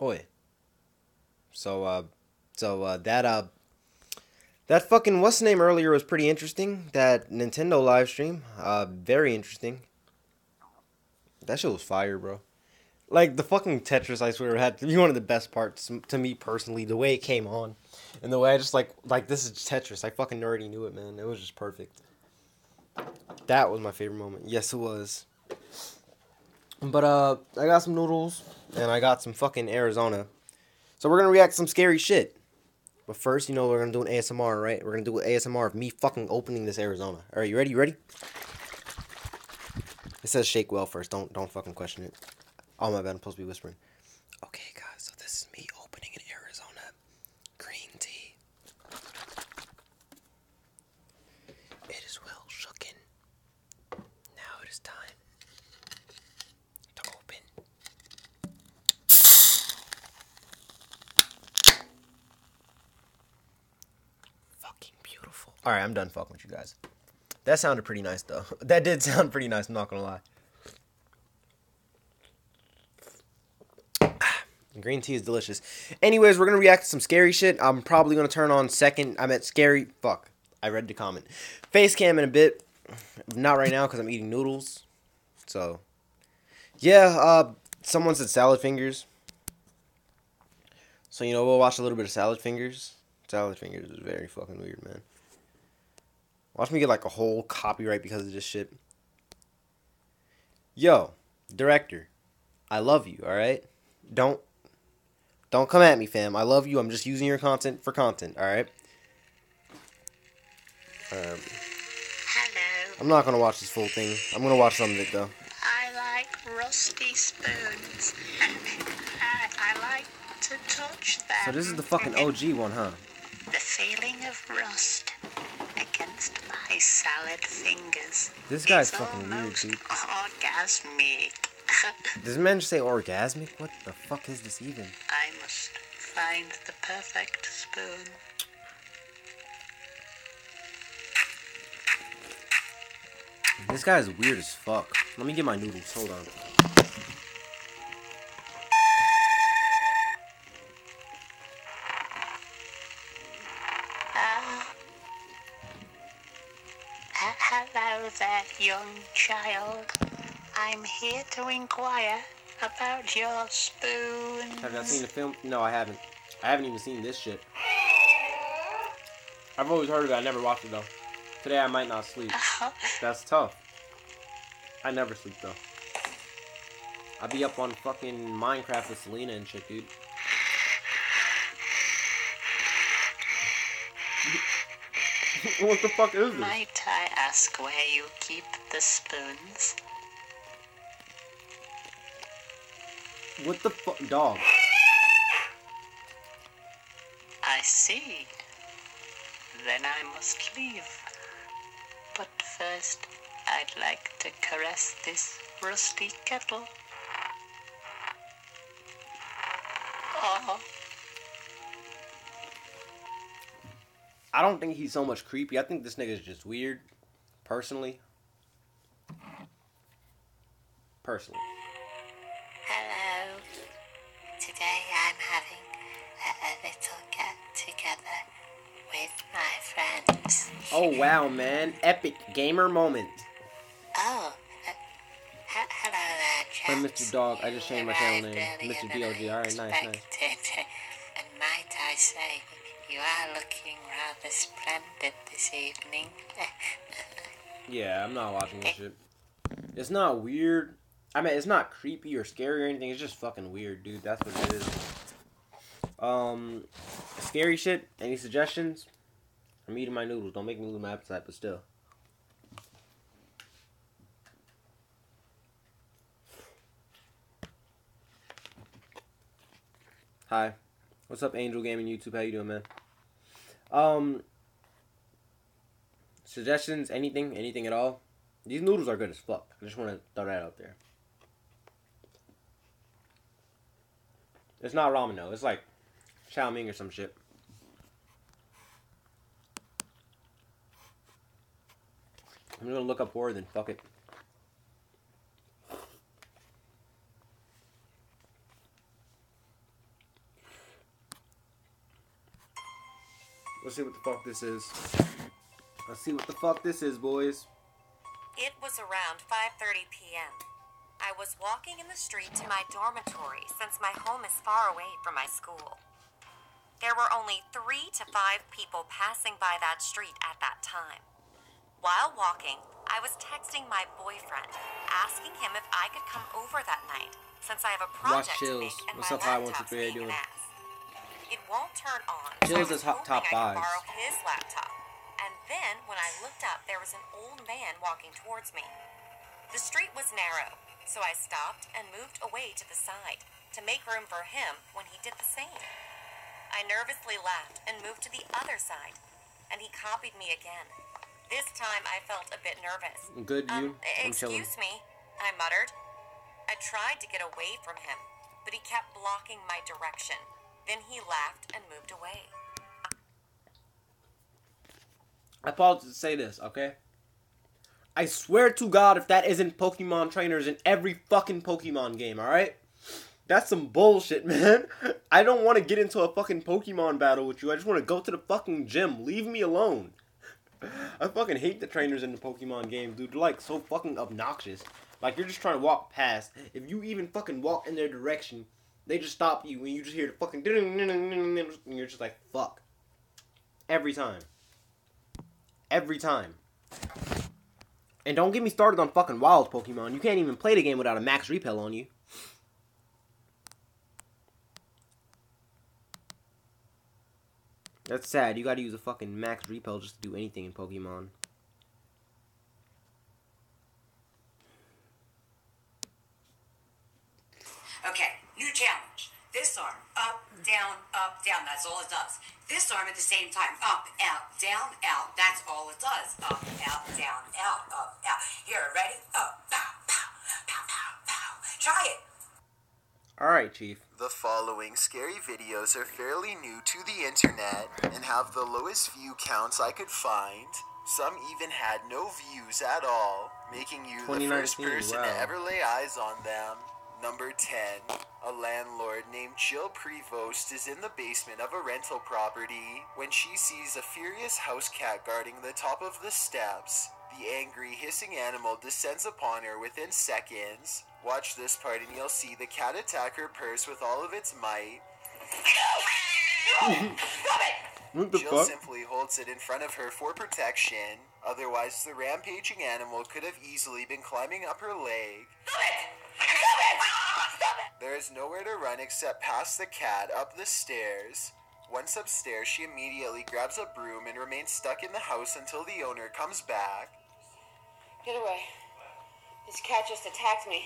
Oi. So, that fucking what's the name earlier was pretty interesting. That Nintendo live stream, very interesting. That shit was fire, bro. Like the fucking Tetris, I swear, had to be one of the best parts to me personally. The way it came on, and the way I just like this is Tetris. I fucking already knew it, man. It was just perfect. That was my favorite moment. Yes, it was. But I got some noodles and I got some fucking Arizona. So we're gonna react to some scary shit. But first, we're gonna do an ASMR, right? We're gonna do an ASMR of me fucking opening this Arizona. All right, you ready? You ready? It says shake well first. Don't fucking question it. Oh my bad, I'm supposed to be whispering. Okay, guys, so this is me opening an Arizona green tea. It is well shooken. Now it is time to open. Fucking beautiful. All right, I'm done fucking with you guys. That sounded pretty nice, though. That did sound pretty nice, I'm not gonna lie. Green tea is delicious. Anyways, we're gonna react to some scary shit. I'm probably gonna turn on second. I'm at scary. Fuck. I read the comment. Face cam in a bit. Not right now because I'm eating noodles. So, yeah. Someone said salad fingers. So we'll watch a little bit of salad fingers. Salad fingers is very fucking weird, man. Watch me get like a whole copyright because of this shit. Yo, director, I love you. All right. Don't come at me, fam. I love you. I'm just using your content for content, alright? Hello. I'm not gonna watch this full thing. I'm gonna watch some of it, though. I like rusty spoons. I like to touch them. So this is the fucking OG one, huh? The feeling of rust against my salad fingers. This guy's is fucking weird, almost dude. orgasmic. Does the man just say orgasmic? What the fuck is this even? I must find the perfect spoon. This guy is weird as fuck. Let me get my noodles. Hold on. Hello there, young child. I'm here to inquire about your spoons. Have y'all seen the film? No, I haven't. I haven't even seen this shit. I've always heard of it. I never watched it, though. Today I might not sleep. That's tough. I never sleep, though. I be up on fucking Minecraft with Selena and shit, dude. What the fuck is this? Might I ask where you keep the spoons? What the fuck? Dog. I see. Then I must leave. But first, I'd like to caress this rusty kettle. Oh. I don't think he's so much creepy. I think this nigga's just weird. Personally. Hello. Today I'm having a little get together with my friends. Oh, wow, man. Epic gamer moment. Oh. Hello there, I'm chaps. Mr. Dog. I just changed my channel name. Arrived Mr. earlier DOG. than I Alright, nice. expected. And might I say, you are looking rather splendid this evening. Yeah, I'm not watching this shit. It's not weird. I mean, it's not creepy or scary or anything. It's just fucking weird, dude. That's what it is. Scary shit. Any suggestions? I'm eating my noodles. Don't make me lose my appetite, but still. Hi. What's up, Angel Gaming YouTube? How you doing, man? Suggestions? Anything at all? These noodles are good as fuck. I just want to throw that out there. It's not ramen though. It's like chow mein or some shit. I'm gonna look up horror then fuck it. Let's see what the fuck this is. Let's see what the fuck this is, boys. It was around 5:30 p.m. I was walking in the street to my dormitory since my home is far away from my school. There were only 3 to 5 people passing by that street at that time. While walking, I was texting my boyfriend, asking him if I could come over that night since I have a project to make and What's my up, High laptop's 123? being an ass. It won't turn on, Chill's so I is was hoping top I could fives. borrow his laptop. And then, when I looked up, there was an old man walking towards me. The street was narrow, so I stopped and moved away to the side to make room for him when he did the same. I nervously laughed and moved to the other side, and he copied me again. This time I felt a bit nervous. Good, you? I'm chilling. Excuse me, I muttered. I tried to get away from him, but he kept blocking my direction. Then he laughed and moved away. I paused to say this, okay? I swear to God if that isn't Pokemon trainers in every fucking Pokemon game, alright? That's some bullshit, man. I don't want to get into a fucking Pokemon battle with you. I just want to go to the fucking gym. Leave me alone. I fucking hate the trainers in the Pokemon game, dude. They're like so fucking obnoxious. Like you're just trying to walk past. If you even fucking walk in their direction, they just stop you and you just hear the fucking and you're just like, fuck. Every time. Every time. And don't get me started on fucking wild Pokemon. You can't even play the game without a max repel on you. That's sad. You gotta use a fucking max repel just to do anything in Pokemon. Okay, new challenge. This arm, up, down, that's all it does. This arm at the same time, up, out, down, out, that's all it does. Up, out, down, out, up, out. Here, ready? Up, pow, pow, pow, pow, pow. Try it. Alright, Chief. The following scary videos are fairly new to the internet and have the lowest view counts I could find. Some even had no views at all, making you the first 2019, person wow. to ever lay eyes on them. Number 10. A landlord named Jill Prevost is in the basement of a rental property when she sees a furious house cat guarding the top of the steps. The angry, hissing animal descends upon her within seconds. Watch this part and you'll see the cat attack her purse with all of its might. What the Jill fuck? simply holds it in front of her for protection. Otherwise, the rampaging animal could have easily been climbing up her leg. There is nowhere to run except past the cat up the stairs. Once upstairs, she immediately grabs a broom and remains stuck in the house until the owner comes back. Get away. This cat just attacked me.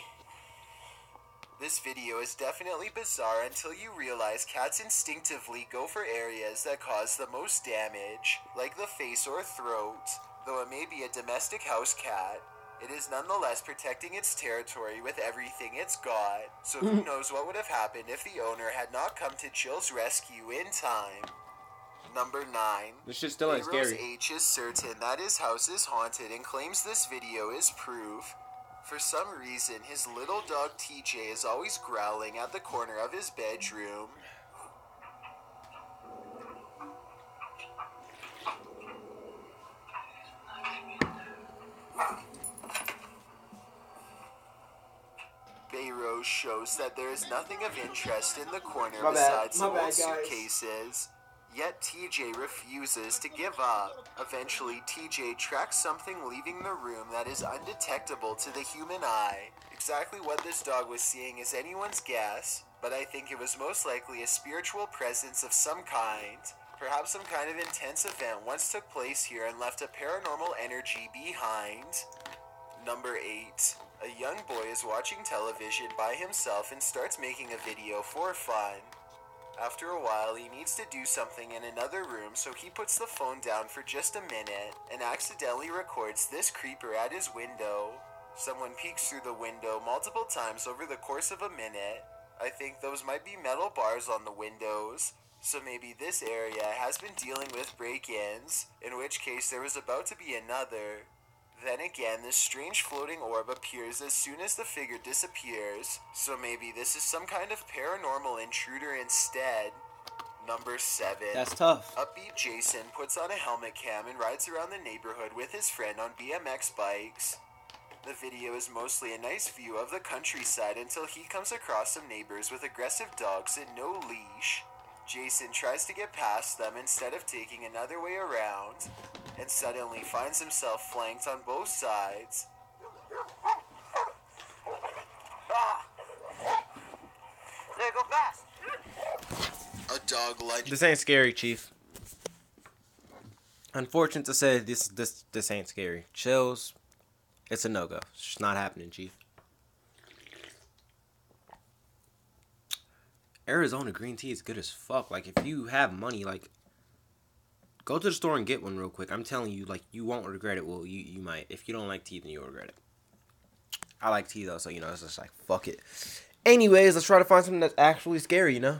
This video is definitely bizarre until you realize cats instinctively go for areas that cause the most damage, like the face or throat. Though it may be a domestic house cat, it is nonetheless protecting its territory with everything it's got. So who knows what would have happened if the owner had not come to Jill's rescue in time. Number 9. This shit still ain't Heroes scary. H is certain that his house is haunted and claims this video is proof. For some reason, his little dog TJ is always growling at the corner of his bedroom. Bayros shows that there is nothing of interest in the corner besides some old suitcases. Yet TJ refuses to give up. Eventually, TJ tracks something leaving the room that is undetectable to the human eye. Exactly what this dog was seeing is anyone's guess, but I think it was most likely a spiritual presence of some kind. Perhaps some kind of intense event once took place here and left a paranormal energy behind. Number 8. A young boy is watching television by himself and starts making a video for fun. After a while, he needs to do something in another room, so he puts the phone down for just a minute and accidentally records this creeper at his window. Someone peeks through the window multiple times over the course of a minute. I think those might be metal bars on the windows, so maybe this area has been dealing with break-ins, in which case there was about to be another. Then again, this strange floating orb appears as soon as the figure disappears, so maybe this is some kind of paranormal intruder instead. Number 7. That's tough. Upbeat Jason puts on a helmet cam and rides around the neighborhood with his friend on BMX bikes. The video is mostly a nice view of the countryside until he comes across some neighbors with aggressive dogs and no leash. Jason tries to get past them instead of taking another way around, and suddenly finds himself flanked on both sides. There, go fast. A dog legend. This ain't scary, Chief. Unfortunate to say, this ain't scary. Chills. It's a no-go. It's just not happening, Chief. Arizona green tea is good as fuck. Like, if you have money, like, go to the store and get one real quick. I'm telling you, like, you won't regret it. Well, you might. If you don't like tea, then you'll regret it. I like tea, though, so, you know, it's just like, fuck it. Anyways, let's try to find something that's actually scary, you know?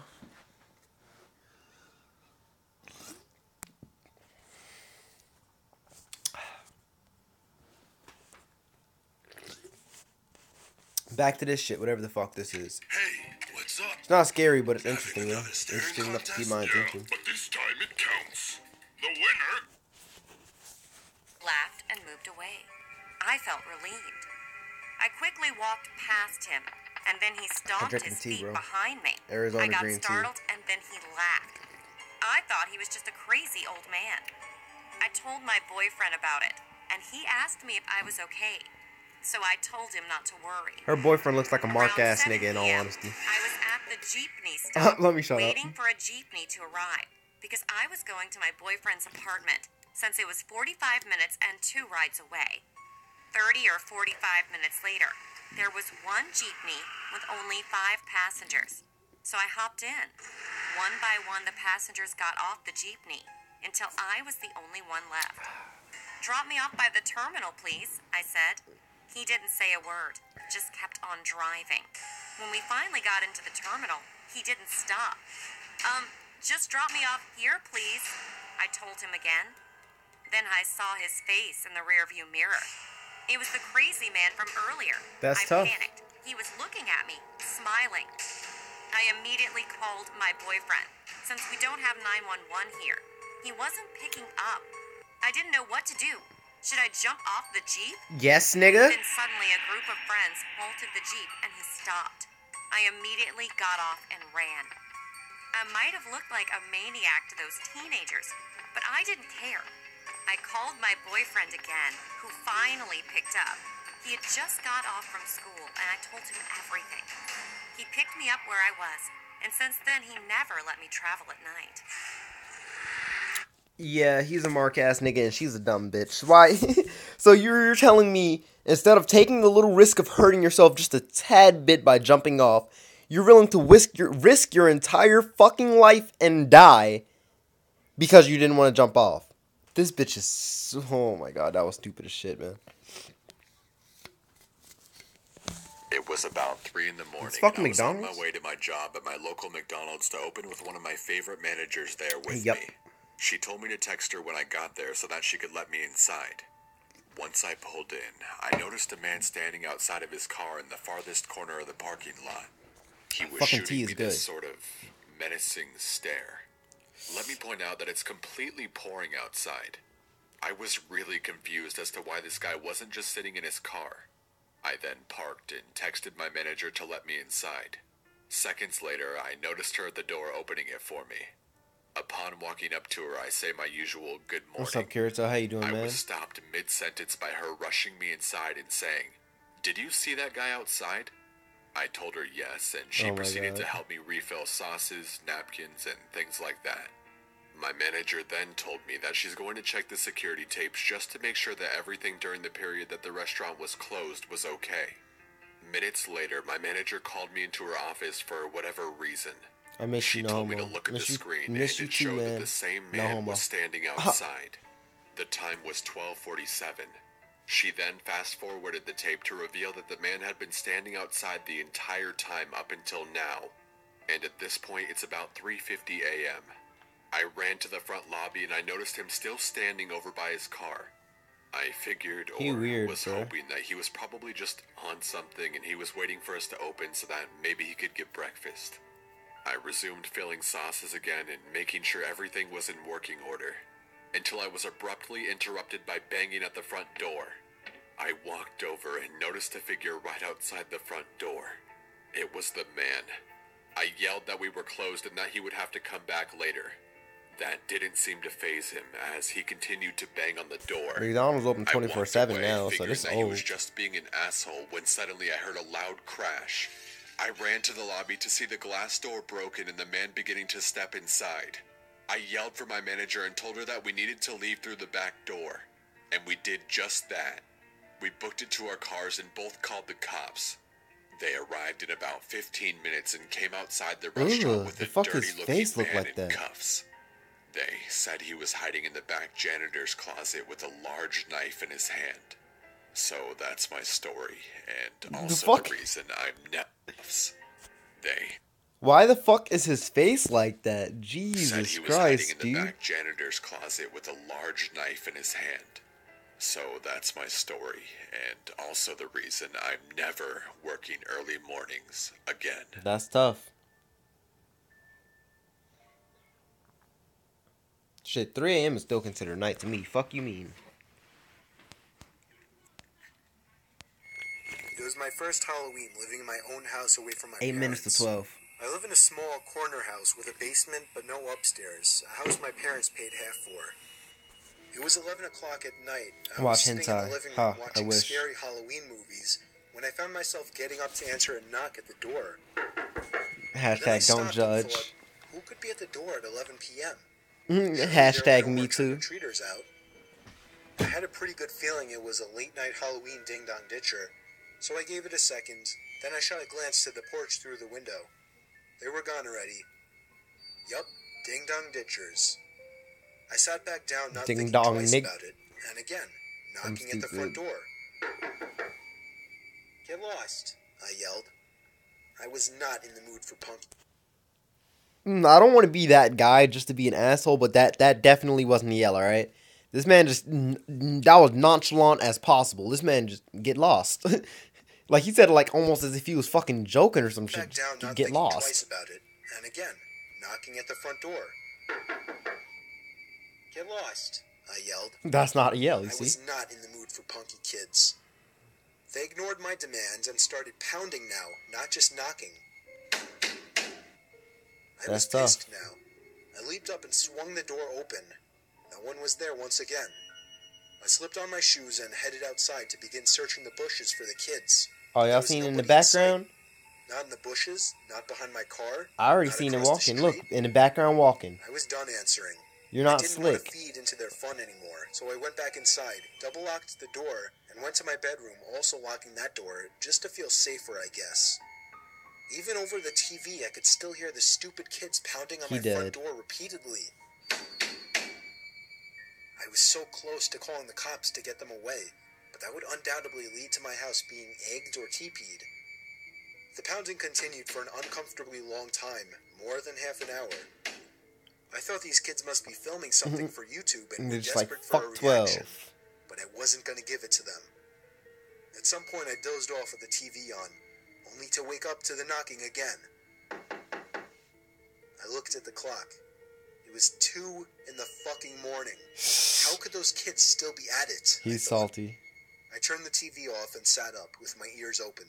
Back to this shit, whatever the fuck this is. Hey, what's up? It's not scary, but it's interesting, you know? Interesting enough to keep my attention. But this time it counts. The winner. Laughed and moved away. I felt relieved. I quickly walked past him, and then he stomped drinking his tea, feet bro. behind me. Arizona I got green tea. startled, and then he laughed. I thought he was just a crazy old man. I told my boyfriend about it, and he asked me if I was okay. So I told him not to worry. Her boyfriend looks like a mark-ass Around nigga, in 7 all p.m., honesty. I was at the jeepney stop, Let me shut up. waiting for a jeepney to arrive, because I was going to my boyfriend's apartment, since it was 45 minutes and 2 rides away. 30 or 45 minutes later, there was one jeepney with only 5 passengers. So I hopped in. One by one, the passengers got off the jeepney, until I was the only one left. "Drop me off by the terminal, please," I said. He didn't say a word, just kept on driving. When we finally got into the terminal, he didn't stop. Just drop me off here, please," I told him again. Then I saw his face in the rearview mirror. It was the crazy man from earlier. That's I tough. panicked. He was looking at me, smiling. I immediately called my boyfriend, since we don't have 911 here. He wasn't picking up. I didn't know what to do. Should I jump off the Jeep? Yes, nigga? Then suddenly a group of friends halted the Jeep and he stopped. I immediately got off and ran. I might have looked like a maniac to those teenagers, but I didn't care. I called my boyfriend again, who finally picked up. He had just got off from school and I told him everything. He picked me up where I was, and since then he never let me travel at night. Yeah, he's a mark-ass nigga and she's a dumb bitch. Why? So you're telling me, instead of taking the little risk of hurting yourself just a tad bit by jumping off, you're willing to risk your entire fucking life and die because you didn't want to jump off. This bitch is... Oh my god, that was stupid as shit, man. It was about 3 in the morning. It's fucking and I was on McDonald's? my way to my job at my local McDonald's to open with one of my favorite managers there with Yep. me. She told me to text her when I got there so that she could let me inside. Once I pulled in, I noticed a man standing outside of his car in the farthest corner of the parking lot. He was Fucking tea shooting is me good. this sort of menacing stare. Let me point out that it's completely pouring outside. I was really confused as to why this guy wasn't just sitting in his car. I then parked and texted my manager to let me inside. Seconds later, I noticed her at the door opening it for me. Upon walking up to her, I say my usual good morning. What's up, Kirito? How you doing, I man? was stopped mid-sentence by her rushing me inside and saying, "Did you see that guy outside?" I told her yes, and she Oh my proceeded to God. help me refill sauces, napkins, and things like that. My manager then told me that she's going to check the security tapes just to make sure that everything during the period that the restaurant was closed was okay. Minutes later, my manager called me into her office for whatever reason. I miss She you, no told me homo. to look at the screen, and Miss you it too, showed that man. the same No man homo. was standing outside. The time was 12:47. She then fast-forwarded the tape to reveal that the man had been standing outside the entire time up until now. And at this point, it's about 3:50 a.m. I ran to the front lobby and I noticed him still standing over by his car. I figured, He or weird, was bro. hoping, that he was probably just on something and he was waiting for us to open so that maybe he could get breakfast. I resumed filling sauces again and making sure everything was in working order, until I was abruptly interrupted by banging at the front door. I walked over and noticed a figure right outside the front door. It was the man. I yelled that we were closed and that he would have to come back later. That didn't seem to faze him as he continued to bang on the door. McDonald's open 24/7 now, so this is He was old. just being an asshole when suddenly I heard a loud crash. I ran to the lobby to see the glass door broken and the man beginning to step inside. I yelled for my manager and told her that we needed to leave through the back door. And we did just that. We booked it to our cars and both called the cops. They arrived in about 15 minutes and came outside the restaurant with the a fuck his dirty-looking face look man like in that? cuffs. They said he was hiding in the back janitor's closet with a large knife in his hand. So that's my story, and also the reason I'm nuts. They Why the fuck is his face like that? said Jesus he was hiding Christ, in the dude. back janitor's closet with a large knife in his hand. So that's my story, and also the reason I'm never working early mornings again. That's tough. Shit, 3 a.m. is still considered night to me. Fuck you mean? It was my first Halloween living in my own house away from my 8 minutes parents. to 12. I live in a small corner house with a basement but no upstairs, a house my parents paid half for. It was 11 o'clock at night. I was Watch sitting in hentai. the living Ha, room I watching wish. scary Halloween movies when I found myself getting up to answer a knock at the door. Then I Hashtag stopped don't and judge. thought, who could be at the door at 11 p.m.? Hashtag me too. Trick-or-treaters out. I had a pretty good feeling it was a late-night Halloween ding-dong ditcher, so I gave it a second. Then I shot a glance to the porch through the window. They were gone already. Yup, ding-dong ditchers. I sat back down, not thinking Ding-dong twice nig- about it, and again, knocking at the front door. Get lost, I yelled. I was not in the mood for punk. I don't want to be that guy just to be an asshole, but that definitely wasn't a yell, alright? This man just, that was nonchalant as possible. This man just, get lost. Like, he said it like almost as if he was fucking joking or some shit. Back down, not Get thinking lost. twice about it, and again, knocking at the front door. Get lost, I yelled. That's not a yell, you I see? was not in the mood for punky kids. They ignored my demands and started pounding now, not just knocking. I was That's tough. pissed now. I leaped up and swung the door open. No one was there once again. I slipped on my shoes and headed outside to begin searching the bushes for the kids. Oh, There y'all was seen in the nobody in sight. background? Not in the bushes, not behind my car. I already not seen him across the walking. Look, street. in the background walking. I was done answering. You're not I didn't want slick. to feed into their fun anymore, so I went back inside, double-locked the door, and went to my bedroom, also locking that door, just to feel safer, I guess. Even over the TV, I could still hear the stupid kids pounding on He my front dead. door repeatedly. I was so close to calling the cops to get them away, but that would undoubtedly lead to my house being egged or TP'd. The pounding continued for an uncomfortably long time, more than half an hour. I thought these kids must be filming something for YouTube and And were they're just like, desperate for a fuck 12. reaction, but I wasn't going to give it to them. At some point I dozed off with the TV on, only to wake up to the knocking again. I looked at the clock. It was 2 in the fucking morning. How could those kids still be at it? I He's thought. salty. I turned the TV off and sat up with my ears open.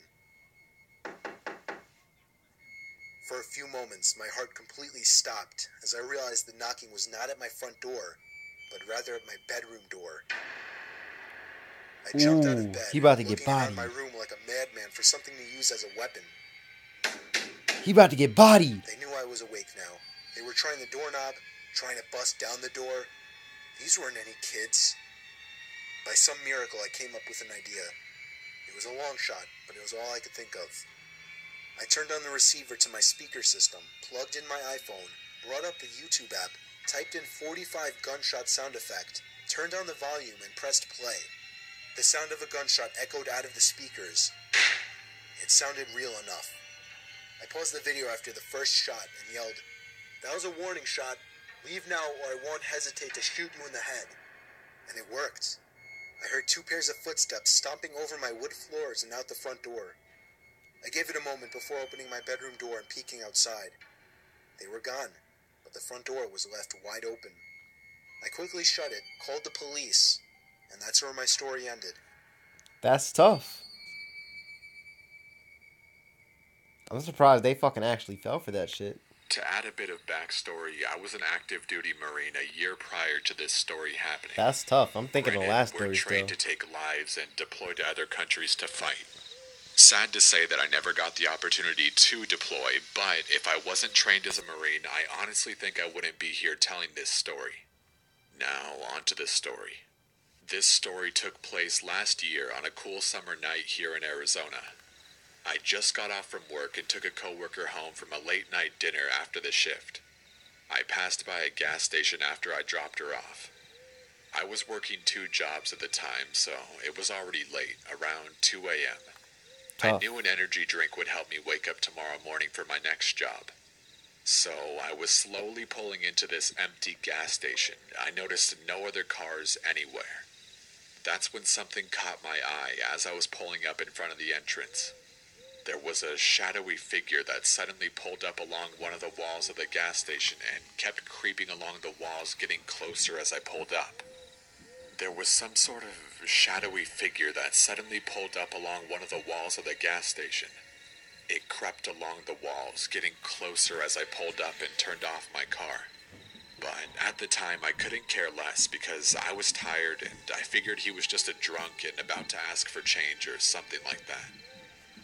For a few moments, my heart completely stopped as I realized the knocking was not at my front door, but rather at my bedroom door. I jumped out Ooh, of bed, he about to get looking around bodied. my room like a madman for something to use as a weapon. He about to get bodied. They knew I was awake now. They were trying the doorknob, trying to bust down the door. These weren't any kids. By some miracle, I came up with an idea. It was a long shot, but it was all I could think of. I turned on the receiver to my speaker system, plugged in my iPhone, brought up the YouTube app, typed in 45 gunshot sound effect, turned on the volume, and pressed play. The sound of a gunshot echoed out of the speakers. It sounded real enough. I paused the video after the first shot and yelled, "That was a warning shot. Leave now or I won't hesitate to shoot you in the head." And it worked. I heard 2 pairs of footsteps stomping over my wood floors and out the front door. I gave it a moment before opening my bedroom door and peeking outside. They were gone, but the front door was left wide open. I quickly shut it, called the police, and that's where my story ended. That's tough. I'm surprised they fucking actually fell for that shit. To add a bit of backstory, I was an active duty Marine a year prior to this story happening. That's tough. I'm thinking Granted, the last we're story trained still. to take lives and deploy to other countries to fight. Sad to say that I never got the opportunity to deploy, but if I wasn't trained as a Marine, I honestly think I wouldn't be here telling this story. Now, on to the story. This story took place last year on a cool summer night here in Arizona. I just got off from work and took a coworker home from a late night dinner after the shift. I passed by a gas station after I dropped her off. I was working 2 jobs at the time, so it was already late, around 2 a.m. I knew an energy drink would help me wake up tomorrow morning for my next job. So I was slowly pulling into this empty gas station. I noticed no other cars anywhere. That's when something caught my eye as I was pulling up in front of the entrance. There was a shadowy figure that suddenly pulled up along one of the walls of the gas station and kept creeping along the walls, getting closer as I pulled up. There was some sort of shadowy figure that suddenly pulled up along one of the walls of the gas station. It crept along the walls, getting closer as I pulled up and turned off my car. But at the time, I couldn't care less because I was tired and I figured he was just a drunk and about to ask for change or something like that.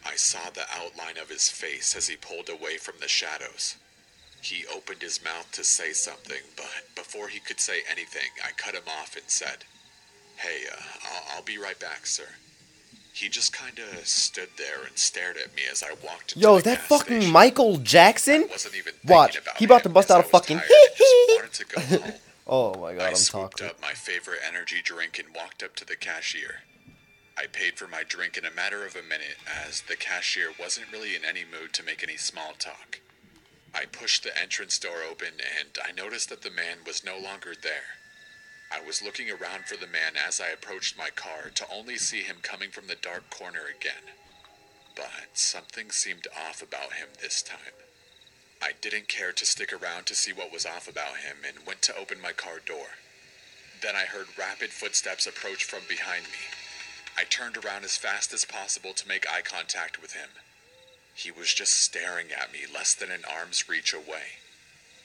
I saw the outline of his face as he pulled away from the shadows. He opened his mouth to say something, but before he could say anything, I cut him off and said, "Hey, I'll be right back, sir." He just kinda stood there and stared at me as I walked into Yo, the is that gas fucking station. Michael Jackson? I wasn't even Watch, thinking about he about him to bust as out I a was fucking tired and just wanted to go home. Oh my god, I I'm scooped toxic. up my favorite energy drink and walked up to the cashier. I paid for my drink in a matter of a minute as the cashier wasn't really in any mood to make any small talk. I pushed the entrance door open and I noticed that the man was no longer there. I was looking around for the man as I approached my car to only see him coming from the dark corner again. But something seemed off about him this time. I didn't care to stick around to see what was off about him and went to open my car door. Then I heard rapid footsteps approach from behind me. I turned around as fast as possible to make eye contact with him. He was just staring at me less than an arm's reach away.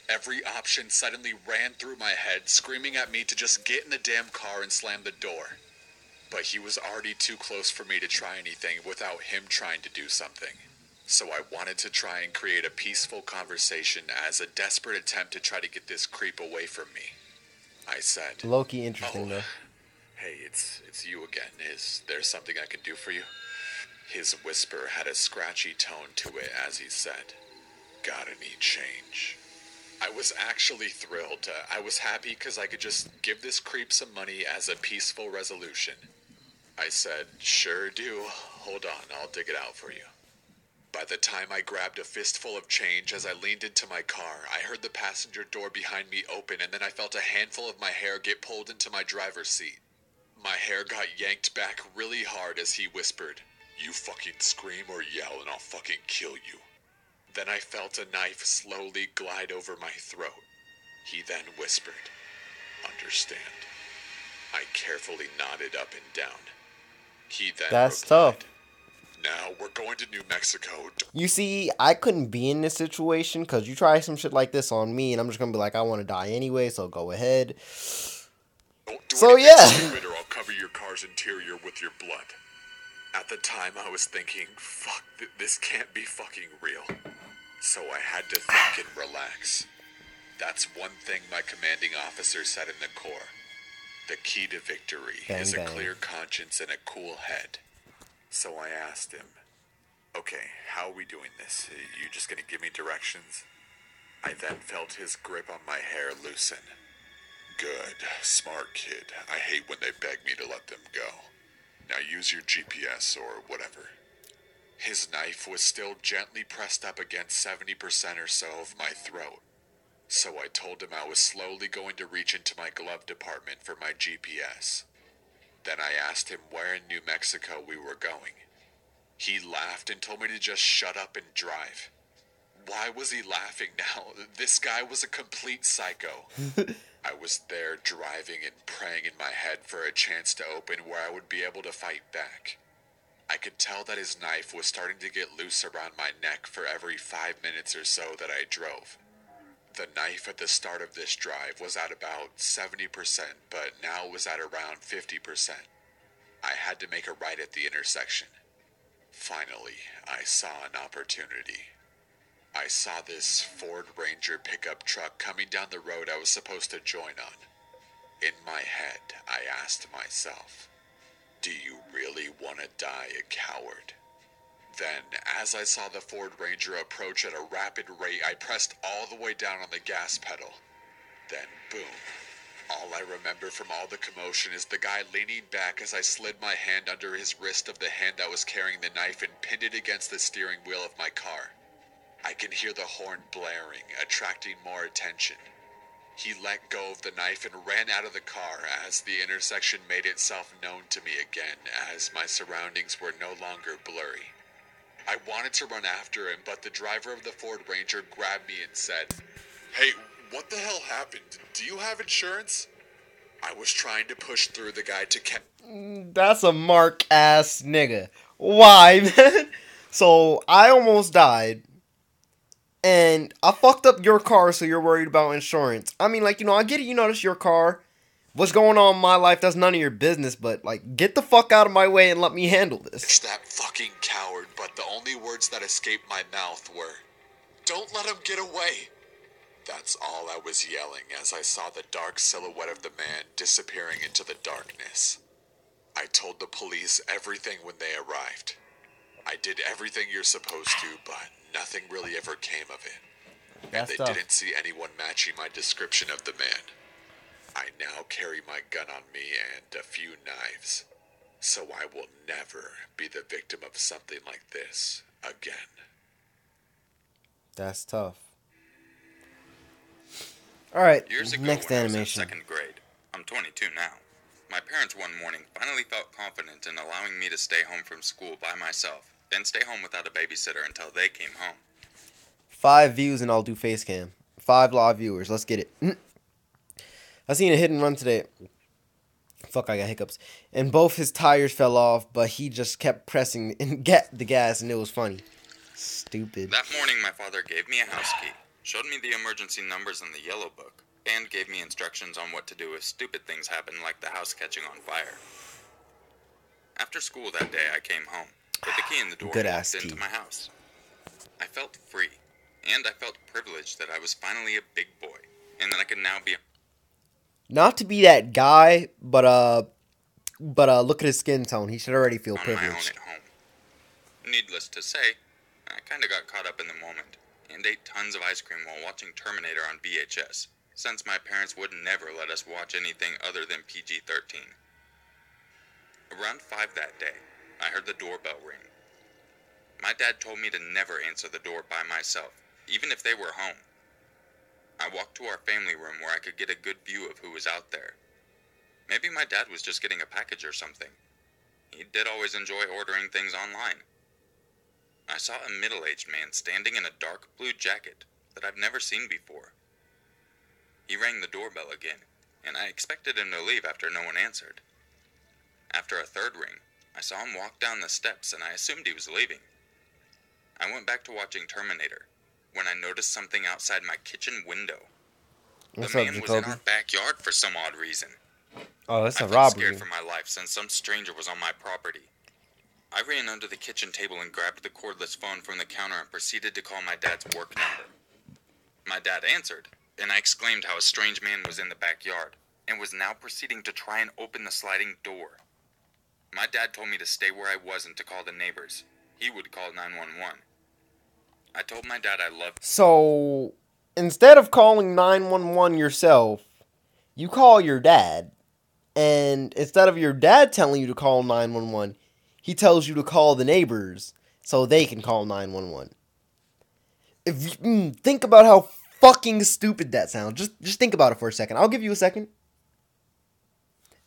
Every option suddenly ran through my head, screaming at me to just get in the damn car and slam the door. But he was already too close for me to try anything without him trying to do something. So I wanted to try and create a peaceful conversation as a desperate attempt to try to get this creep away from me. I said, Low-key interesting though. "Hey, it's you again. Is there something I can do for you?" His whisper had a scratchy tone to it as he said, "Gotta need change." I was actually thrilled. I was happy because I could just give this creep some money as a peaceful resolution. I said, "Sure do. Hold on, I'll dig it out for you." By the time I grabbed a fistful of change as I leaned into my car, I heard the passenger door behind me open and then I felt a handful of my hair get pulled into my driver's seat. My hair got yanked back really hard as he whispered, "You fucking scream or yell and I'll fucking kill you." Then I felt a knife slowly glide over my throat. He then whispered, "Understand." I carefully nodded up and down. He then That's replied, tough. "Now we're going to New Mexico." You see, I couldn't be in this situation because you try some shit like this on me and I'm just gonna be like, I want to die anyway, so go ahead. Don't do So, anything yeah. stupid or I'll cover your car's interior with your blood. At the time I was thinking, fuck, this can't be fucking real. So I had to think and relax. That's one thing my commanding officer said in the Corps. The key to victory is a clear conscience and a cool head. So I asked him, "Okay, how are we doing this? You just gonna give me directions?" I then felt his grip on my hair loosen. "Good, smart kid. I hate when they beg me to let them go. Now use your GPS or whatever." His knife was still gently pressed up against 70% or so of my throat. So I told him I was slowly going to reach into my glove compartment for my GPS. Then I asked him where in New Mexico we were going. He laughed and told me to just shut up and drive. Why was he laughing now? This guy was a complete psycho. I was there driving and praying in my head for a chance to open where I would be able to fight back. I could tell that his knife was starting to get loose around my neck for every 5 minutes or so that I drove. The knife at the start of this drive was at about 70%, but now was at around 50%. I had to make a right at the intersection. Finally, I saw an opportunity. I saw this Ford Ranger pickup truck coming down the road I was supposed to join on. In my head, I asked myself, do you really want to die a coward? Then, as I saw the Ford Ranger approach at a rapid rate, I pressed all the way down on the gas pedal. Then, boom. All I remember from all the commotion is the guy leaning back as I slid my hand under his wrist of the hand that was carrying the knife and pinned it against the steering wheel of my car. I can hear the horn blaring, attracting more attention. He let go of the knife and ran out of the car as the intersection made itself known to me again, as my surroundings were no longer blurry. I wanted to run after him, but the driver of the Ford Ranger grabbed me and said, "Hey, what the hell happened? Do you have insurance?" I was trying to push through the guy to That's a mark ass nigga. Why, man? So I almost died. And I fucked up your car, so you're worried about insurance. I mean, like, I get it, that's your car. What's going on in my life, that's none of your business, but, like, get the fuck out of my way and let me handle this. That fucking coward, but the only words that escaped my mouth were, "Don't let him get away." That's all I was yelling as I saw the dark silhouette of the man disappearing into the darkness. I told the police everything when they arrived. I did everything you're supposed to, but nothing really ever came of it. That's and they didn't see anyone matching my description of the man. I now carry my gun on me and a few knives, so I will never be the victim of something like this again. That's tough. Alright, Years ago, next when I was in animation. second grade, I'm 22 now. My parents one morning finally felt confident in allowing me to stay home from school by myself and stay home without a babysitter until they came home. 5 views and I'll do face cam. 5 live viewers. Let's get it. I seen a hit and run today. Fuck, I got hiccups. And both his tires fell off, but he just kept pressing and get the gas, and it was funny. Stupid. That morning, my father gave me a house key, showed me the emergency numbers in the yellow book, and gave me instructions on what to do if stupid things happen like the house catching on fire. After school that day, I came home, put the key in the door, and walked into my house. I felt free, and I felt privileged that I was finally a big boy, and that I could now be... Not to be that guy, but look at his skin tone. He should already feel on my own privileged. at home. Needless to say, I kinda got caught up in the moment, and ate tons of ice cream while watching Terminator on VHS, since my parents would never let us watch anything other than PG-13. Around 5 that day, I heard the doorbell ring. My dad told me to never answer the door by myself, even if they were home. I walked to our family room where I could get a good view of who was out there. Maybe my dad was just getting a package or something. He did always enjoy ordering things online. I saw a middle-aged man standing in a dark blue jacket that I've never seen before. He rang the doorbell again, and I expected him to leave after no one answered. After a third ring, I saw him walk down the steps, and I assumed he was leaving. I went back to watching Terminator, when I noticed something outside my kitchen window. What's The up, man was in Jacoby? our backyard for some odd reason. Oh, that's I a felt robbery. scared for my life since some stranger was on my property. I ran under the kitchen table and grabbed the cordless phone from the counter and proceeded to call my dad's work number. My dad answered, and I exclaimed how a strange man was in the backyard and was now proceeding to try and open the sliding door. My dad told me to stay where I was and to call the neighbors. He would call 911. I told my dad I loved him. So, instead of calling 911 yourself, you call your dad. And instead of your dad telling you to call 911, he tells you to call the neighbors so they can call 911. If you think about how fucking stupid that sounds. Just think about it for a second. I'll give you a second.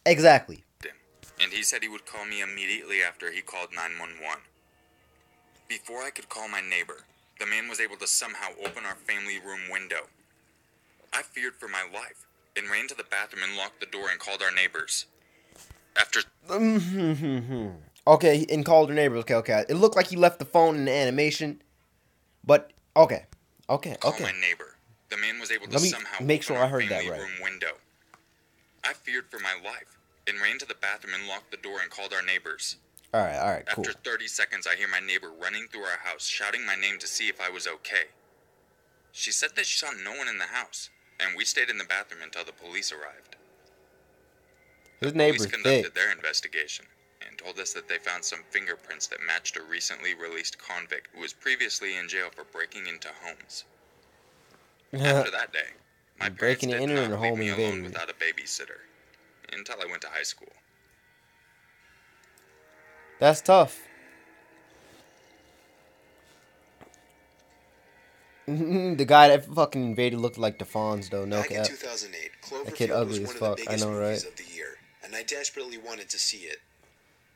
Exactly. And he said he would call me immediately after he called 911. Before I could call my neighbor, the man was able to somehow open our family room window. I feared for my life and ran to the bathroom and locked the door and called our neighbors. After... Okay, and called her neighbors. Okay. It looked like he left the phone in the animation. But, okay. Call my neighbor. The man was able to somehow make sure open I heard our that family right. room window. I feared for my life and ran to the bathroom and locked the door and called our neighbors. Alright, cool. After 30 seconds, I hear my neighbor running through our house, shouting my name to see if I was okay. She said that she saw no one in the house, and we stayed in the bathroom until the police arrived. His The neighbor's police conducted thick. their investigation and told us that they found some fingerprints that matched a recently released convict who was previously in jail for breaking into homes. After that day, my parents Breaking did and entering not a leave home me alone invaded. without a babysitter until I went to high school. That's tough. The guy that fucking invaded looked like DeFon's though. No Back in cap. 2008, That kid Cloverfield ugly was as one of the fuck. I biggest know, movies right? of the year, and I desperately wanted to see it.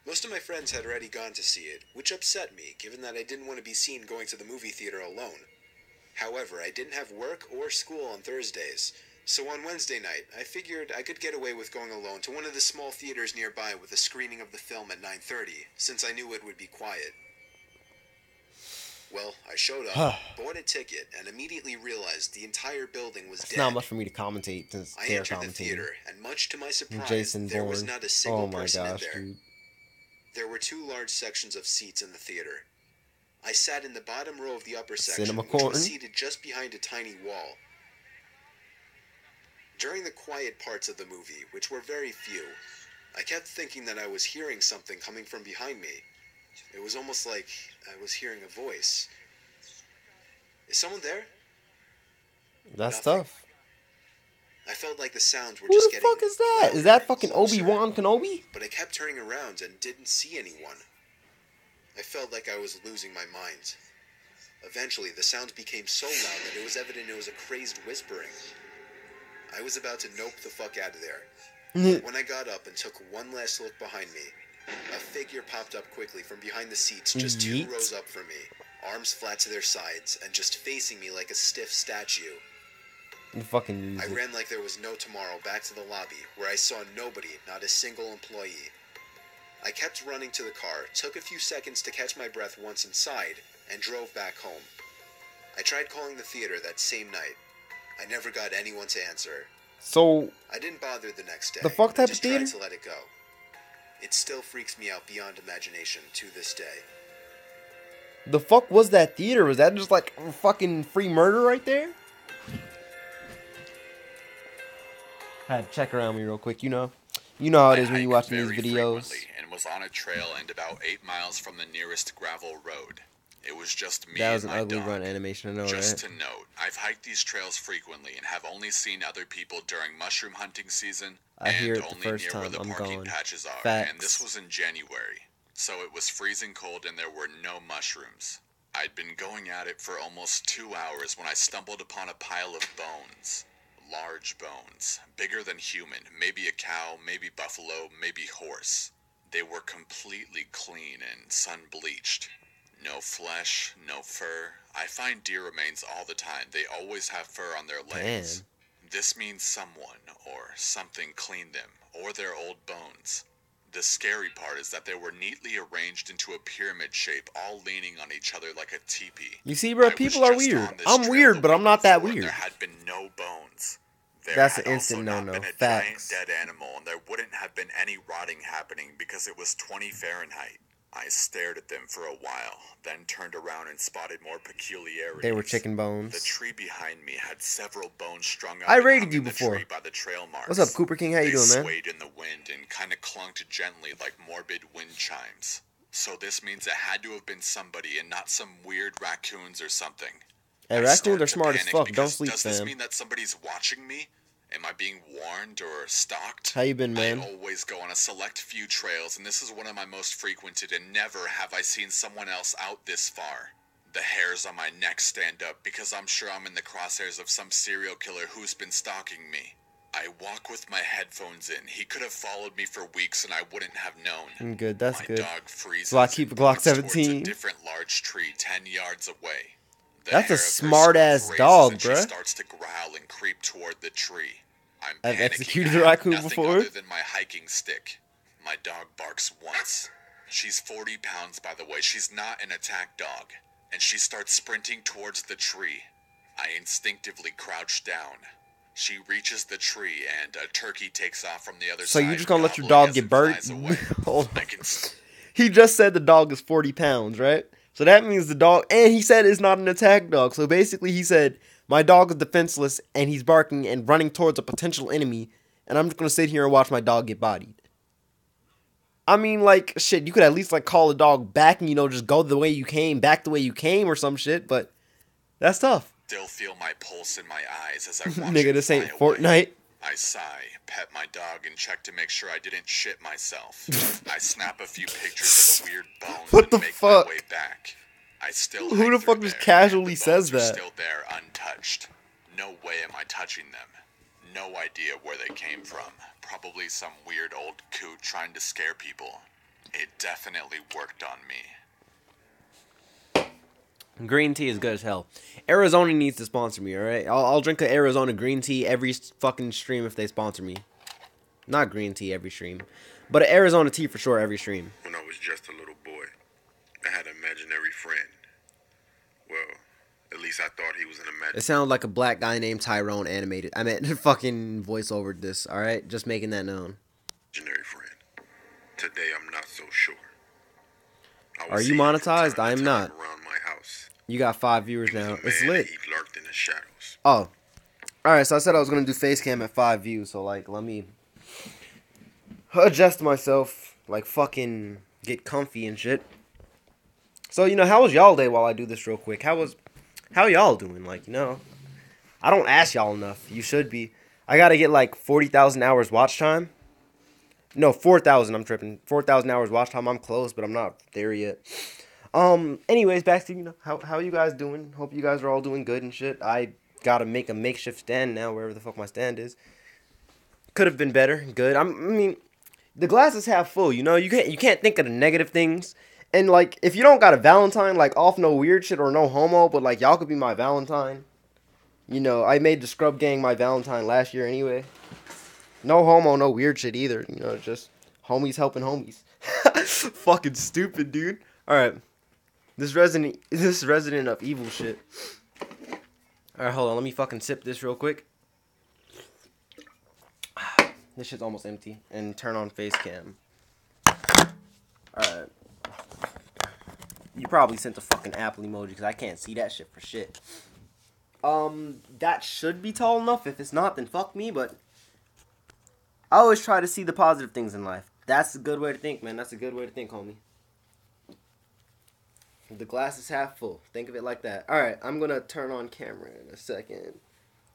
Most of my friends had already gone to see it, which upset me, given that I didn't want to be seen going to the movie theater alone. However, I didn't have work or school on Thursdays, so on Wednesday night, I figured I could get away with going alone to one of the small theaters nearby with a screening of the film at 9:30, since I knew it would be quiet. Well, I showed up, bought a ticket, and immediately realized the entire building was It's dead. not much for me to commentate since I they're entered the commentating. theater, and much to my surprise, Jason there was Bourne. not a single Oh my person gosh, in there. dude. There were two large sections of seats in the theater. I sat in the bottom row of the upper section, Cinema which corn. was seated just behind a tiny wall. During the quiet parts of the movie, which were very few, I kept thinking that I was hearing something coming from behind me. It was almost like I was hearing a voice. Is someone there? That's Nothing. tough. I felt like the sounds were Who just the getting fuck is that? louder Is that and fucking closer. Obi-Wan Kenobi? But I kept turning around and didn't see anyone. I felt like I was losing my mind. Eventually, the sounds became so loud that it was evident it was a crazed whispering. I was about to nope the fuck out of there. When I got up and took one last look behind me, a figure popped up quickly from behind the seats just 2 Yeet. rows up from me, arms flat to their sides and just facing me like a stiff statue. The fucking I music. ran like there was no tomorrow back to the lobby, where I saw nobody, not a single employee. I kept running to the car, took a few seconds to catch my breath once inside, and drove back home. I tried calling the theater that same night. I never got anyone to answer. So, I didn't bother the next day. The fuck type I just of theater? tried to let it go. It still freaks me out beyond imagination to this day. the fuck was that theater? Was that just like fucking free murder right there? Had to check around me real quick, you know. You know how it is when you hiked watching these very videos. frequently and was on a trail and about 8 miles from the nearest gravel road. It was just me That was and an my ugly dog. run animation, I know, Just right? to note, I've hiked these trails frequently and have only seen other people during mushroom hunting season I and hear it the only first near where time, the I'm parking gone. patches are. Facts. And this was in January, so it was freezing cold and there were no mushrooms. I'd been going at it for almost 2 hours when I stumbled upon a pile of bones. Large bones, bigger than human, maybe a cow, maybe buffalo, maybe horse. They were completely clean and sun-bleached. No flesh, no fur. I find deer remains all the time. They always have fur on their legs. This means someone or something cleaned them, or their old bones. The scary part is that they were neatly arranged into a pyramid shape, all leaning on each other like a teepee. You see, bro, I was people are just weird. on this I'm trail weird, the but I'm week not that before, and weird. There had been no bones. There That's had an instant also not no-no. been a Facts. giant dead animal, and there wouldn't have been any rotting happening because it was 20 Fahrenheit. I stared at them for a while, then turned around and spotted more peculiarities. They were chicken The bones. tree behind me had several bones strung up I and rated hung you in the before. tree by the trail marks. What's up, Cooper King? How you They doing, man? swayed in the wind and kind of clunked gently like morbid wind chimes. So this means it had to have been somebody and not some weird raccoons or something. Hey, I raccoons started are to smart as panic fuck. Don't because sleep, does this fam. mean that somebody's watching me? Am I being warned or stalked? How you been, man? I always go on a select few trails, and this is one of my most frequented, and never have I seen someone else out this far. The hairs on my neck stand up because I'm sure I'm in the crosshairs of some serial killer who's been stalking me. I walk with my headphones in. He could have followed me for weeks and I wouldn't have known. I'm good. That's My good. dog freezes So I keep a and Glock points towards 17. a different large tree 10 yards away. That's a smart ass dog, bruh. She starts to growl and creep toward the tree. I've panicking. executed a raccoon nothing before. other than my hiking stick. My dog barks once. She's 40 pounds, by the way. She's not an attack dog. And she starts sprinting towards the tree. I instinctively crouch down. She reaches the tree, and a turkey takes off from the other side. So you just gonna let your dog get burnt? Hold on. He just said the dog is 40 pounds, right? So that means the dog, and he said it's not an attack dog. So basically he said, my dog is defenseless, and he's barking and running towards a potential enemy, and I'm just gonna sit here and watch my dog get bodied. I mean, like, shit, you could at least, like, call the dog back and, you know, just go the way you came, back the way you came or some shit, but that's tough. Still feel my pulse in my eyes as I watch Nigga, this ain't away. Fortnite. I sigh, pet my dog, and check to make sure I didn't shit myself. I snap a few pictures of the weird bones What and the make fuck? my way back. I still Who the hike fuck through just there, casually and the says bones are that? still there, untouched. No way am I touching them. No idea where they came from. Probably some weird old coot trying to scare people. It definitely worked on me. Green tea is good as hell. Arizona needs to sponsor me, alright? I'll drink an Arizona green tea every fucking stream if they sponsor me. Not green tea every stream, but an Arizona tea for sure every stream. When I was just a little boy, I had an imaginary friend. Well, at least I thought he was an imaginary. It sounded like a black guy named Tyrone animated. I meant fucking voiceovered this, alright? Just making that known. Friend. Today I'm not so sure. Are you monetized? I am not. Around my house. You got 5 viewers now. It's lit. He lurked in the shadows. Oh. Alright, so I said I was going to do face cam at 5 views, so like, let me adjust myself, like fucking get comfy and shit. So, you know, how was y'all day while I do this real quick? How y'all doing? Like, you know, I don't ask y'all enough. You should be. I got to get like 40,000 hours watch time. No, 4,000, I'm tripping. 4,000 hours watch time. I'm close, but I'm not there yet. Anyways, back to, you know, how you guys doing? Hope you guys are all doing good and shit. I gotta make a makeshift stand now, wherever the fuck my stand is. Could have been better. Good. I mean, the glass is half full, you know? You can't think of the negative things. And, like, if you don't got a Valentine, like, off no weird shit or no homo, but, like, y'all could be my Valentine. You know, I made the Scrub Gang my Valentine last year anyway. No homo, no weird shit either. You know, just homies helping homies. Fucking stupid, dude. Alright. This resident of evil shit. Alright, hold on. Let me fucking sip this real quick. This shit's almost empty. And turn on face cam. Alright. You probably sent a fucking apple emoji because I can't see that shit for shit. That should be tall enough. If it's not, then fuck me, but I always try to see the positive things in life. That's a good way to think, man. That's a good way to think, homie. The glass is half full. Think of it like that. Alright, I'm gonna turn on camera in a second.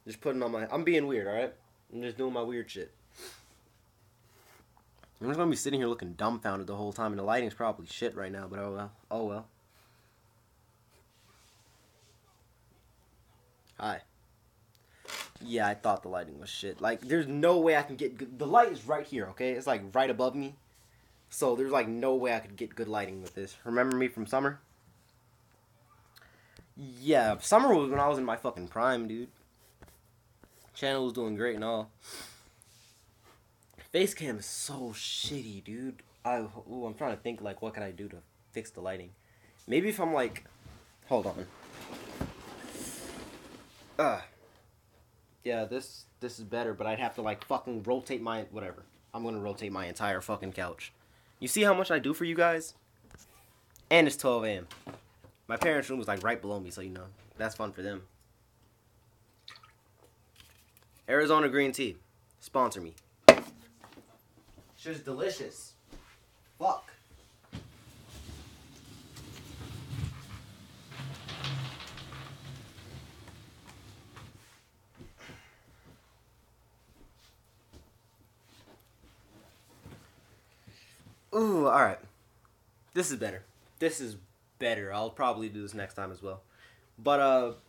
Just putting on my... I'm being weird, alright? I'm just doing my weird shit. I'm just gonna be sitting here looking dumbfounded the whole time, and the lighting's probably shit right now, but oh well. Oh well. Hi. Yeah, I thought the lighting was shit. Like, there's no way I can get good... The light is right here, okay? It's, like, right above me. So, there's, like, no way I could get good lighting with this. Remember me from summer? Yeah, summer was when I was in my fucking prime, dude. Channel was doing great and all. Facecam is so shitty, dude. I'm trying to think, like, what can I do to fix the lighting? Maybe if I'm, like... Hold on. Yeah, this is better, but I'd have to, like, fucking rotate my... Whatever. I'm gonna rotate my entire fucking couch. You see how much I do for you guys? And it's 12 a.m. My parents' room was, like, right below me, so, you know, that's fun for them. Arizona green tea. Sponsor me. Shit's delicious. Fuck. Ooh, alright. This is better. This is better. I'll probably do this next time as well. But,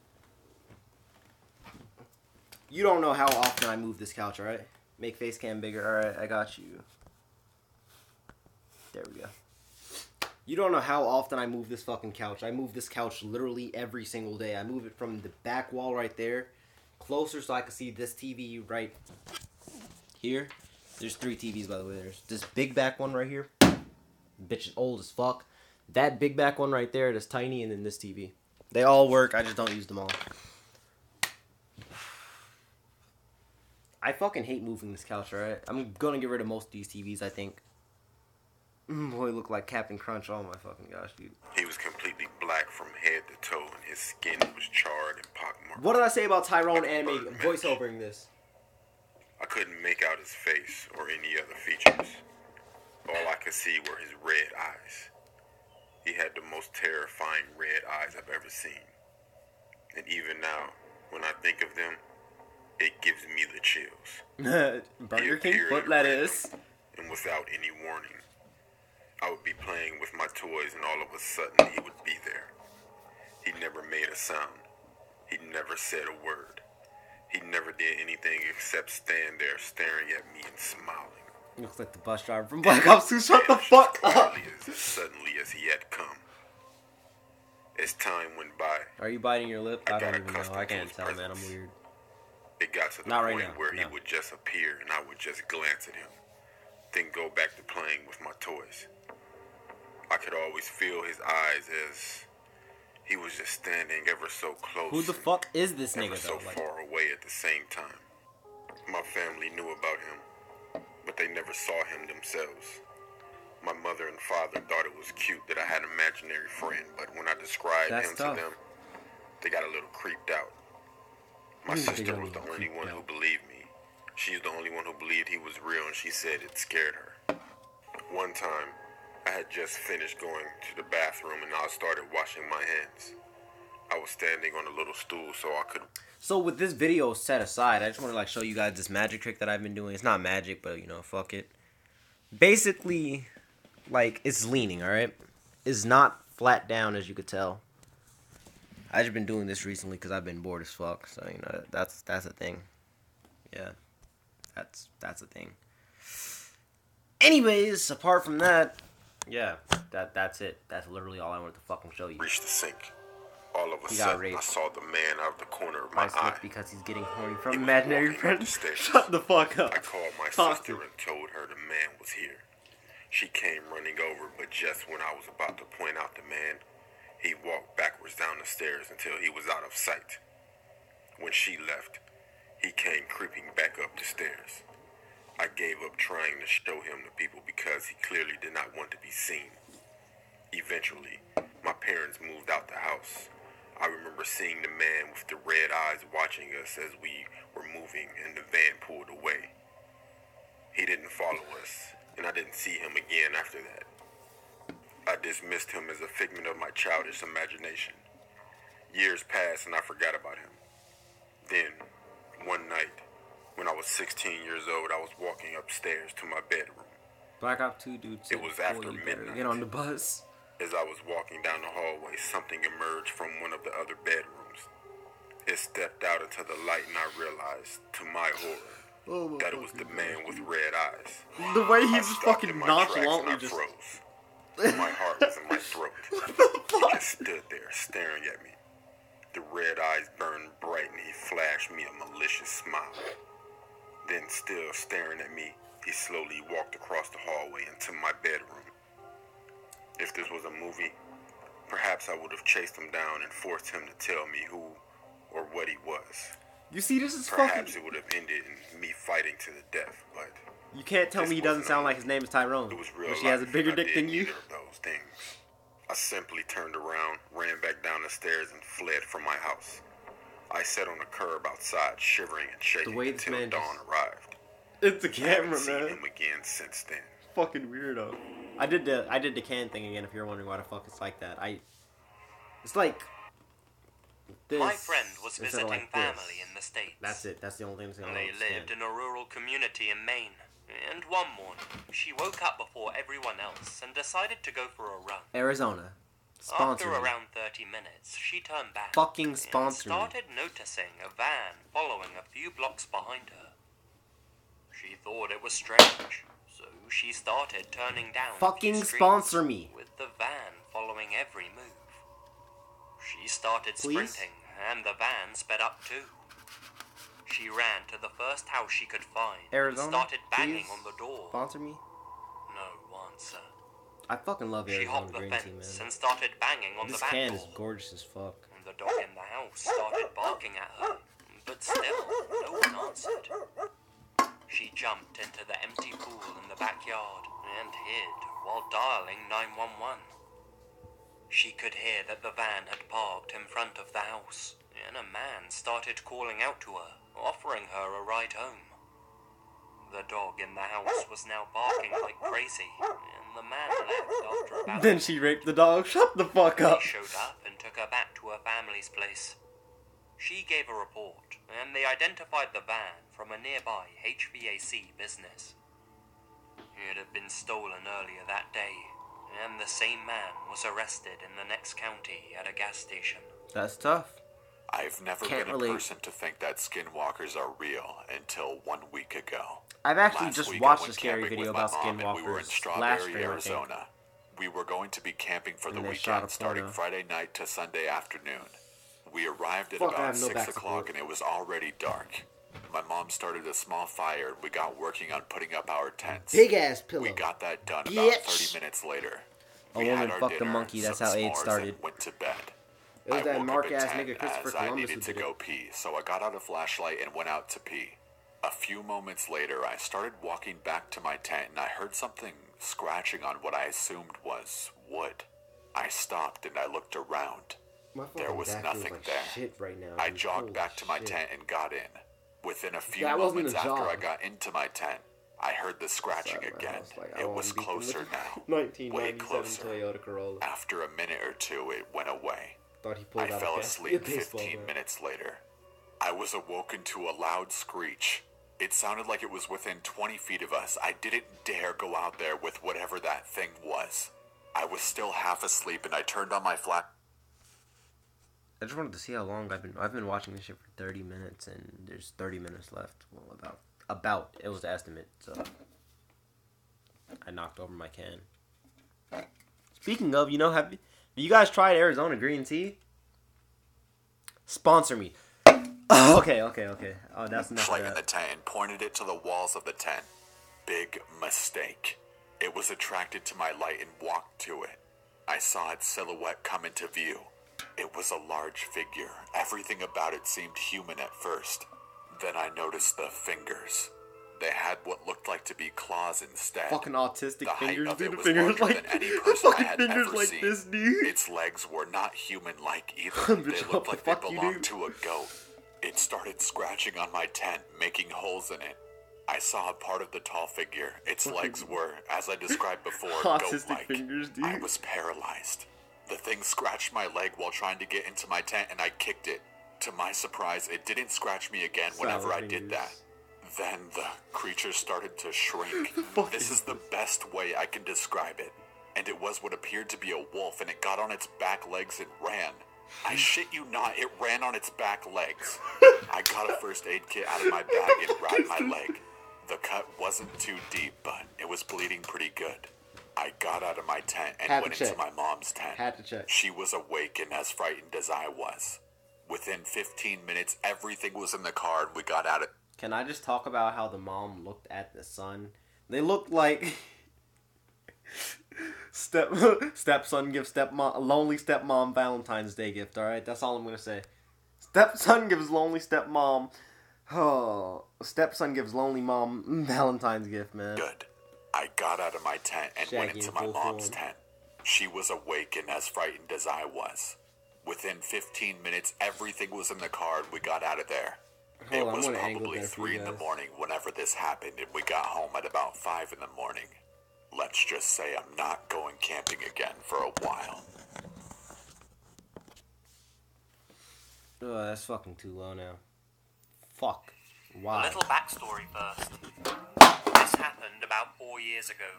you don't know how often I move this couch, alright? Make face cam bigger. Alright, I got you. There we go. You don't know how often I move this fucking couch. I move this couch literally every single day. I move it from the back wall right there closer so I can see this TV right here. There's 3 TVs, by the way. There's this big back one right here. Bitch is old as fuck. That big back one right there, that's tiny, and then this TV. They all work. I just don't use them all. I fucking hate moving this couch, alright? I'm gonna get rid of most of these TVs, I think. Boy, look like Captain Crunch. Oh my fucking gosh, dude. He was completely black from head to toe, and his skin was charred and pockmarked. What did I say about Tyrone anime voiceovering this? I couldn't make out his face or any other features. All I could see were his red eyes. He had the most terrifying red eyes I've ever seen. And even now, when I think of them, it gives me the chills. Burger King foot lettuce. And without any warning. I would be playing with my toys and all of a sudden he would be there. He never made a sound. He never said a word. He never did anything except stand there staring at me and smiling. Looks like the bus driver from Black Ops 2. Shut the fuck up! As suddenly as he had come. As time went by, are you biting your lip? I don't even know. I can't tell, man. I'm weird. It got to the point where he would just appear and I would just glance at him. Then go back to playing with my toys. I could always feel his eyes as he was just standing ever so close. Who the fuck is this nigga, though? So far away at the same time. My family knew about him, but they never saw him themselves. My mother and father thought it was cute that I had an imaginary friend, but when I described him to them, they got a little creeped out. My sister was the only one who believed me. She's the only one who believed he was real, and she said it scared her. One time, I had just finished going to the bathroom and I started washing my hands. I was standing on a little stool so I could... So with this video set aside, I just want to show you guys this magic trick that I've been doing. It's not magic, but fuck it. Basically, it's leaning, alright? It's not flat down, as you could tell. I've just been doing this recently because I've been bored as fuck. So, that's a thing. Yeah. That's a thing. Anyways, apart from that... Yeah, that's it. That's literally all I wanted to fucking show you. Reached the sink. All of a sudden, I saw the man out of the corner of my eye. Because he's getting horny from imaginary friends. Shut the fuck up. I called my sister and told her the man was here. She came running over, but just when I was about to point out the man, he walked backwards down the stairs until he was out of sight. When she left, he came creeping back up the stairs. I gave up trying to show him to people because he clearly did not want to be seen. Eventually, my parents moved out the house. I remember seeing the man with the red eyes watching us as we were moving and the van pulled away. He didn't follow us, and I didn't see him again after that. I dismissed him as a figment of my childish imagination. Years passed and I forgot about him. Then, one night, when I was 16 years old, I was walking upstairs to my bedroom. Black Ops 2 dude said, it was after midnight. Get on the bus. As I was walking down the hallway, something emerged from one of the other bedrooms. It stepped out into the light and I realized, to my horror, that it was the man with red eyes. The way he just fucking nonchalantly just... froze. My heart was in my throat. He just stood there staring at me. The red eyes burned bright and he flashed me a malicious smile. Then, still staring at me, he slowly walked across the hallway into my bedroom. If this was a movie, perhaps I would have chased him down and forced him to tell me who or what he was. You see, this is perhaps it would have ended in me fighting to the death, but... You can't tell me he doesn't sound like his name is Tyrone. It was real she has a bigger dick than you. Those things. I simply turned around, ran back down the stairs, and fled from my house. I sat on the curb outside, shivering and shaking until dawn arrived. It's the camera, man. I haven't seen him again since then. Fucking weirdo. I did the can thing again. If you're wondering why the fuck it's like that, it's like this. My friend was visiting family in the States. That's it. That's the only thing I'm They lived in a rural community in Maine. And one morning, she woke up before everyone else and decided to go for a run. Arizona. Sponsor After around 30 minutes, she turned back fucking sponsor and started noticing a van following a few blocks behind her. She thought it was strange, so she started turning down Fucking a few streets, sponsor me. with the van following every move. She started Please? sprinting, and the van sped up too. She ran to the first house she could find Arizona, and started banging please on the door. sponsor me. No answer. I fucking love She Arizona hopped the green tea, fence man. and started banging on This the back can door. is gorgeous as fuck. And the dog in the house started barking at her, but still, no one answered. She jumped into the empty pool in the backyard and hid while dialing 911. She could hear that the van had parked in front of the house, and a man started calling out to her, offering her a ride home. The dog in the house was now barking like crazy, and the man left after about... Then she raped the dog. Shut the fuck up. They showed up and took her back to her family's place. She gave a report, and they identified the van from a nearby HVAC business. It had been stolen earlier that day, and the same man was arrested in the next county at a gas station. That's tough. I've never Can't been a relate. person to think that skinwalkers are real until 1 week ago. I've actually Last just week, watched I a went scary camping video with my about mom, and we were in skinwalkers last Strawberry, stream, I think. Arizona. We were going to be camping for the And they shot weekend, a starting porno. Friday night to Sunday afternoon. We arrived at Fuck, I about have no 6 back o'clock support. and it was already dark. My mom started a small fire and we got working on putting up our tents. Big ass pillow. We got that done about Bitch. 30 minutes later. A We woman had our fucked a dinner, monkey, that's some how AIDS s'mores, started. and went to bed. It was I that woke mark up at ass 10 nigga Christopher as I Columbus needed who to did go it. pee, so I got out a flashlight and went out to pee. A few moments later, I started walking back to my tent and I heard something scratching on what I assumed was wood. I stopped and I looked around. My There fucking was back nothing feels like there. shit right now, I dude. jogged Holy back to my shit. tent and got in. Within a few That wasn't moments a after I jog. got into my tent, I heard the scratching Outside my again. house, like, I It wanna was beat them with closer a now. Way 1997 closer. Toyota Corolla. After a minute or two, it went away. Thought he pulled I out fell a asleep baseball 15 bat. minutes later. I was awoken to a loud screech. It sounded like it was within 20 feet of us. I didn't dare go out there with whatever that thing was. I was still half asleep and I turned on my flash. I just wanted to see how long I've been watching this shit for 30 minutes and there's 30 minutes left. Well, about it was the estimate, so I knocked over my can. Speaking of, have you guys tried Arizona green tea? Sponsor me. Okay. Oh, that's enough of Flashlight in the that. tent and pointed it to the walls of the tent. Big mistake. It was attracted to my light and walked to it. I saw its silhouette come into view. It was a large figure. Everything about it seemed human at first. Then I noticed the fingers. They had what looked like to be claws instead. Fucking autistic The height fingers, of dude. it The was fingers larger like than any the person I fucking had fingers ever like seen. this, dude. Its legs were not human-like either. Bitch, They what looked the like they fuck you belonged do? to a goat. It started scratching on my tent, making holes in it. I saw a part of the tall figure. Its legs were, as I described before, Autistic goat-like. fingers, dude. I was paralyzed. The thing scratched my leg while trying to get into my tent, and I kicked it. To my surprise, it didn't scratch me again whenever I did that. Then the creature started to shrink. This is the best way I can describe it. And it was what appeared to be a wolf, and it got on its back legs and ran. I shit you not, it ran on its back legs. I got a first aid kit out of my bag and wrapped my leg. The cut wasn't too deep, but it was bleeding pretty good. I got out of my tent and Had to went into check. my mom's tent. Had to check. She was awake and as frightened as I was. Within 15 minutes, everything was in the car and we got out of... Can I just talk about how the mom looked at the son? They looked like stepson gives lonely stepmom Valentine's Day gift. All right, that's all I'm gonna say. Stepson gives lonely stepmom. Oh, stepson gives lonely mom Valentine's gift, man. Good. I got out of my tent and went Shaggy into in my full mom's form. tent. She was awake and as frightened as I was. Within 15 minutes, everything was in the car and we got out of there. Hold It on, I'm was gonna angle probably that for 3 you in the guys. morning whenever this happened and we got home at about 5 in the morning. Let's just say I'm not going camping again for a while. Oh, that's fucking too low now. Fuck. A Why? little backstory first. This happened about 4 years ago.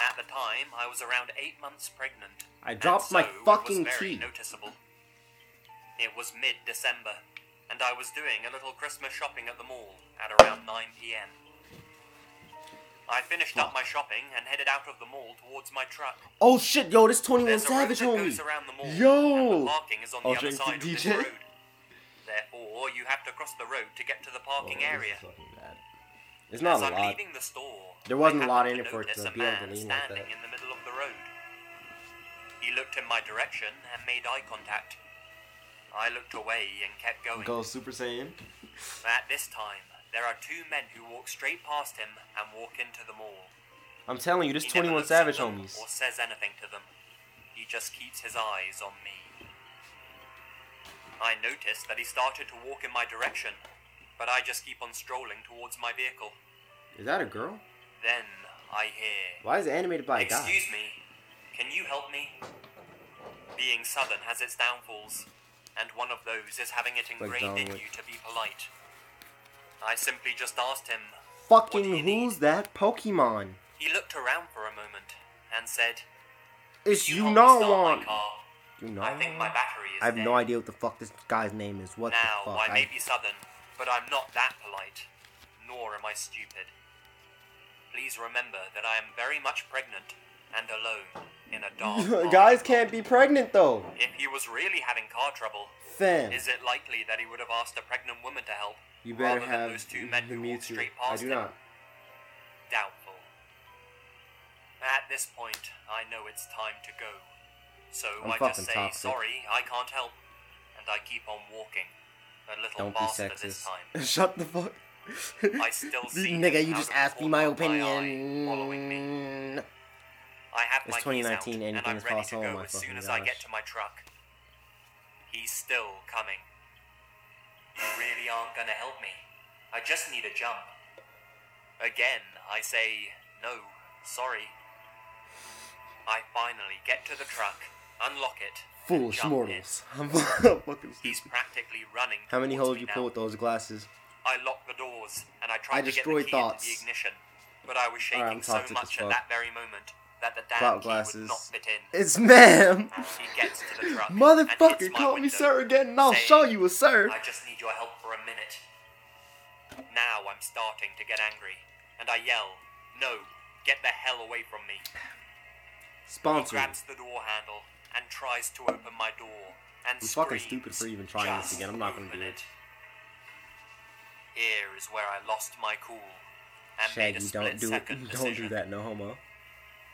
At the time, I was around 8 months pregnant. I dropped and my so fucking it was very tea. noticeable. It was mid-December, and I was doing a little Christmas shopping at the mall at around 9 p.m. I finished up my shopping and headed out of the mall towards my truck. Oh shit, yo, this 21 There's a road Savage, that homie. goes around the mall, Yo. and the parking is on the other side of this DJ. road. Therefore, you have to cross the road to get to the parking area. It's not As a I'm lot. leaving the store, There wasn't I a lot happened in it for it notice to a be able to man lean like standing that. in the middle of the road. He looked in my direction and made eye contact. I looked away and kept going. Go Super Saiyan. At this time, there are two men who walk straight past him and walk into the mall. I'm telling you, this He never 21 looks at Savage, them homies. or says anything to them. He just keeps his eyes on me. I noticed that he started to walk in my direction, but I just keep on strolling towards my vehicle. Is that a girl? Then I hear, Why is it animated by a guy? "Excuse me, can you help me?" Being Southern has its downfalls, and one of those is having it ingrained in John Wick. you to be polite. I simply just asked him, Fucking "What do you need?" who's that Pokemon? He looked around for a moment and said, It's "You you help me know start my one. car. You know I think my battery is I have dead." no idea what the fuck this guy's name is. What Now, the I fuck? may be Southern, but I'm not that polite, nor am I stupid. Please remember that I am very much pregnant and alone in a dark Guys can't be pregnant though. If he was really having car trouble, Fam. is it likely that he would have asked a pregnant woman to help, You better rather than have those two men the who walked Mewtwo. straight I past do him? not. Doubtful. At this point, I know it's time to go. So I'm I fucking just say, toxic. "Sorry, I can't help," and I keep on walking. A little Don't be faster this sexist. time. Shut the fuck. I still see Nigga, him you out just of the asked me corner my of my eye, opinion. following me. I have It's my 2019, keys out, and anything I'm is ready to possible, go my as soon fucking as I get gosh. to my truck. He's still coming. You really aren't gonna help me. I just need a jump. Again, I say, "No, sorry." I finally get to the truck, unlock it, and Foolish jump mortals. I'm fucking He's stupid. practically running. How many towards holes me you now. pull with those glasses? I locked the doors, and I I tried to get the destroyed key thoughts. into the ignition, but I was shaking I'm so toxic as much at fuck. that very moment that the damn Clout key glasses. would not fit in. It's ma'am. He gets to the truck and Motherfucker, hits my call me window, sir again and I'll saying, show you a sir. "I just need your help for a minute." Now I'm starting to get angry, and I yell, "No, get the hell away from me." He Sponsor. grabs the door handle and tries to open my door and I'm fucking screams, stupid for even trying this "Just again. I'm not gonna open do it. Here is where I lost my cool and made a Shaggy, don't do it. split-second Don't do decision. that, no homo.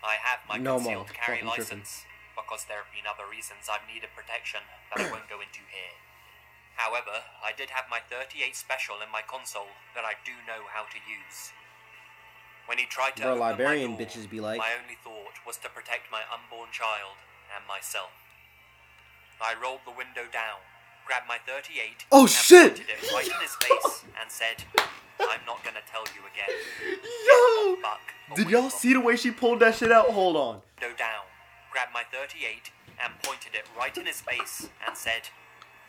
I have my No concealed more. carry Fucking tripping. license because there have been other reasons I've needed protection that I won't go into here. However, I did have my 38 special in my console that I do know how to use. When he tried to Bro, open my librarian door, bitches be like- my only thought was to protect my unborn child and myself. I rolled the window down, grabbed my 38, Oh, and shit! pointed it right in his face and said, "I'm not gonna tell you again." Yo! Buck Did away y'all from see the way she pulled that shit out? Hold on. Go down, grabbed my 38, and pointed it right in his face and said,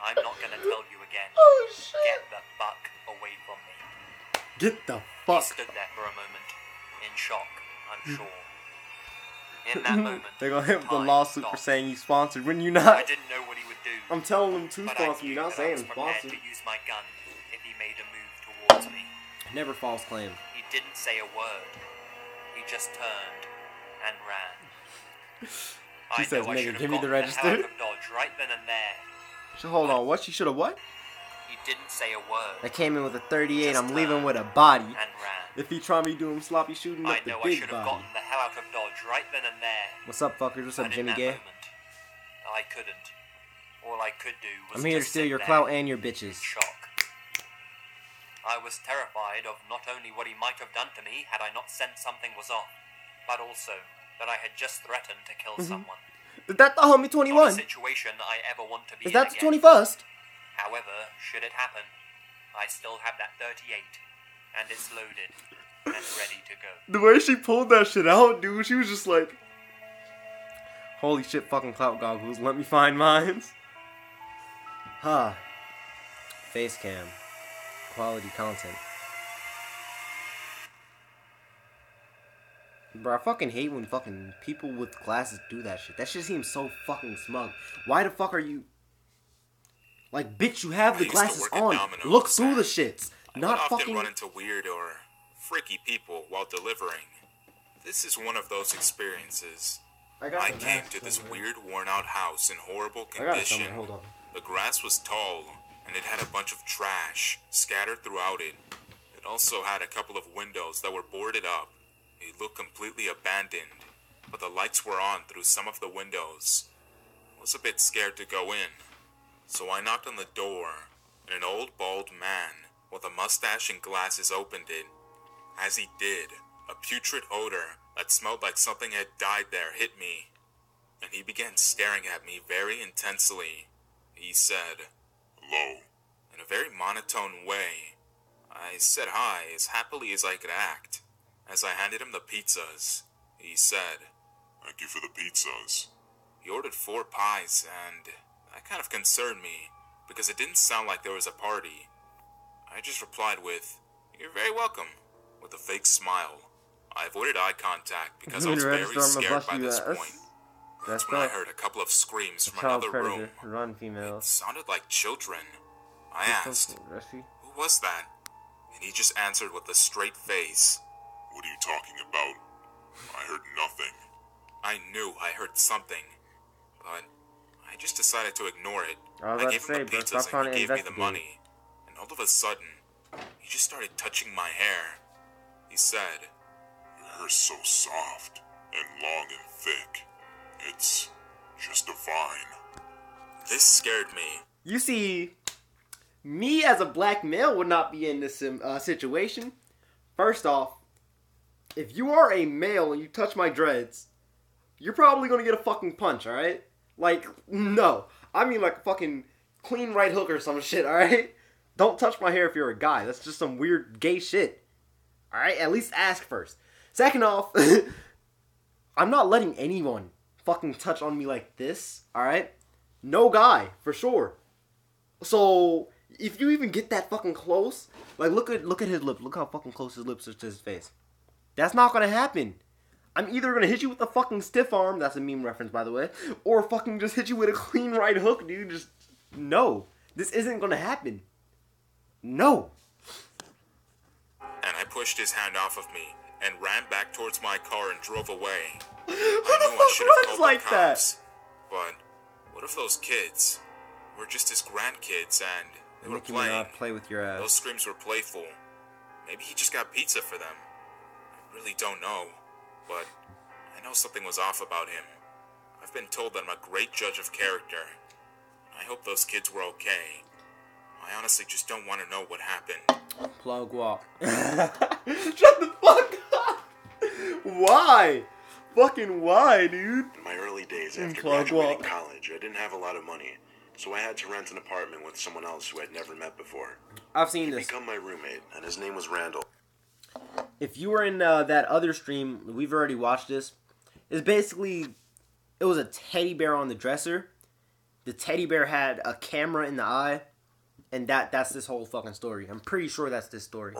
"I'm not gonna tell you again. Oh, shit. Get the fuck away from me." Get the He fuck. stood there for a moment, in shock, I'm sure. In that moment, They're gonna hit with the time lawsuit for stopped. saying you sponsored when you I not. didn't know what he would do, I'm telling them to but I sponsor you, knew not that I saying was prepared sponsor. to use my gun if he made a move towards me. Never false claim. He didn't say a word. He just turned and ran. She says, know I "Nigga, should have give me the gotten hell out register." of Dodge right then and there. So hold on, what? She should have what? He didn't say a word I came in with a 38, Just I'm leaving turned with a body. and ran. If he try me doing sloppy shooting I up the know I big should have body. gotten the hell out of Dodge right then and there. What's up, fuckers? What's up, But in Jimmy that Gay? moment, I couldn't. All I could do was I'm here to just steal sit your there clout and your in bitches. shock. I was terrified of not only what he might have done to me had I not sensed something was off, but also that I had just threatened to kill someone. Is that the homie Not a 21? situation I ever want to be Is in that the again. 21st? However, should it happen, I still have that 38, and it's loaded and ready to go. The way she pulled that shit out, dude, she was just like, holy shit, fucking clout goggles, let me find mines. Huh. Face cam. Quality content. Bro, I fucking hate when fucking people with glasses do that shit. That shit seems so fucking smug. Why the fuck are you... Like, bitch, you have I the used to glasses work at on. Domino's. Look through the shits. I Not would often fucking... run into weird or freaky people while delivering. This is one of those experiences. I came to this weird, worn-out house in horrible condition. Hold on. The grass was tall, and it had a bunch of trash scattered throughout it. It also had a couple of windows that were boarded up. It looked completely abandoned, but the lights were on through some of the windows. I was a bit scared to go in, so I knocked on the door, and an old bald man with a mustache and glasses opened it. As he did, a putrid odor that smelled like something had died there hit me, and he began staring at me very intensely. He said, "Hello," in a very monotone way. I said hi as happily as I could act. As I handed him the pizzas, he said, "Thank you for the pizzas." He ordered 4 pies, and that kind of concerned me, because it didn't sound like there was a party. I just replied with, "You're very welcome," with a fake smile. I avoided eye contact because I was very scared by this point. That's when I heard a couple of screams from another room. Run, female. It sounded like children. I asked, "Who was that?" And he just answered with a straight face, "What are you talking about? I heard nothing." I knew I heard something, but I just decided to ignore it. I gave him the pizzas and he gave me the money. And all of a sudden, he just started touching my hair. He said, "Your hair's so soft and long and thick. It's just divine." This scared me. You see, me as a black male would not be in this situation. First off, if you are a male and you touch my dreads, you're probably gonna get a fucking punch, alright? Like, no. I mean like a fucking clean right hook or some shit, alright? Don't touch my hair if you're a guy. That's just some weird gay shit. Alright? At least ask first. Second off, I'm not letting anyone fucking touch on me like this, alright? No guy, for sure. So, if you even get that fucking close, like, look at his lips. Look how fucking close his lips are to his face. That's not gonna happen. I'm either gonna hit you with a fucking stiff arm, that's a meme reference, by the way, or fucking just hit you with a clean right hook, dude. Just, no. This isn't gonna happen. No. And I pushed his hand off of me and ran back towards my car and drove away. Who I the knew I fuck should have runs called like the that? cops. But what if those kids were just his grandkids and they were Nicki playing? Minaj, play with your ass. Those screams were playful. Maybe he just got pizza for them. I really don't know. But I know something was off about him. I've been told that I'm a great judge of character. I hope those kids were okay. I honestly just don't want to know what happened. Plug walk. Shut the fuck up! Why? Fucking why, dude? In my early days after Plug graduating walk. college, I didn't have a lot of money, so I had to rent an apartment with someone else who I'd never met before. I've seen He'd this. become my roommate, and his name was Randall. If you were in that other stream, we've already watched this. It's basically, it was a teddy bear on the dresser. The teddy bear had a camera in the eye. And that's this whole fucking story. I'm pretty sure that's this story.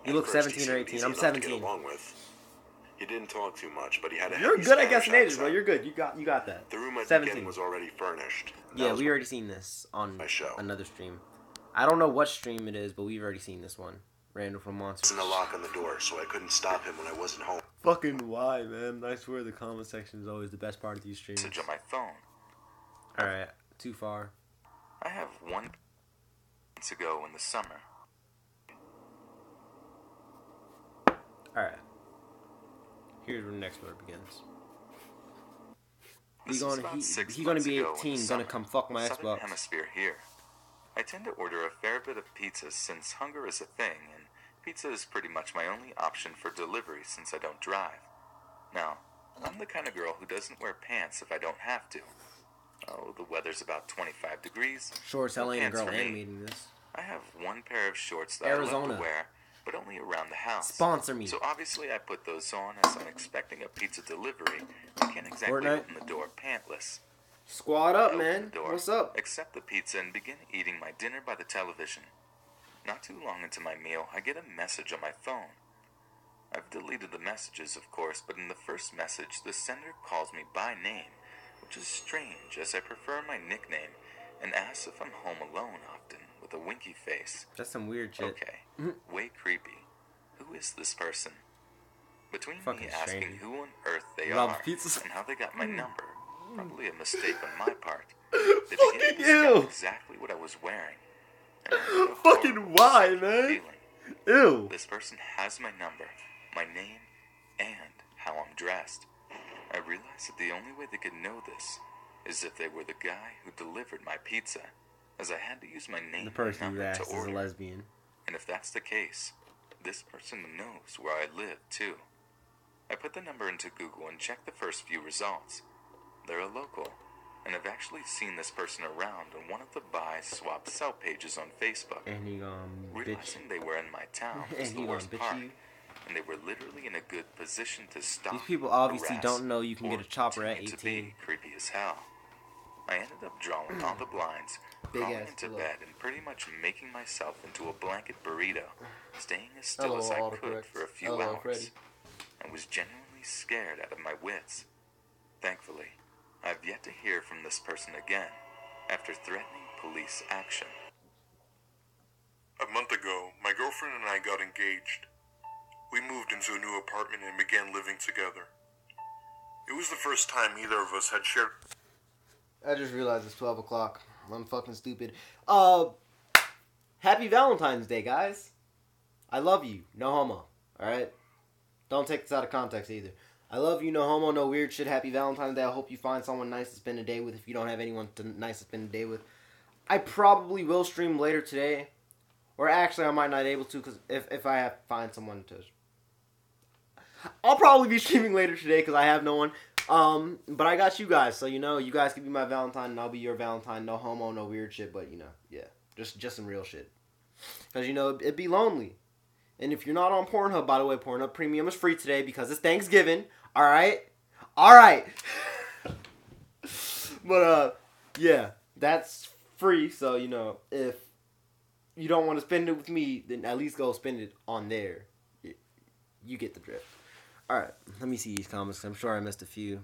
You look 17 or 18. I'm 17. Along with. He didn't talk too much, but he had a You're heavy good at Spanish guessing ages, accent. bro. You're good. You got that. The room I'd 17. begin was already furnished. Yeah, we already seen this on my show. Another stream. I don't know what stream it is, but we've already seen this one. Randall from Monster. There wasn't a lock on the door, so I couldn't stop him when I wasn't home. Fucking why, man? I swear the comment section is always the best part of these streams. Message on my phone. Alright, too far. I have one months ago in the summer. Alright. Here's where the next word begins. This was about 6 He gonna months be ago in 18, the gonna summer. come fuck my Southern Xbox. Hemisphere here. I tend to order a fair bit of pizza since hunger is a thing, and pizza is pretty much my only option for delivery since I don't drive. Now, I'm the kind of girl who doesn't wear pants if I don't have to. Oh, the weather's about 25 degrees. Shorts, No hell ain't a pants girl for me. animating this. I have one pair of shorts that I Arizona. love to wear, but only around the house. Sponsor me. So obviously I put those on as I'm expecting a pizza delivery. I can't exactly Fortnite? open the door pantless. Squad I up, open man. the door, What's up? accept the pizza and begin eating my dinner by the television. Not too long into my meal, I get a message on my phone. I've deleted the messages, of course, but in the first message, the sender calls me by name, which is strange as I prefer my nickname, and asks if I'm home alone often, with a winky face. That's some weird shit. Okay, way creepy. who is this person? Between Fucking me asking stranger. who on earth they Rob are pizzas. and how they got my number, probably a mistake on my part, they Fucking begin to describe ew. exactly what I was wearing. And I knew a Fucking horrible, why, sick man? feeling. Ew. This person has my number, my name, and how I'm dressed. I realized that the only way they could know this is if they were the guy who delivered my pizza, as I had to use my name The person and you number to asked is a order. lesbian. And if that's the case, this person knows where I live, too. I put the number into Google and checked the first few results. They're a local, and I've actually seen this person around on one of the buy, swap, sell pages on Facebook. And he bitch. Realizing they were in my town And was he the worst bitch part, you. and they were literally in a good position to stop. These people obviously harass, don't know you can get or a chopper at continue to 18. be creepy as hell. I ended up drawing all the blinds, Big crawling ass into pillow. bed, and pretty much making myself into a blanket burrito, staying as still Hello, as I autocorrect. could for a few Hello, hours. Freddy. I was genuinely scared out of my wits. Thankfully, I've yet to hear from this person again after threatening police action. A month ago, my girlfriend and I got engaged. We moved into a new apartment and began living together. It was the first time either of us had shared. I just realized it's 12 o'clock. I'm fucking stupid. Happy Valentine's Day, guys. I love you. No homo. Alright? Don't take this out of context either. I love you. No homo. No weird shit. Happy Valentine's Day. I hope you find someone nice to spend a day with if you don't have anyone nice to spend a day with. I probably will stream later today. Or actually, I might not be able to because if I have to find someone to... I'll probably be streaming later today because I have no one. But I got you guys, so you guys can be my Valentine and I'll be your Valentine. No homo, no weird shit, but yeah, just some real shit. Because it'd be lonely. And if you're not on Pornhub, by the way, Pornhub Premium is free today because it's Thanksgiving. All right. But yeah, that's free. So if you don't want to spend it with me, then at least go spend it on there. You get the drift. Alright, let me see these comments. I'm sure I missed a few.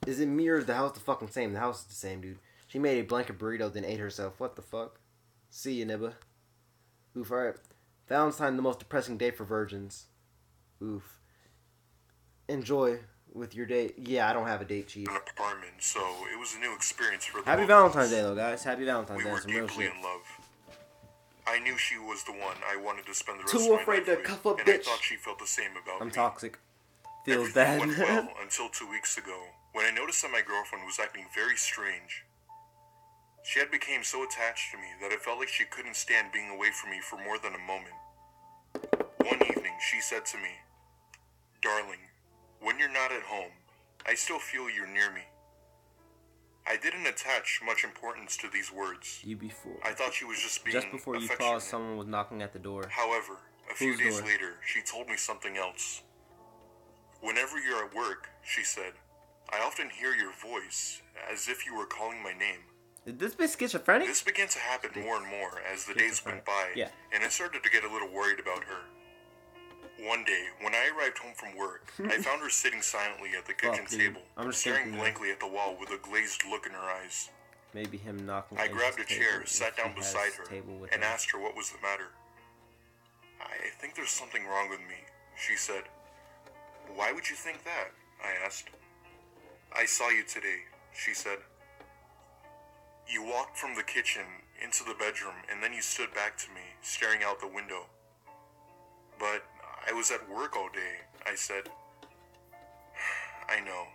Is it me or is the house the fucking same? The house is the same, dude. She made a blanket burrito, then ate herself. What the fuck? See ya, Nibba. Oof, alright. Valentine, the most depressing day for virgins. Oof. Enjoy with your date. Yeah, I don't have a date, chief. An apartment, so it was a new experience for the Happy both of Valentine's us. Day, though, guys. Happy Valentine's We Day. were Some real deeply shit. in love. I knew she was the one I wanted to spend the rest Too of my afraid life to with, cuff a and I bitch. thought she felt the same about I'm me. toxic. Feels Everything bad. went well until 2 weeks ago, when I noticed that my girlfriend was acting very strange. She had become so attached to me that it felt like she couldn't stand being away from me for more than a moment. One evening, she said to me, "Darling, when you're not at home, I still feel you're near me." I didn't attach much importance to these words. You be fooled. I thought she was just being Just before you affectionate. paused, someone was knocking at the door. However, a few Whose days door? later, she told me something else. "Whenever you're at work," she said, "I often hear your voice, as if you were calling my name." Did this bitch schizophrenic? This began to happen more and more as the days went by, Yeah. and I started to get a little worried about her. One day, when I arrived home from work, I found her sitting silently at the kitchen Fuck, dude. table, I'm just staring thinking, blankly at the wall with a glazed look in her eyes. Maybe him knocking. I at grabbed a his chair, table sat if down he has beside her, table with and him. asked her what was the matter. "I think there's something wrong with me," she said. "Why would you think that?" I asked. "I saw you today," she said. "You walked from the kitchen into the bedroom, and then you stood back to me, staring out the window." "But I was at work all day," I said. "I know,"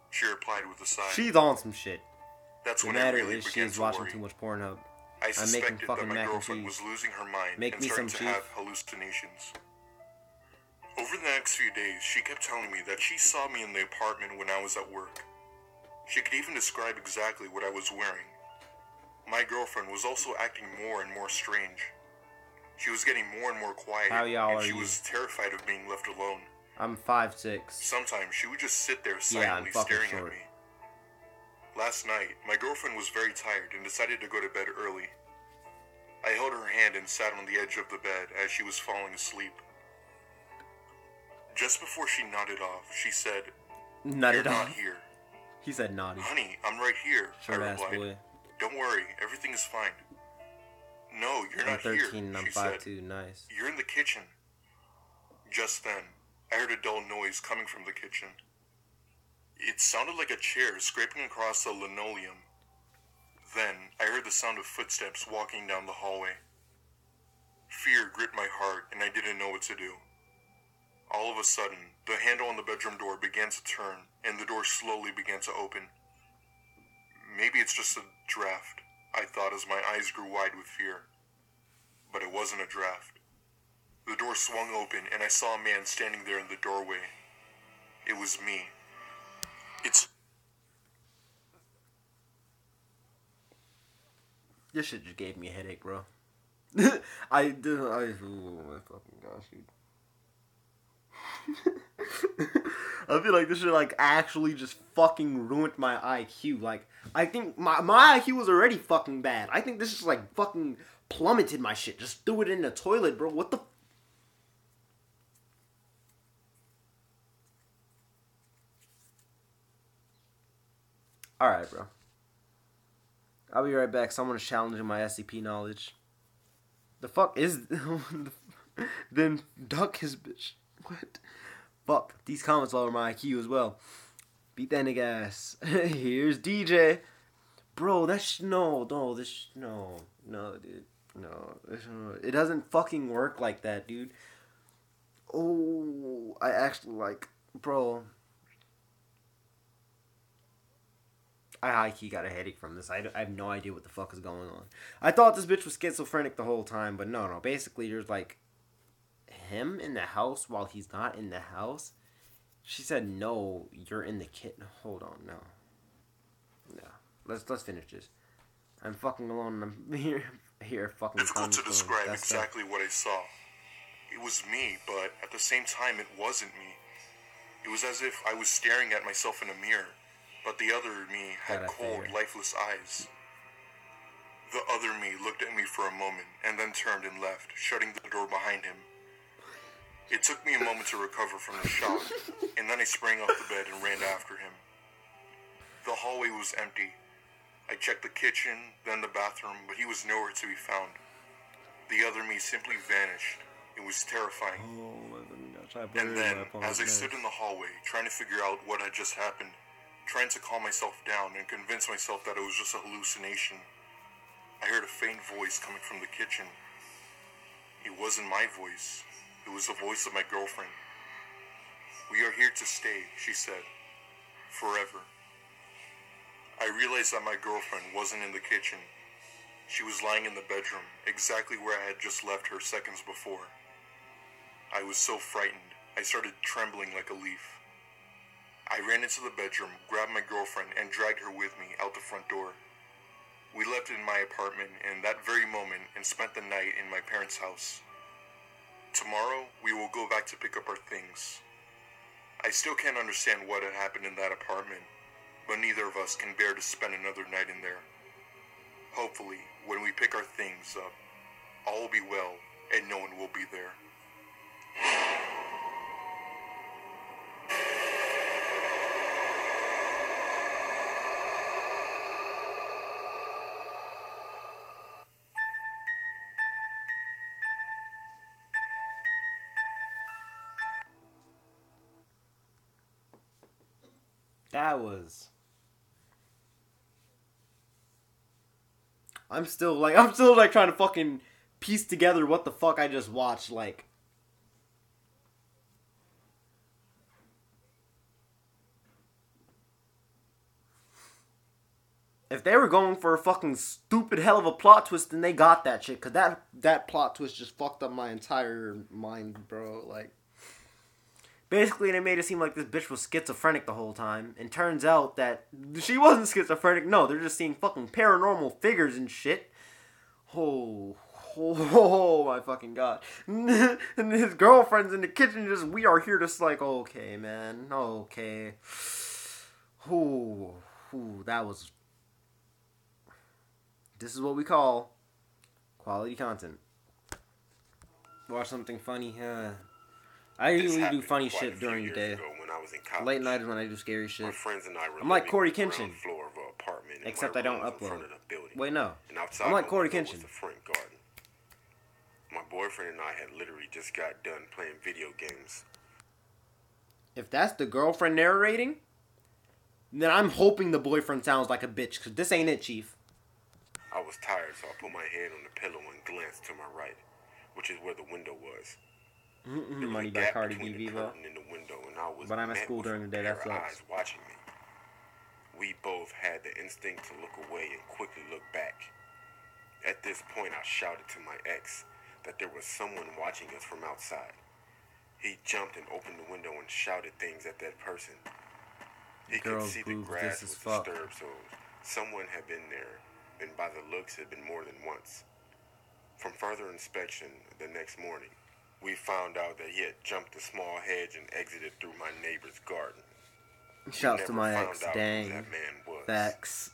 she replied with a sigh. She's on some shit. That's The when I matter really is began she's to watching worry. too much Pornhub. I I'm making suspected that fucking my mac and girlfriend cheese. was losing her mind Make and me starting some to cheese. have hallucinations. Over the next few days, she kept telling me that she saw me in the apartment when I was at work. She could even describe exactly what I was wearing. My girlfriend was also acting more and more strange. She was getting more and more quiet, How y'all and are she you? was terrified of being left alone. I'm 5'6". Sometimes she would just sit there Yeah, I'm silently fucking staring short. at me. Last night, my girlfriend was very tired and decided to go to bed early. I held her hand and sat on the edge of the bed as she was falling asleep. Just before she nodded off, she said, Nutted "You're off. not here." He said naughty. "Honey, I'm right here," I Short ass replied. boy. "Don't worry, everything is fine." No, you're I'm not 13 here, and I'm she said. 5'2", nice. You're in the kitchen. Just then, I heard a dull noise coming from the kitchen. It sounded like a chair scraping across the linoleum. Then, I heard the sound of footsteps walking down the hallway. Fear gripped my heart, and I didn't know what to do. All of a sudden, the handle on the bedroom door began to turn, and the door slowly began to open. Maybe it's just a draft, I thought as my eyes grew wide with fear. But it wasn't a draft. The door swung open, and I saw a man standing there in the doorway. It was me. This shit just gave me a headache, bro. Oh my fucking gosh, dude. I feel like this shit, like, actually just fucking ruined my IQ. Like, I think my IQ was already fucking bad. I think this just, like, fucking plummeted my shit. Just threw it in the toilet, bro. What the... Alright, bro. I'll be right back. Someone's challenging my SCP knowledge. The fuck is... Then duck his bitch. What? Fuck. These comments lower my IQ as well. Beat that nigga ass. Here's DJ. Bro, that's... No, dude. No. It doesn't fucking work like that, dude. Oh, I actually, like... Bro... I high-key got a headache from this. I have no idea what the fuck is going on. I thought this bitch was schizophrenic the whole time, but no. Basically, there's, like, him in the house while he's not in the house. She said, no, you're in the kitchen. Hold on, no. Let's finish this. I'm fucking alone, and I'm here fucking... Difficult to describe exactly what I saw. It was me, but at the same time, it wasn't me. It was as if I was staring at myself in a mirror. But the other me had cold, lifeless eyes. The other me looked at me for a moment, and then turned and left, shutting the door behind him. It took me a moment to recover from the shock, and then I sprang off the bed and ran after him. The hallway was empty. I checked the kitchen, then the bathroom, but he was nowhere to be found. The other me simply vanished. It was terrifying. And then, as I stood in the hallway, trying to figure out what had just happened, trying to calm myself down and convince myself that it was just a hallucination, I heard a faint voice coming from the kitchen. It wasn't my voice. It was the voice of my girlfriend. "We are here to stay," she said. "Forever." I realized that my girlfriend wasn't in the kitchen. She was lying in the bedroom, exactly where I had just left her seconds before. I was so frightened, I started trembling like a leaf. I ran into the bedroom, grabbed my girlfriend, and dragged her with me out the front door. We left in my apartment in that very moment and spent the night in my parents' house. Tomorrow, we will go back to pick up our things. I still can't understand what had happened in that apartment, but neither of us can bear to spend another night in there. Hopefully, when we pick our things up, all will be well and no one will be there. That was... I'm still like trying to fucking piece together what the fuck I just watched, like... If they were going for a fucking stupid hell of a plot twist, then they got that shit. Cause that plot twist just fucked up my entire mind, bro. Like, basically they made it seem like this bitch was schizophrenic the whole time. And turns out that she wasn't schizophrenic. No, they're just seeing fucking paranormal figures and shit. Oh my fucking god. And his girlfriend's in the kitchen just, we are here just like, okay, man. Okay. Ooh, that was... This is what we call quality content. Watch something funny. I usually do funny shit during the day. Late night is when I do scary shit. I'm like Corey Kenshin. Except I don't upload. Wait, no. I'm like Corey Kenshin. My boyfriend and I had literally just got done playing video games. If that's the girlfriend narrating, then I'm hoping the boyfriend sounds like a bitch, because this ain't it, Chief. I was tired, so I put my head on the pillow and glanced to my right, which is where the window was. There was Money a by gap Cardi B, between the Vivo. curtain and the window, and I was But I'm at met school with during the day, a that pair of sucks. eyes watching me. We both had the instinct to look away and quickly look back. At this point, I shouted to my ex that there was someone watching us from outside. He jumped and opened the window and shouted things at that person. He could Girls' see the boobs, grass this was is fuck. disturbed, so someone had been there, and by the looks, had been more than once. From further inspection the next morning, we found out that he had jumped a small hedge and exited through my neighbor's garden. Shouts to Never my found ex, out who dang. that man was. Facts.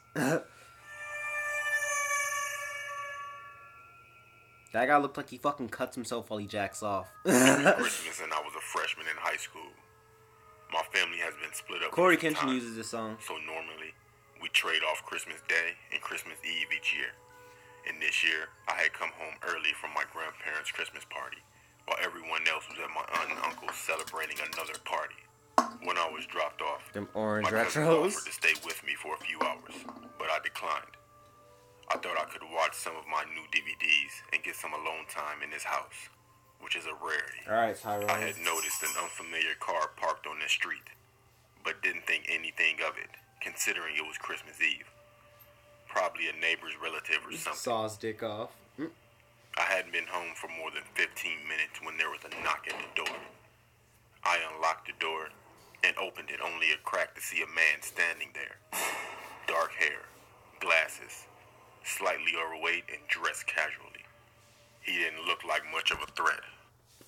That guy looked like he fucking cuts himself while he jacks off. It was Christmas and I was a freshman in high school. My family has been split up. Corey for some Kenshin time, uses this song. So normally, we trade off Christmas Day and Christmas Eve each year. And this year, I had come home early from my grandparents' Christmas party, while everyone else was at my aunt and uncle's celebrating another party. When I was dropped off, Them orange my cousin retros. offered to stay with me for a few hours, but I declined. I thought I could watch some of my new DVDs and get some alone time in his house, which is a rarity. Alright, Tyrone. I had noticed an unfamiliar car parked on the street, but didn't think anything of it, considering it was Christmas Eve. Probably a neighbor's relative or something. Saw his dick off. I hadn't been home for more than 15 minutes when there was a knock at the door. I unlocked the door and opened it only a crack to see a man standing there. Dark hair, glasses, slightly overweight, and dressed casually. He didn't look like much of a threat.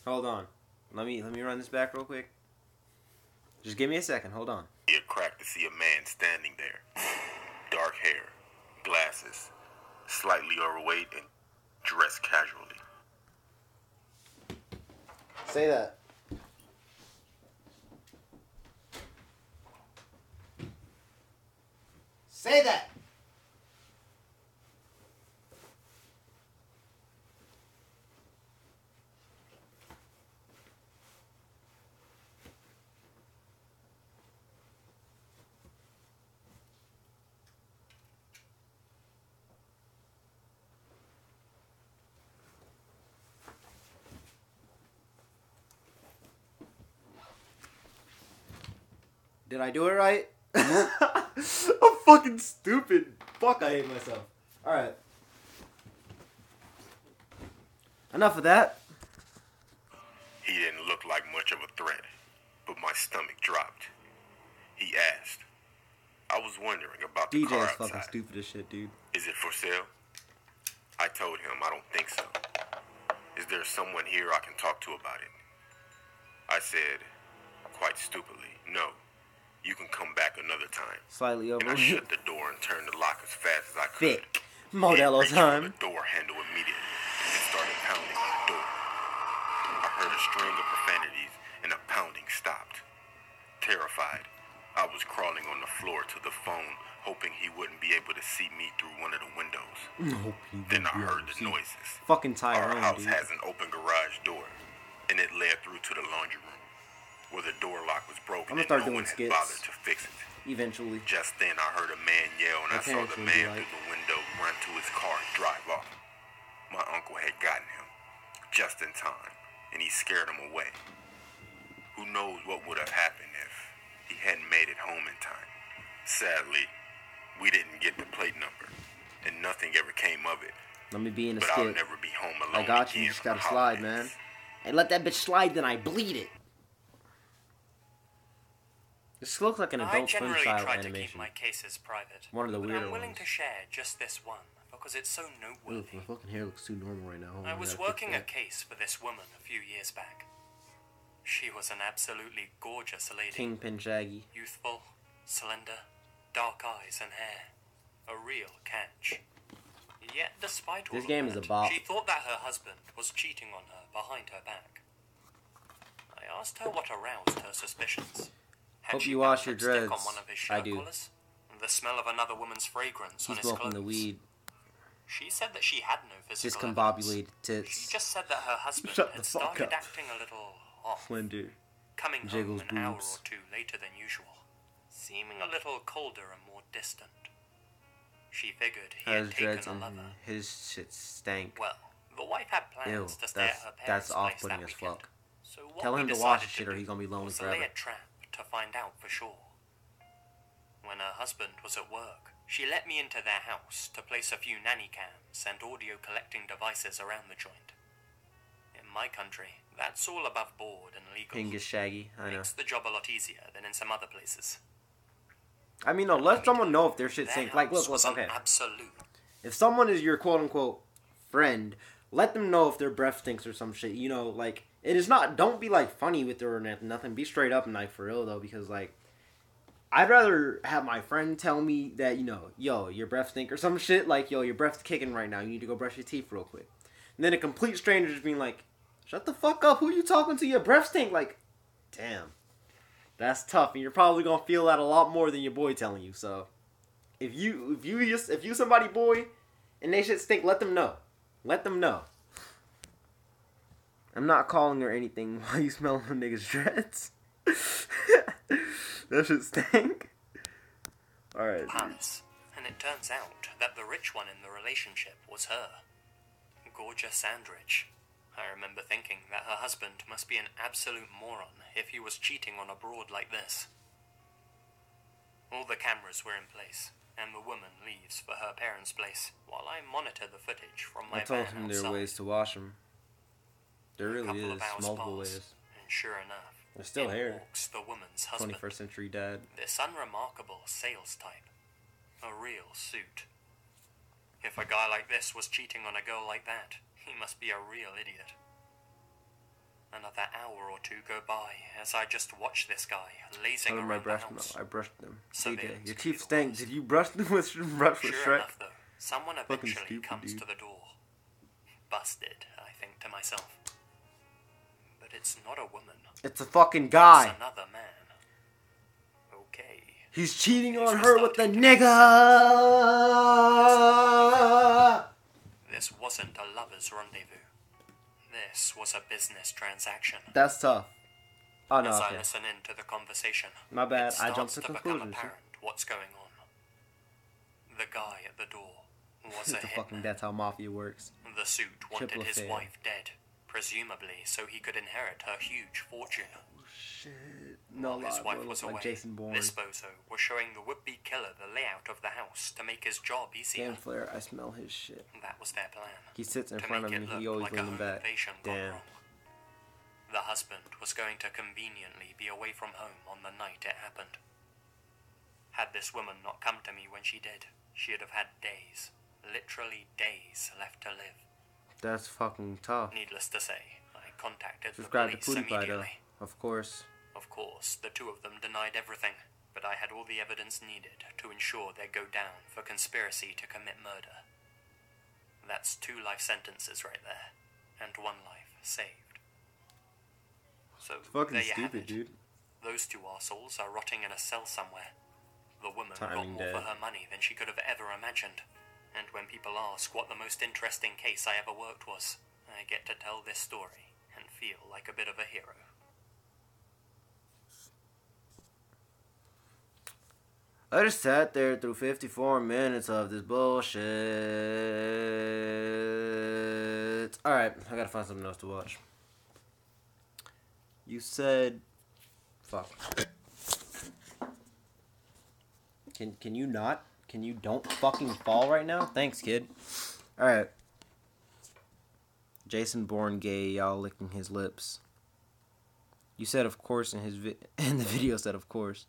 Hold on. Let me run this back real quick. Just give me a second. Hold on. A crack to see a man standing there. Dark hair, glasses, slightly overweight, and dressed casually. Say that. Say that. Did I do it right? I'm fucking stupid. Fuck, I hate myself. Alright. Enough of that. He didn't look like much of a threat, but my stomach dropped. He asked. I was wondering about the DJ car is fucking outside. stupid as shit, dude. Is it for sale? I told him I don't think so. Is there someone here I can talk to about it? I said, quite stupidly, no. You can come back another time. Slightly And I over. shut the door and turned the lock as fast as I could. Thick. Modelo He reached for time. the door handle immediately and started pounding on the door. I heard a string of profanities and the pounding stopped. Terrified, I was crawling on the floor to the phone, hoping he wouldn't be able to see me through one of the windows. Then I heard the noises. Fucking Our Tyrone, house dude. has an open garage door, and it led through to the laundry room, where the door lock was broken I'm gonna and start no doing one had skits. bothered to fix it. Eventually. Just then I heard a man yell and My I saw parents the would be man like- through the window run to his car and drive off. My uncle had gotten him, just in time, and he scared him away. Who knows what would have happened if he hadn't made it home in time. Sadly, we didn't get the plate number, and nothing ever came of it. Let me be in a But I'll skit. never be home alone I got you. again You just for the gotta slide, holidays. man. Hey, let that bitch slide, then I bleed it. This looks like an I Adult Swim generally style try to keep animation. my cases private. One of the but weirder I'm willing ones. to share just this one because it's so Oof, noteworthy. my fucking hair looks too normal right now. Hold I on, was gotta fix working a that. case for this woman a few years back. She was an absolutely gorgeous lady. Kingpin Shaggy. Youthful, slender, dark eyes and hair. A real catch. Yet, despite all This of game is that, a bop. she thought that her husband was cheating on her behind her back. I asked her what aroused her suspicions. Had Hope she you found wash your lipstick dreads. on one of his I shirt do. collars? The smell of another woman's fragrance on He's his smoking clothes? the weed. She said that she had no physical evidence. Discombobulated tits. She just said that her husband Shut the had fuck started up. acting a little off, Slender. coming Jiggles home an hour boobs. or two later than usual, seeming a little colder and more distant. She figured he Has had dreads taken a and lover. his shit stank. Well, the wife had plans Ew, to stay at her that's parents' place off-putting that as weekend. fuck. So what Tell we him to wash decided his shit to or he's gonna be lonely was to lay forever. a trap to find out for sure. When her husband was at work, she let me into their house to place a few nanny cams and audio collecting devices around the joint. In my country, that's all above board and legal. Ping is shaggy, I know. Makes the job a lot easier than in some other places. I mean, no, let someone know if their shit Their stinks. Like, house look, was an okay. absolute. If someone is your quote-unquote friend, let them know if their breath stinks or some shit. You know, like, it is not, don't be, like, funny with it or nothing. Be straight up and, like, for real, though, because, like, I'd rather have my friend tell me that, you know, yo, your breath stink or some shit, like, yo, your breath's kicking right now. You need to go brush your teeth real quick. And then a complete stranger just being like, shut the fuck up. Who you talking to? Your breath stink. Like, damn. That's tough. And you're probably going to feel that a lot more than your boy telling you. So, if you somebody boy and they shit stink, let them know. Let them know. I'm not calling her anything while you smell a nigga's dreads. That shit stink. Alright. Palace, and it turns out that the rich one in the relationship was her. Gorgeous and rich. I remember thinking that her husband must be an absolute moron if he was cheating on a broad like this. All the cameras were in place, and the woman leaves for her parents' place while I monitor the footage from my I told van him there outside. are ways to wash them. There really couple is of hours multiple pass, ways. And sure enough, There's still in hair. walks the woman's husband. 21st century dad. This unremarkable sales type. A real suit. If a guy like this was cheating on a girl like that, he must be a real idiot. Another hour or two go by as I just watch this guy lazing How did my around the breath house. smell? I brushed them. Surveillance CJ, your could teeth be the stank. worst. Did you brush them with Sure Shrek? enough, though, someone Fucking eventually stupid, comes dude. to the door. Busted, I think to myself. But it's not a woman. It's a fucking guy. It's another man. Okay. He's cheating News on was her with the starting to nigga. This wasn't a lover's rendezvous. This was a business transaction. That's tough. Oh no, As I okay. listen into the conversation, My bad. it I jumped starts to become conclusions. apparent what's going on. The guy at the door was a The fucking hitman. that's how mafia works. The suit wanted Triple his affair. wife dead, presumably so he could inherit her huge fortune. Shit. No While his lie, wife bro. was Looks away, like Jason Bourne. this bozo was showing the would-be killer the layout of the house to make his job easier. Damn flare, I smell his shit. That was their plan. He sits in To front of make me. it look He always like a leaning home back. invasion gone Damn. wrong. The husband was going to conveniently be away from home on the night it happened. Had this woman not come to me when she did, she'd have had days, literally days, left to live. That's fucking tough. Needless to say, I contacted Subscribe the to police PewDiePie though. immediately. Of course. Of course, the two of them denied everything, but I had all the evidence needed to ensure they'd go down for conspiracy to commit murder. That's 2 life sentences right there, and 1 life saved. So, It's fucking there you have stupid, it. dude. Those 2 arseholes are rotting in a cell somewhere. The woman got Timing more dead. for her money than she could have ever imagined. And when people ask what the most interesting case I ever worked was, I get to tell this story and feel like a bit of a hero. I just sat there through 54 minutes of this bullshit. Alright, I gotta find something else to watch. You said... Fuck. Can you not? Can you don't fucking fall right now? Thanks, kid. Alright. Jason Bourne gay, y'all licking his lips. You said of course in his in the video said of course.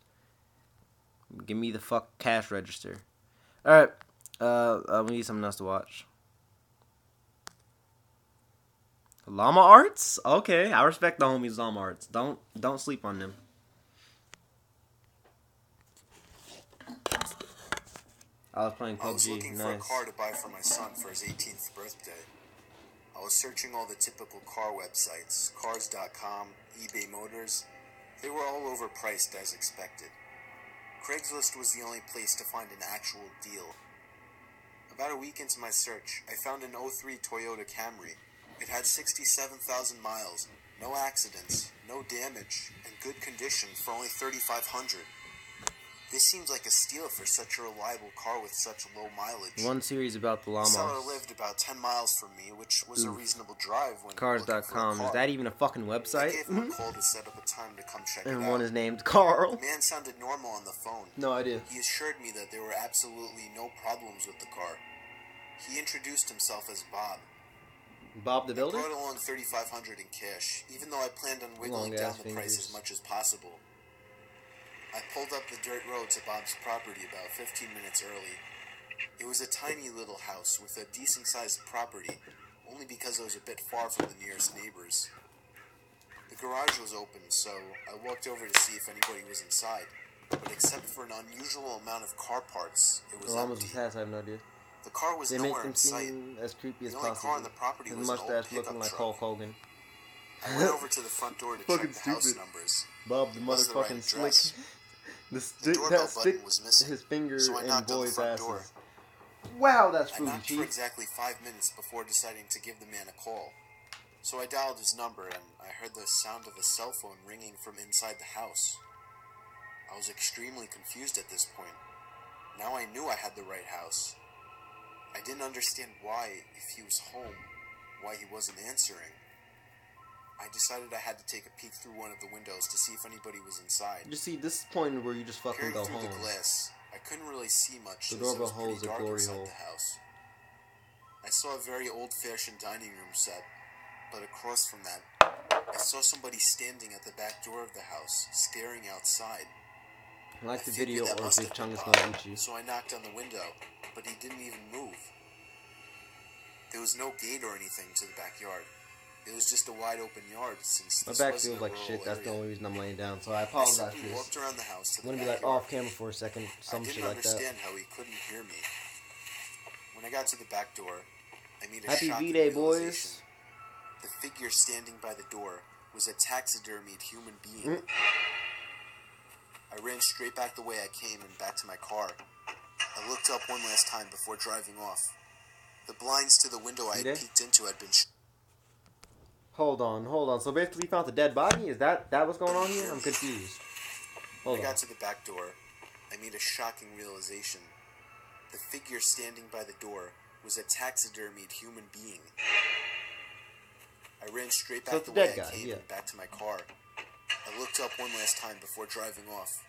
Give me the fuck cash register. Alright. We need something else to watch. Llama Arts? Okay, I respect the homies Llama Arts. Don't sleep on them. I was playing PUBG. I was looking nice. for a car to buy for my son for his 18th birthday. I was searching all the typical car websites, cars.com, eBay Motors. They were all overpriced as expected. Craigslist was the only place to find an actual deal. About a week into my search, I found an '03 Toyota Camry. It had 67,000 miles, no accidents, no damage, and good condition for only $3,500. This seems like a steal for such a reliable car with such low mileage. One series about the The seller llamas. lived about 10 miles from me, which was a reasonable drive when Cars.com. Is that even a fucking I website? gave him a call to set up a time to come check it And out. one is named Carl. The man sounded normal on the phone. No idea. He assured me that there were absolutely no problems with the car. He introduced himself as Bob. Bob the I Builder? brought along $3,500 in cash, even though I planned on wiggling down the price as much as possible. I pulled up the dirt road to Bob's property about 15 minutes early. It was a tiny little house with a decent-sized property, only because it was a bit far from the nearest neighbors. The garage was open, so I walked over to see if anybody was inside, but except for an unusual amount of car parts, it was Llamas empty. with hats, I have no idea. The car was They make nowhere them in sight. seem as creepy as The only possible. car on the property His was an old mustache pickup looking like truck. Hulk Hogan. I went over to the front door to check the house numbers. Bob the It was the right motherfucking slick. address. The The stick doorbell that button stick was missing, his finger so I in knocked on the boys' front asses. door. Wow, that's I fruity, knocked for chief. exactly 5 minutes before deciding to give the man a call. So I dialed his number and I heard the sound of a cell phone ringing from inside the house. I was extremely confused at this point. Now I knew I had the right house. I didn't understand why, if he was home, why he wasn't answering. I decided I had to take a peek through one of the windows to see if anybody was inside. You see, this is the point where you just fucking Peering go through home. the glass, I couldn't really see much. The as it doorbell was pretty hole is a dark glory inside hole. the house. I saw a very old-fashioned dining room set, but across from that, I saw somebody standing at the back door of the house, staring outside. Like I the figured video, that or must Big have Chunk been is Bob, gonna eat you. So I knocked on the window, but he didn't even move. There was no gate or anything to the backyard. It was just a wide open yard since My this back wasn't feels a like rural shit. That's the area. only reason I'm laying down. So I I apologize for simply this. walked around the house to I'm the gonna be like backyard. off camera for a second, some I shit didn't like that. understand how he couldn't hear me. When I got to the back door, I made a Happy shocking V-Day, realization. boys. The figure standing by the door was a taxidermied human being. I ran straight back the way I came and back to my car. I looked up one last time before driving off. The blinds to the window I had V-Day? peeked into had been Hold on. So basically, you found the dead body? Is that what's going on here? I'm confused. When Hold I on. got to the back door, I made a shocking realization. The figure standing by the door was a taxidermied human being. I ran straight So back it's the the way dead I guy, came yeah. and back to my car. I looked up one last time before driving off.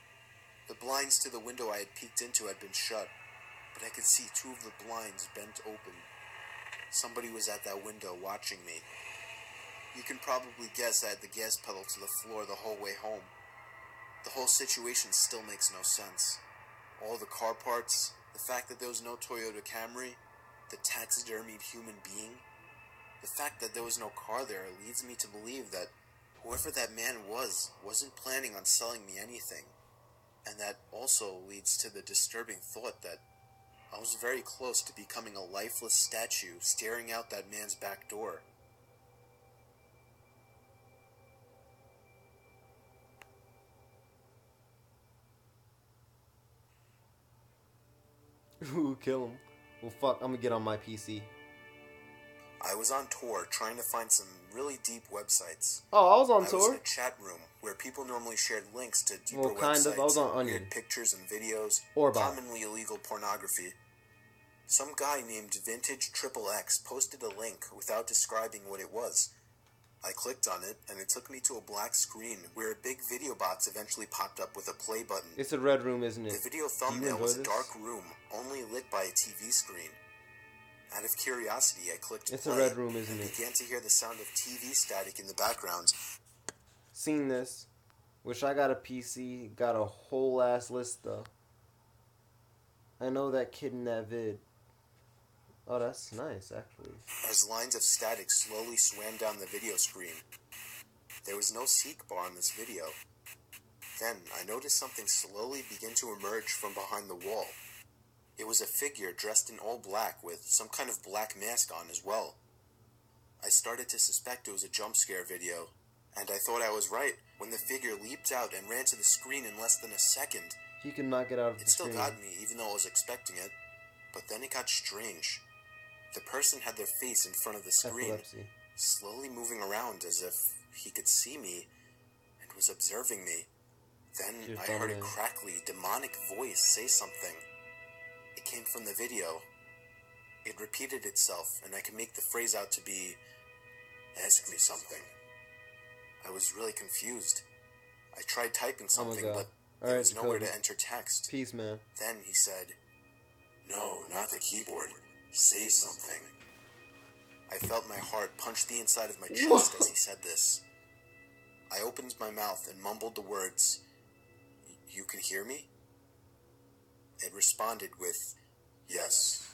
The blinds to the window I had peeked into had been shut, but I could see two of the blinds bent open. Somebody was at that window watching me. You can probably guess I had the gas pedal to the floor the whole way home. The whole situation still makes no sense. All the car parts, the fact that there was no Toyota Camry, the taxidermied human being, the fact that there was no car there leads me to believe that whoever that man wasn't planning on selling me anything. And that also leads to the disturbing thought that I was very close to becoming a lifeless statue staring out that man's back door. Ooh, kill him. Well, fuck, I'm gonna get on my PC. I was on tour trying to find some really deep websites. Oh, I was on I was tour. in a chat room where people normally shared links to deeper Well, kind websites, of. I was on weird Onion. pictures and videos, Or Bot. commonly illegal pornography. Some guy named Vintage Triple X posted a link without describing what it was. I clicked on it, and it took me to a black screen where a big video box eventually popped up with a play button. It's a red room, isn't The it? video Do you thumbnail enjoy was a this? dark room, only lit by a TV screen. Out of curiosity, I clicked It's a play red room, isn't and it? began to hear the sound of TV static in the background. Seen this. Wish I got a PC. Got a whole ass list though. I know that kid in that vid. Oh, that's nice, actually. As lines of static slowly swam down the video screen. There was no seek bar on this video. Then I noticed something slowly begin to emerge from behind the wall. It was a figure dressed in all black with some kind of black mask on as well. I started to suspect it was a jump scare video, and I thought I was right when the figure leaped out and ran to the screen in less than a second. He could not get out of the It still screen. got me, even though I was expecting it. But then it got strange. The person had their face in front of the screen, Epilepsy. slowly moving around as if he could see me and was observing me. Then I heard a crackly, demonic voice say something. It came from the video. It repeated itself, and I could make the phrase out to be, "Ask me something." I was really confused. I tried typing something, but there was nowhere to enter text. Peace, man. Then he said, "No, not the keyboard. Say something." I felt my heart punch the inside of my chest as he said this. I opened my mouth and mumbled the words, "You can hear me?" It responded with, "Yes."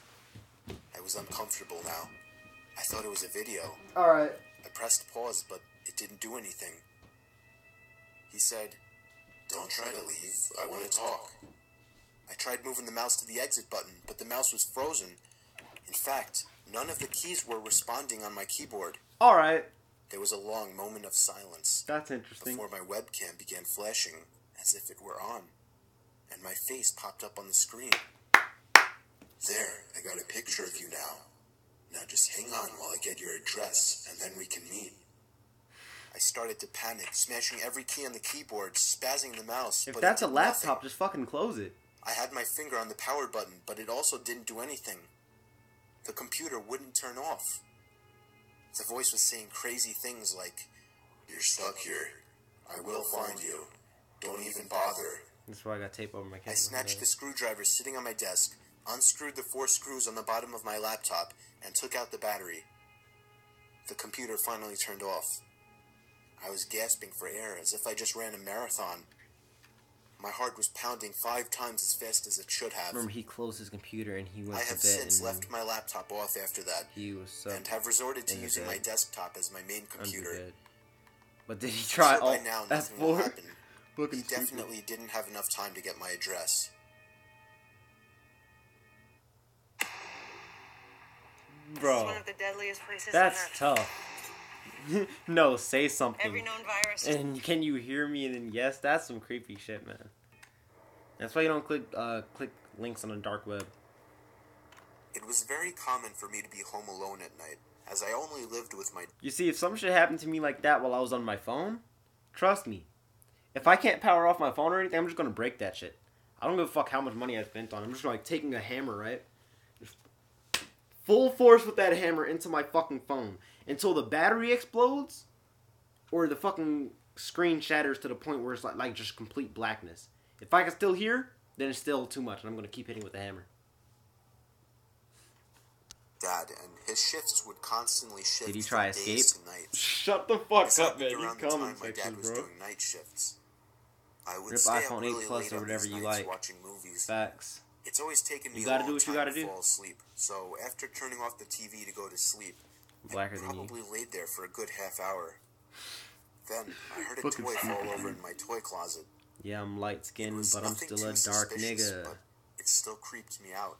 I was uncomfortable now. I thought it was a video. Alright. I pressed pause, but it didn't do anything. He said, "Don't try to leave. I want to talk." I tried moving the mouse to the exit button, but the mouse was frozen. In fact, none of the keys were responding on my keyboard. Alright. There was a long moment of silence. That's interesting. Before my webcam began flashing as if it were on, and my face popped up on the screen. "There, I got a picture of you now. Now just hang on while I get your address, and then we can meet." I started to panic, smashing every key on the keyboard, spazzing the mouse. If that's a laptop, just fucking close it. I had my finger on the power button, but it also didn't do anything. The computer wouldn't turn off. The voice was saying crazy things like, "You're stuck here. I will find you. Don't even bother." That's why I got tape over my camera. I snatched the screwdriver sitting on my desk, unscrewed the 4 screws on the bottom of my laptop, and took out the battery. The computer finally turned off. I was gasping for air as if I just ran a marathon. My heart was pounding 5 times as fast as it should have. Remember, he closed his computer and he went I to have bed. since left my laptop off after that, He was so and have resorted to using my desktop as my main computer. But did he try? By now, that's nothing will for happen. He definitely didn't have enough time to get my address. Bro, This is one of the deadliest places that's on Earth. tough. No, say something. Every known virus. And can you hear me? And then yes, that's some creepy shit, man. That's why you don't click links on the dark web. It was very common for me to be home alone at night, as I only lived with my... You see, if some shit happened to me like that while I was on my phone, trust me, if I can't power off my phone or anything, I'm just gonna break that shit. I don't give a fuck how much money I spent on it. I'm just like taking a hammer, right? Just full force with that hammer into my fucking phone until the battery explodes or the fucking screen shatters to the point where it's like just complete blackness. If I can still hear, then it's still too much, and I'm gonna keep hitting with the hammer. Dad, and his shifts would constantly shift. Did he try from escape? days to nights. Shut the fuck This up, man. happened He's around the coming time my dad section, was bro. doing night shifts. I would Rip stay iPhone up 8 really Plus late or on whatever these you nights like. watching movies. Facts. It's always taken me You a gotta long do what you time gotta to do. fall asleep. So after turning off the TV to go to sleep, Blacker I than you. probably laid there for a good half hour. Then I heard a Fucking toy fall stupid, over dude. in my toy closet. Yeah, I'm light It skinned, was but I'm nothing still too a dark suspicious, nigga. but it still creeped me out.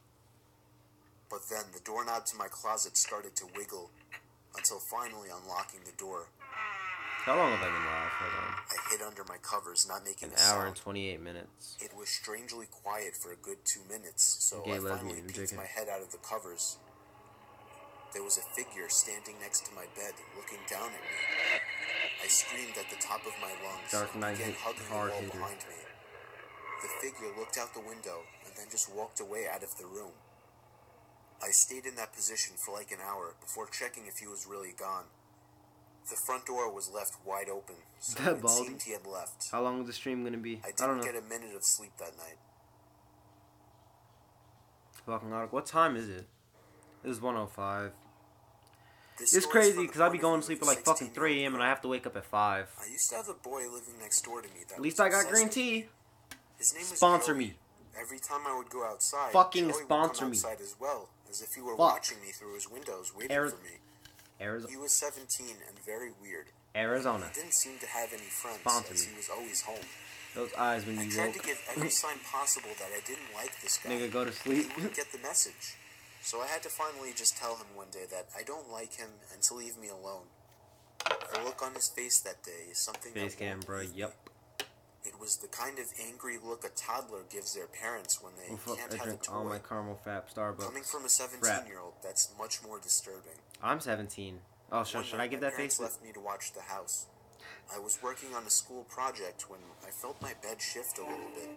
But then the doorknob to my closet started to wiggle until finally unlocking the door. How long have I been live? Hold on. I hid under my covers, not making An a hour sound. and 28 minutes. It was strangely quiet for a good 2 minutes, so Gay I lesbian, finally I'm peeked joking. my head out of the covers. There was a figure standing next to my bed, looking down at me. I screamed at the top of my lungs Dark and Knight began hit hugging the hard wall hitter. behind me. The figure looked out the window and then just walked away out of the room. I stayed in that position for like an hour before checking if he was really gone. The front door was left wide open, so That it Baldy? seemed he had left. How long is the stream gonna be? I I don't didn't know. get a minute of sleep that night. Fucking hard. What time is it? It is 1:05. This It's story's crazy from the because I be point of going to view sleep of at a like fucking 3 16-year-old a.m. and I have to wake up at 5. I used to have a boy living next door to me that At least was I got green obsessive. tea. His name was Sponsor Joey. me. Every time I would go outside, Fucking Joey would sponsor come me. outside as well, as if he were Fuck. watching me through his windows, waiting Ari- for me. Arizona. He was 17 and very weird. Arizona. He didn't seem to have any friends, Sponsor as me. he was always home. Those eyes when I you tried woke. to give every sign possible that I didn't like this guy. Nigga, go to but sleep. He wouldn't get the message. So I had to finally just tell him one day that I don't like him and to leave me alone. The look on his face that day is something Face that cam, won't bro. leave me. Yup. It was the kind of angry look a toddler gives their parents when they can't I have a drink all my toy. caramel frap Starbucks. Coming from a 17-year-old, that's much more disturbing. I'm 17. Oh, should I give that face? My parents left me to watch the house. I was working on a school project when I felt my bed shift a little bit.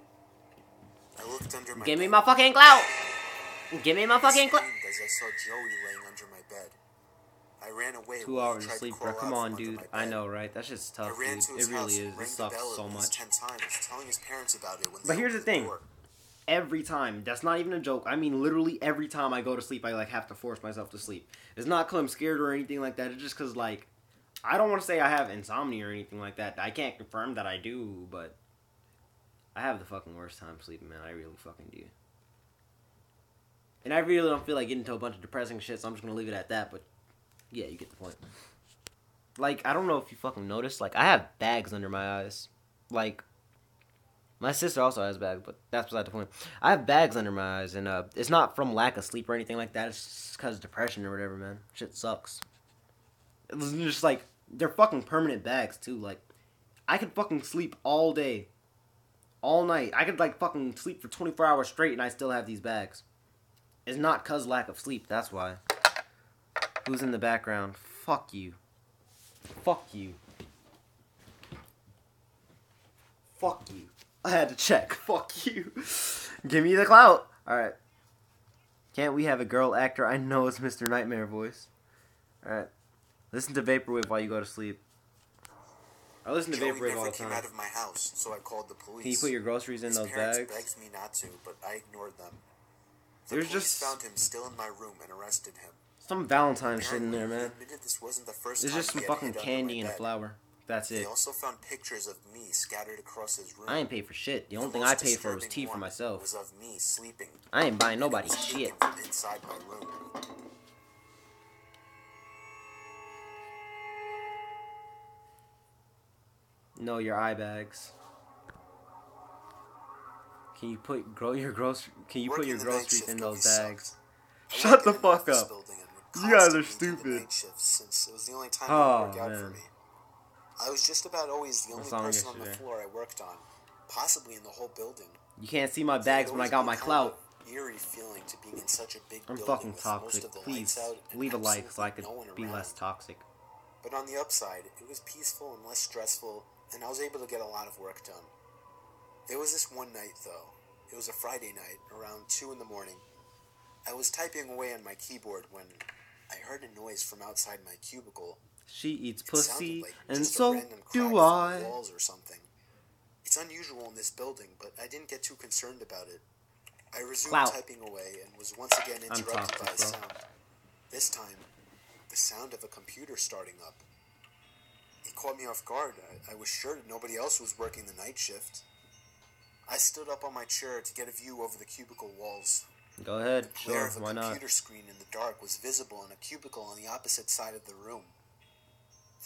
I looked under my Give me bed. my fucking clout! Give me my fucking clout! I screamed as I saw Joey laying under my bed. I ran away. 2 hours of sleep, bro. Come on, dude. I know, right? That shit's tough, dude. It really is. It sucks so much. 10 times, telling his parents about it when But here's the thing. Every time, that's not even a joke. I mean, literally every time I go to sleep, I like have to force myself to sleep. It's not because I'm scared or anything like that. It's just because, like, I don't want to say I have insomnia or anything like that. I can't confirm that I do, but I have the fucking worst time sleeping, man. I really fucking do. And I really don't feel like getting into a bunch of depressing shit, so I'm just gonna leave it at that. But yeah, you get the point. Like, I don't know if you fucking noticed, like, I have bags under my eyes. Like, my sister also has bags, but that's beside the point. I have bags under my eyes, and it's not from lack of sleep or anything like that. It's just because of depression or whatever, man. Shit sucks. It's just like, they're fucking permanent bags, too. Like, I could fucking sleep all day. All night. I could, like, fucking sleep for 24 hours straight, and I still have these bags. It's not because lack of sleep, that's why. Who's in the background? Fuck you. Fuck you. Fuck you. I had to check. Fuck you. Give me the clout. Alright. Can't we have a girl actor? I know it's Mr. Nightmare voice. Alright. Listen to Vaporwave while you go to sleep. I listen to Vaporwave all the time. Came out of my house, so I called the police. Can you put your groceries in those bags? His parents begged me not to, but I ignored them. The There's police just found him still in my room and arrested him. some Valentine shit in there, man. This wasn't the first There's time just some he had fucking hid candy under and my a bed. flower. That's They it. also found pictures of me scattered across his room. I ain't paid for shit. The only thing most I paid for was disturbing tea for one myself. Was of me sleeping. I ain't buying nobody It was shit. taken from inside my room. No, your eye bags. Can you put your groceries Working the night in shift those really bags? sucked. I Shut worked the in an fuck office up. building and would You guys are constantly do the stupid. night shifts since it was the only time Oh, it would work out for man. me. I was just about always the What only song person on the yesterday? floor I worked on, possibly in the whole building. You can't see my So bags it when I always got my became clout. an eerie feeling to being in such a big I'm building fucking with most toxic. of the Please lights out and leave a like so I could absolutely no one be around. less toxic. But on the upside, it was peaceful and less stressful, and I was able to get a lot of work done. There was this one night, though. It was a Friday night, around 2 in the morning. I was typing away on my keyboard when I heard a noise from outside my cubicle. She eats It sounded pussy, like and just a so random crack do from I. the walls or something. It's unusual in this building, but I didn't get too concerned about it. I resumed Clout. typing away and was once again I'm interrupted by a toxic, bro. sound. This time, the sound of a computer starting up. It caught me off guard. I was sure that nobody else was working the night shift. I stood up on my chair to get a view over the cubicle walls. Go ahead, The glare sure, of a why not? computer screen in the dark was visible in a cubicle on the opposite side of the room.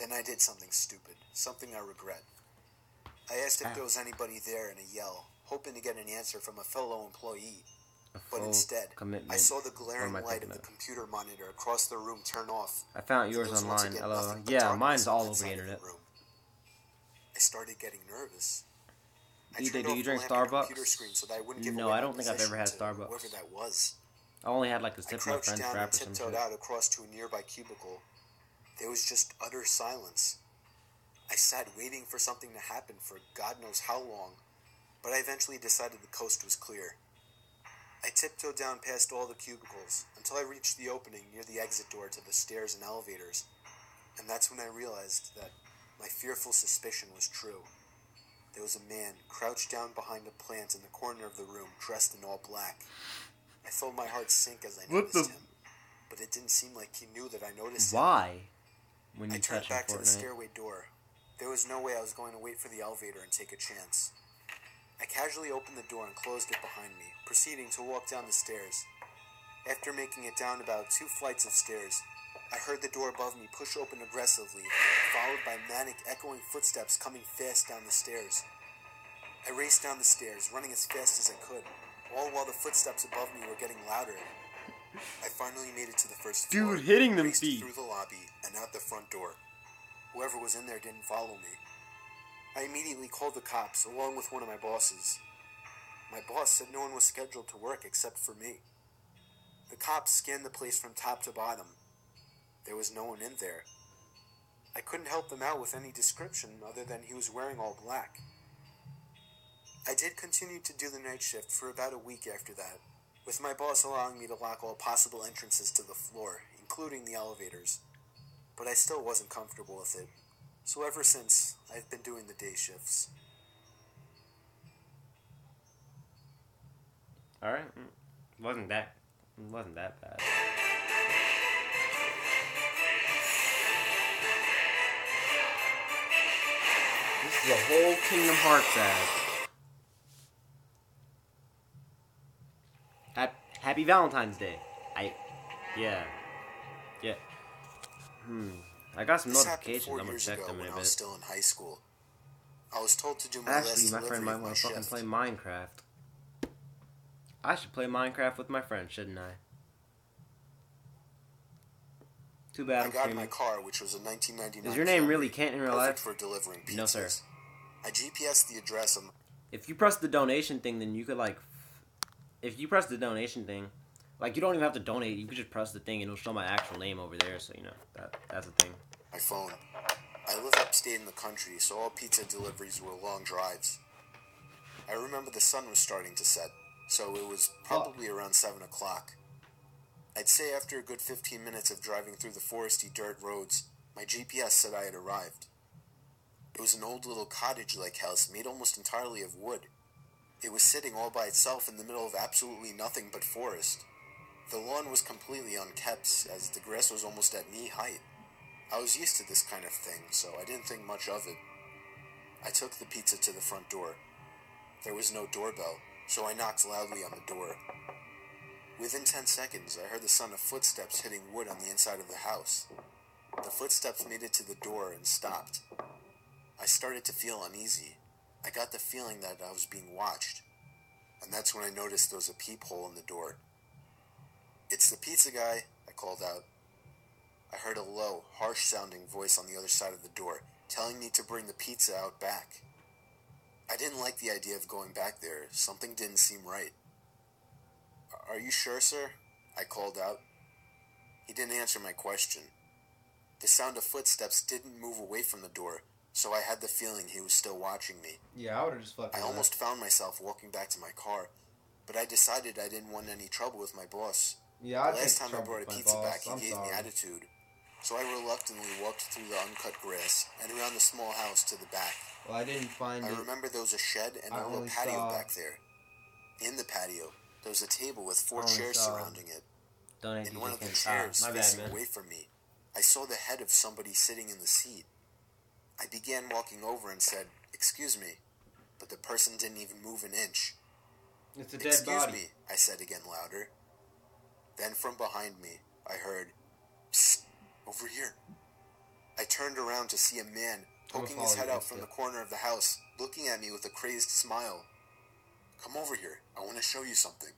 Then I did something stupid, something I regret. I asked if there was anybody there in a yell, hoping to get an answer from a fellow employee. But Full instead, commitment. I saw the What glaring am I light thinking of the of? computer monitor across the room turn off. I found and yours there was once online. again LOL. nothing but Yeah, darkness mine's all on that over the side of internet. room. I started getting nervous. I Do turned you off the drink lamp and computer Starbucks? screen so that I wouldn't give No, away I my don't think I've ever had position to Starbucks. Whoever that was. I only had like a I sip of my crouched friend's down frap and or some tiptoed shit. out across to a nearby cubicle. There was just utter silence. I sat waiting for something to happen for God knows how long, but I eventually decided the coast was clear. I tiptoed down past all the cubicles until I reached the opening near the exit door to the stairs and elevators, and that's when I realized that my fearful suspicion was true. There was a man crouched down behind a plant in the corner of the room, dressed in all black. I felt my heart sink as I noticed him, but it didn't seem like he knew that I noticed him. Why? When you I turned touch back to the Fortnite. stairway door. There was no way I was going to wait for the elevator and take a chance. I casually opened the door and closed it behind me, proceeding to walk down the stairs. After making it down about 2 flights of stairs, I heard the door above me push open aggressively, followed by manic, echoing footsteps coming fast down the stairs. I raced down the stairs, running as fast as I could, all while the footsteps above me were getting louder. I finally made it to the first floor. Dude, hitting them raced feet. through the lobby and out the front door. Whoever was in there didn't follow me. I immediately called the cops, along with one of my bosses. My boss said no one was scheduled to work except for me. The cops scanned the place from top to bottom. There was no one in there. I couldn't help them out with any description other than he was wearing all black. I did continue to do the night shift for about a week after that, with my boss allowing me to lock all possible entrances to the floor, including the elevators. But I still wasn't comfortable with it, so ever since, I've been doing the day shifts. Alright. Wasn't that bad. This is a whole Kingdom Hearts ad. Happy Valentine's Day. Yeah. I got some notifications. I'm gonna check them in a bit. I was still in high school. I was told to do my last Actually, my friend might want to fucking play Minecraft. I should play Minecraft with my friend, shouldn't I? Too bad I'm I got streaming. my car, which was a 1999. Is your name really Kent in real life? For delivering pizzas. No, sir. I GPSed the address on... If you press the donation thing, then you could, like... If you press the donation thing, like, you don't even have to donate. You could just press the thing, and it'll show my actual name over there, so, you know, that's the thing. My phone. I live upstate in the country, so all pizza deliveries were long drives. I remember the sun was starting to set, so it was probably around 7 o'clock. I'd say after a good 15 minutes of driving through the foresty dirt roads, my GPS said I had arrived. It was an old little cottage-like house made almost entirely of wood. It was sitting all by itself in the middle of absolutely nothing but forest. The lawn was completely unkempt, as the grass was almost at knee height. I was used to this kind of thing, so I didn't think much of it. I took the pizza to the front door. There was no doorbell, so I knocked loudly on the door. Within 10 seconds, I heard the sound of footsteps hitting wood on the inside of the house. The footsteps made it to the door and stopped. I started to feel uneasy. I got the feeling that I was being watched. And that's when I noticed there was a peephole in the door. "It's the pizza guy," I called out. I heard a low, harsh-sounding voice on the other side of the door, telling me to bring the pizza out back. I didn't like the idea of going back there. Something didn't seem right. "Are you sure, sir?" I called out. He didn't answer my question. The sound of footsteps didn't move away from the door, so I had the feeling he was still watching me. Yeah, I would've just fucking... I almost found myself walking back to my car, but I decided I didn't want any trouble with my boss. Yeah, the last time I brought a pizza back, he gave me attitude. So I reluctantly walked through the uncut grass and around the small house to the back. Well, I didn't find I remember there was a shed and a little patio back there. In the patio, there was a table with 4 chairs surrounding it. In one of the chairs, facing away from me, I saw the head of somebody sitting in the seat. I began walking over and said, "Excuse me," but the person didn't even move an inch. "It's a dead body." "Excuse me," I said again louder. Then from behind me, I heard, "Psst, over here." I turned around to see a man poking his head out from the corner of the house, looking at me with a crazed smile. "Come over here, I want to show you something."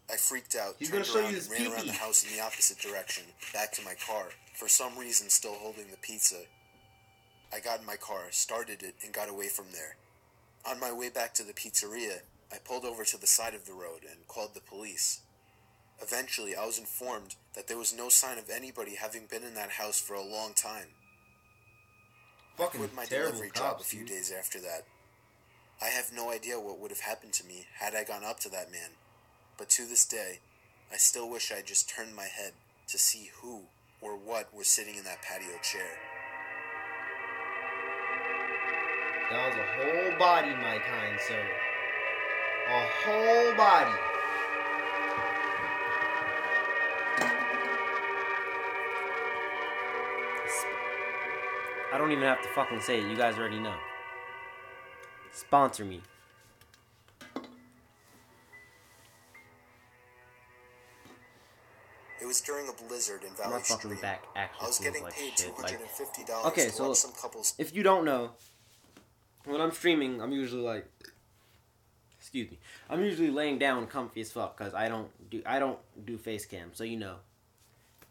I freaked out, turned around and ran around the house in the opposite direction, back to my car, for some reason still holding the pizza. I got in my car, started it, and got away from there. On my way back to the pizzeria, I pulled over to the side of the road and called the police. Eventually, I was informed that there was no sign of anybody having been in that house for a long time. I quit my delivery job a few days after that. I have no idea what would have happened to me had I gone up to that man, but to this day, I still wish I just turned my head to see who or what was sitting in that patio chair. That was a whole body, my kind sir. A whole body. I don't even have to fucking say it. You guys already know. Sponsor me. It was during a blizzard in Valley Stream. My fucking back actually I was getting like paid shit. $250 okay, to so watch some couples. If you don't know, when I'm streaming, I'm usually like, excuse me, I'm usually laying down comfy as fuck because I don't do face cam, so you know.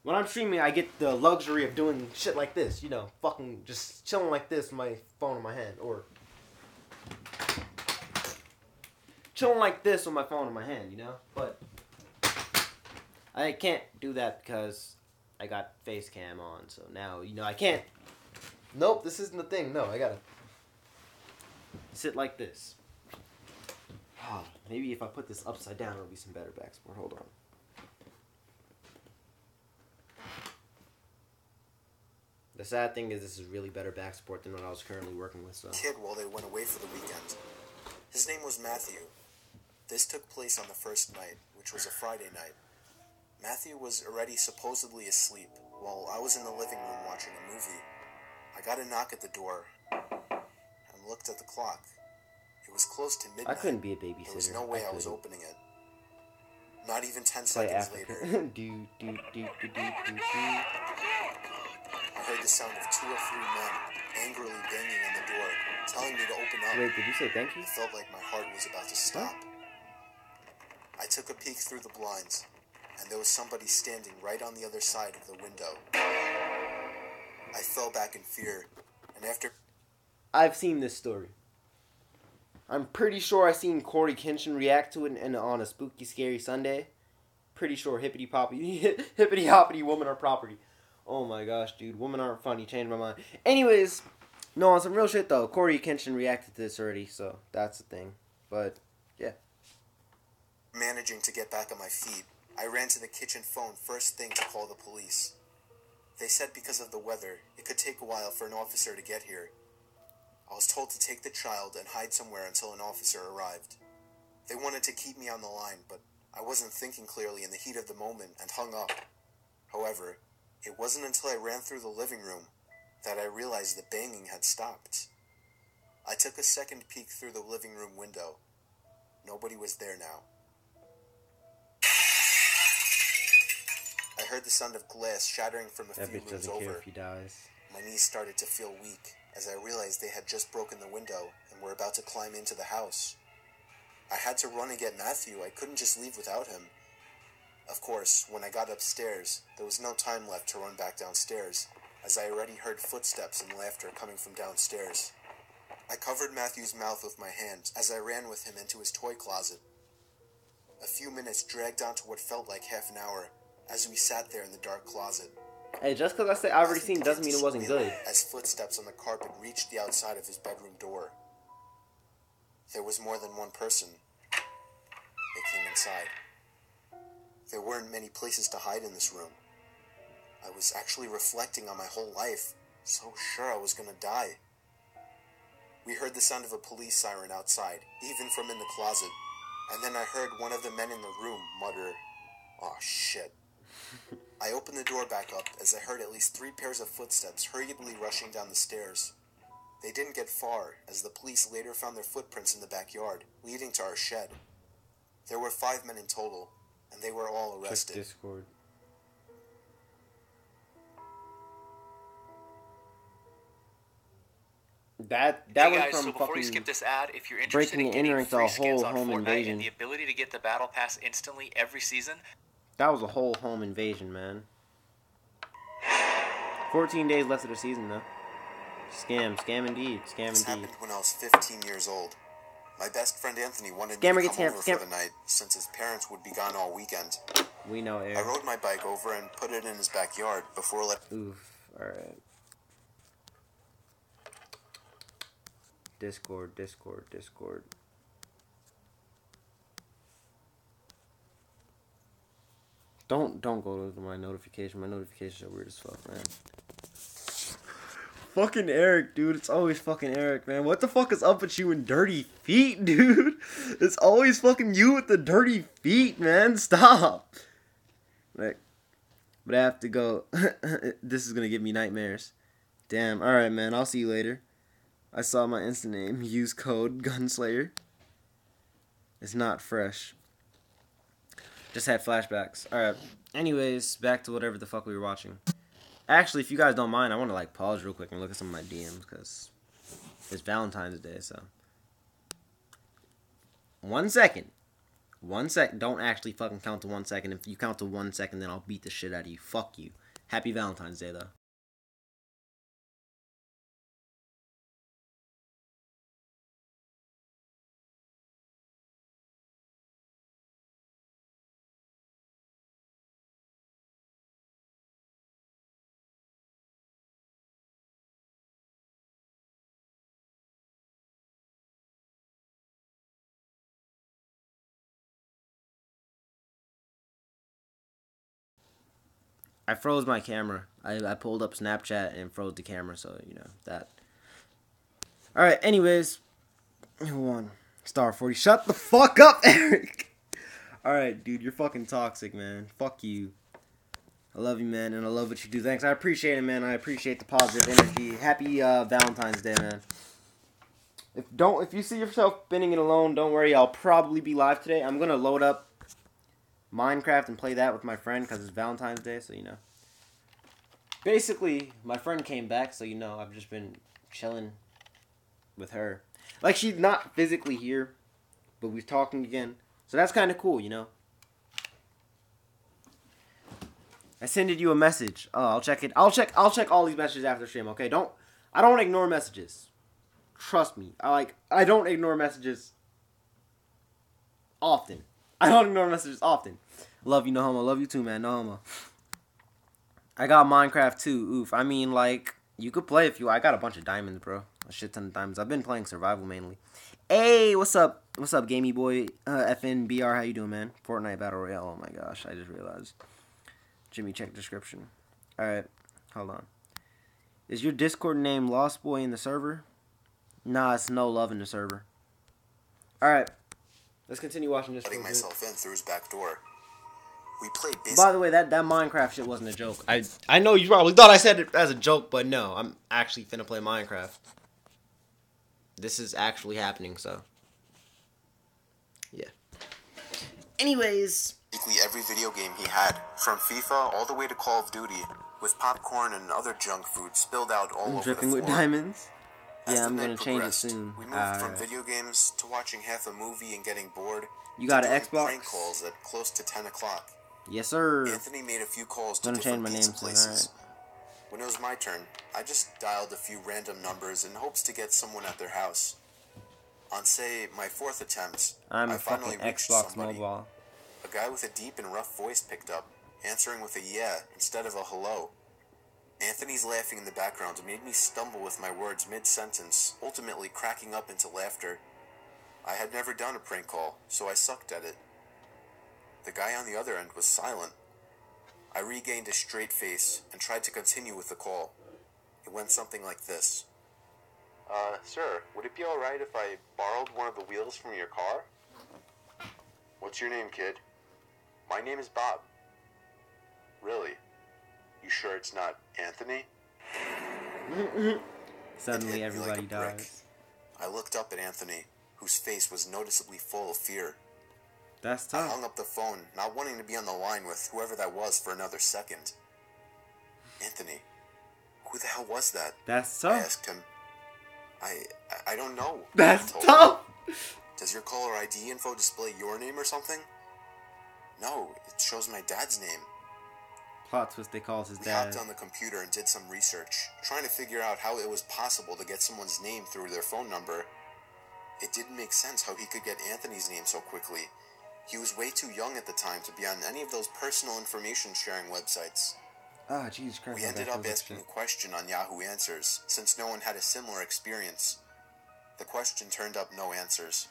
When I'm streaming, I get the luxury of doing shit like this, you know, fucking just chilling like this with my phone in my hand, or chilling like this with my phone in my hand, you know? But I can't do that because I got face cam on, so now, you know, I can't. Nope, this isn't the thing. No, I gotta sit like this. Oh, maybe if I put this upside down, it'll be some better back support. Hold on. The sad thing is this is really better back support than what I was currently working with, so. Kid while they went away for the weekend. His name was Matthew. This took place on the first night, which was a Friday night. Matthew was already supposedly asleep while I was in the living room watching a movie. I got a knock at the door and looked at the clock. It was close to midnight. I couldn't be a babysitter. There was no way I was opening it. Not even 10 seconds later. I heard the sound of 2 or 3 men angrily banging on the door, telling me to open up. Wait, did you say thank you? It felt like my heart was about to stop. I took a peek through the blinds, and there was somebody standing right on the other side of the window. I fell back in fear, and after... I've seen this story. I'm pretty sure I seen Corey Kenshin react to it on a Spooky Scary Sunday. Pretty sure hippity hoppity woman are property. Oh my gosh, dude. Women aren't funny. Changed my mind. Anyways, no, on some real shit though. Corey Kenshin reacted to this already, so that's the thing. But, yeah. Managing to get back on my feet, I ran to the kitchen phone first thing to call the police. They said because of the weather, it could take a while for an officer to get here. I was told to take the child and hide somewhere until an officer arrived. They wanted to keep me on the line, but I wasn't thinking clearly in the heat of the moment and hung up. However, it wasn't until I ran through the living room that I realized the banging had stopped. I took a second peek through the living room window. Nobody was there now. I heard the sound of glass shattering from a few rooms over. If he dies. My knees started to feel weak as I realized they had just broken the window and were about to climb into the house. I had to run and get Matthew. I couldn't just leave without him. Of course, when I got upstairs, there was no time left to run back downstairs, as I already heard footsteps and laughter coming from downstairs. I covered Matthew's mouth with my hand as I ran with him into his toy closet. A few minutes dragged on to what felt like half an hour as we sat there in the dark closet. Hey, just because I say I've already seen doesn't mean it wasn't good. As footsteps on the carpet reached the outside of his bedroom door. There was more than one person. They came inside. There weren't many places to hide in this room. I was actually reflecting on my whole life, so sure I was gonna die. We heard the sound of a police siren outside, even from in the closet, and then I heard one of the men in the room mutter, "Aw, shit." I opened the door back up as I heard at least 3 pairs of footsteps hurriedly rushing down the stairs. They didn't get far, as the police later found their footprints in the backyard, leading to our shed. There were 5 men in total, and they were all arrested. Check Discord. That hey was guys, from so before fucking you skip this ad, if you're interested in breaking and getting entering to free a skins whole on home Fortnite invasion. and the ability to get the battle pass instantly every season, That was a whole home invasion, man. 14 days left of the season, though. Scam indeed, scam This indeed. happened when I was 15 years old. My best friend Anthony wanted me to come over for the night, since his parents would be gone all weekend. We know, I rode my bike over and put it in his backyard before Oof, alright. Discord. Don't go to my notification. My notifications are weird as fuck, man. Fucking Eric, dude. It's always fucking Eric, man. What the fuck is up with you and dirty feet, dude? It's always fucking you with the dirty feet, man. Stop. Like, but I have to go. This is gonna give me nightmares. Damn. Alright, man. I'll see you later. I saw my instant name. Use code Gunslayer. It's not fresh. Just had flashbacks. Alright. Anyways, back to whatever the fuck we were watching. Actually, if you guys don't mind, I want to like pause real quick and look at some of my DMs because it's Valentine's Day, so. 1 second. 1 second. Don't actually fucking count to 1 second. If you count to 1 second, then I'll beat the shit out of you. Fuck you. Happy Valentine's Day, though. I froze my camera. I pulled up Snapchat and froze the camera, so, you know, that. Alright, anyways. One. Star 40. Shut the fuck up, Eric! Alright, dude, you're fucking toxic, man. Fuck you. I love you, man, and I love what you do. Thanks, I appreciate it, man. I appreciate the positive energy. Happy Valentine's Day, man. If you see yourself spinning it alone, don't worry. I'll probably be live today. I'm gonna load up Minecraft and play that with my friend because it's Valentine's Day, so you know. Basically, my friend came back, so you know, I've just been chilling with her. Like, she's not physically here, but we're talking again. So that's kind of cool, you know. I sent you a message. Oh, I'll check it. I'll check all these messages after stream, okay? I don't ignore messages. Trust me. I don't ignore messages often. I don't ignore messages often. Love you, no homo. Love you too, man. No homo. I got Minecraft too. Oof. I mean, like, you could play if you... I got a bunch of diamonds, bro. A shit ton of diamonds. I've been playing survival mainly. Hey, what's up? What's up, gamey boy? FNBR, how you doing, man? Fortnite Battle Royale. Oh my gosh, I just realized. Jimmy, check description. Alright, hold on. Is your Discord name Lost Boy in the server? Nah, it's no love in the server. Alright. Let's continue watching this. Letting myself in through his back door. We played By the way, that Minecraft shit wasn't a joke. I know you probably thought I said it as a joke, but no, I'm actually finna play Minecraft. This is actually happening, so. Yeah. Anyways. Basically every video game he had, from FIFA all the way to Call of Duty, with popcorn and other junk food spilled out all over the dripping floor. with diamonds? As Yeah, I'm the gonna night change it progressed, soon. We moved from video games to watching half a movie and getting bored. You got to an doing Xbox? prank calls at close to 10 o'clock. Yes, sir. Anthony made a few calls to I'm gonna change different my pizza name soon, places. When it was my turn, I just dialed a few random numbers in hopes to get someone at their house. On, say, my fourth attempt, I'm I a finally fucking reached Xbox somebody. mobile. A guy with a deep and rough voice picked up, answering with a yeah instead of a hello. Anthony's laughing in the background made me stumble with my words mid-sentence, ultimately cracking up into laughter. I had never done a prank call, so I sucked at it. The guy on the other end was silent. I regained a straight face and tried to continue with the call. It went something like this. Sir, would it be alright if I borrowed one of the wheels from your car? What's your name, kid? My name is Bob. Really? You sure it's not Anthony? Suddenly everybody dies. I looked up at Anthony, whose face was noticeably full of fear. That's I tough. hung up the phone, not wanting to be on the line with whoever that was for another second. Anthony, who the hell was that? That's I tough. asked him. I don't know. That's I told tough. him. Does your caller ID info display your name or something? No, it shows my dad's name. Plot twist, they calls his We dad. hopped on the computer and did some research, trying to figure out how it was possible to get someone's name through their phone number. It didn't make sense how he could get Anthony's name so quickly. He was way too young at the time to be on any of those personal information sharing websites. Ah, Jesus Christ. We ended up asking a question on Yahoo Answers, since no one had a similar experience. The question turned up no answers.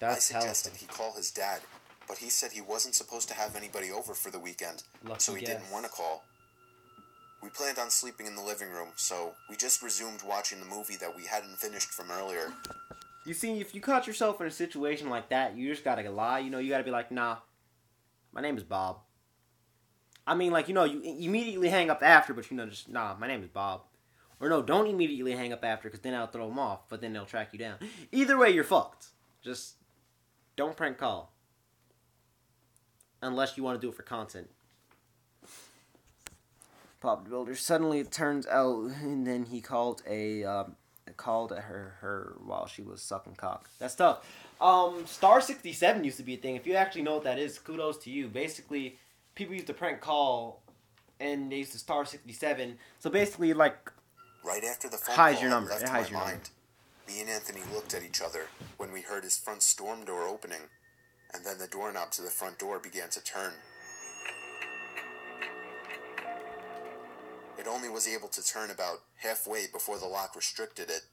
I suggested he call his dad, but he said he wasn't supposed to have anybody over for the weekend, so he didn't want to call. We planned on sleeping in the living room, so we just resumed watching the movie that we hadn't finished from earlier. You see, if you caught yourself in a situation like that, you just gotta lie. You know, you gotta be like, nah, my name is Bob. I mean, like, you know, you immediately hang up after, but, you know, just, nah, my name is Bob. Or no, don't immediately hang up after, because then I'll throw them off, but then they'll track you down. Either way, you're fucked. Just don't prank call. Unless you want to do it for content. Pop the Builder. Suddenly it turns out, and then he called a called at her while she was sucking cock. That's tough. Star 67 used to be a thing. If you actually know what that is, kudos to you. Basically, people used to prank call, and they used to star 67. So basically, like, Right after the phone hides call your had number. left It my hides your number. mind, me and Anthony looked at each other when we heard his front storm door opening, and then the doorknob to the front door began to turn. It only was able to turn about halfway before the lock restricted it.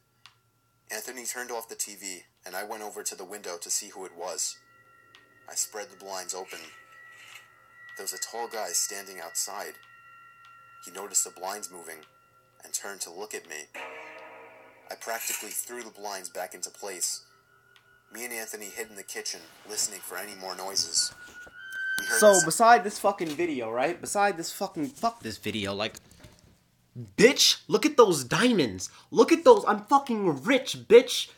Anthony turned off the TV, and I went over to the window to see who it was. I spread the blinds open. There was a tall guy standing outside. He noticed the blinds moving and turned to look at me. I practically threw the blinds back into place. Me and Anthony hid in the kitchen, listening for any more noises. So, beside this fucking video, right? Beside this fucking... Fuck this video, like... Bitch, look at those diamonds. Look at those. I'm fucking rich, bitch.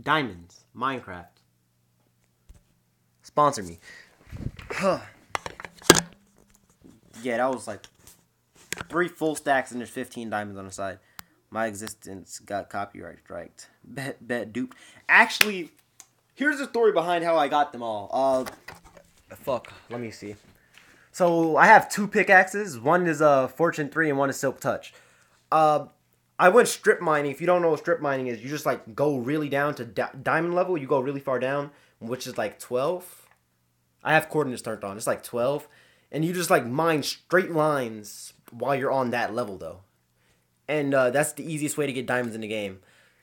Diamonds. Minecraft. Sponsor me. Yeah, that was like 3 full stacks and there's 15 diamonds on the side. My existence got copyright striked. Bet duped. Actually, here's the story behind how I got them all. Fuck. Let me see. So, I have 2 pickaxes. One is Fortune 3 and one is Silk Touch. I went strip mining. If you don't know what strip mining is, you just like go really down to diamond level. You go really far down, which is like 12. I have coordinates turned on. It's like 12. And you just like mine straight lines while you're on that level though. And that's the easiest way to get diamonds in the game.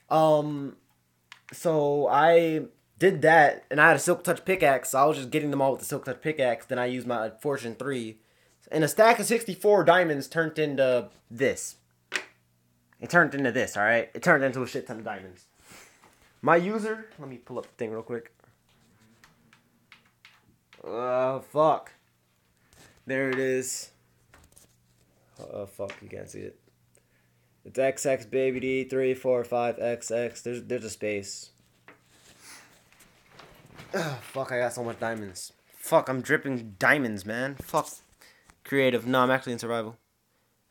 So I did that, and I had a Silk Touch pickaxe, so I was just getting them all with the Silk Touch pickaxe. Then I used my Fortune 3. And a stack of 64 diamonds turned into this. It turned into this, alright? It turned into a shit ton of diamonds. My user... Let me pull up the thing real quick. Fuck. There it is. Fuck, you can't see it. It's XX baby D 345XX. There's a space. Ugh, fuck, I got so much diamonds. Fuck, I'm dripping diamonds, man. Fuck. Creative. No, I'm actually in survival.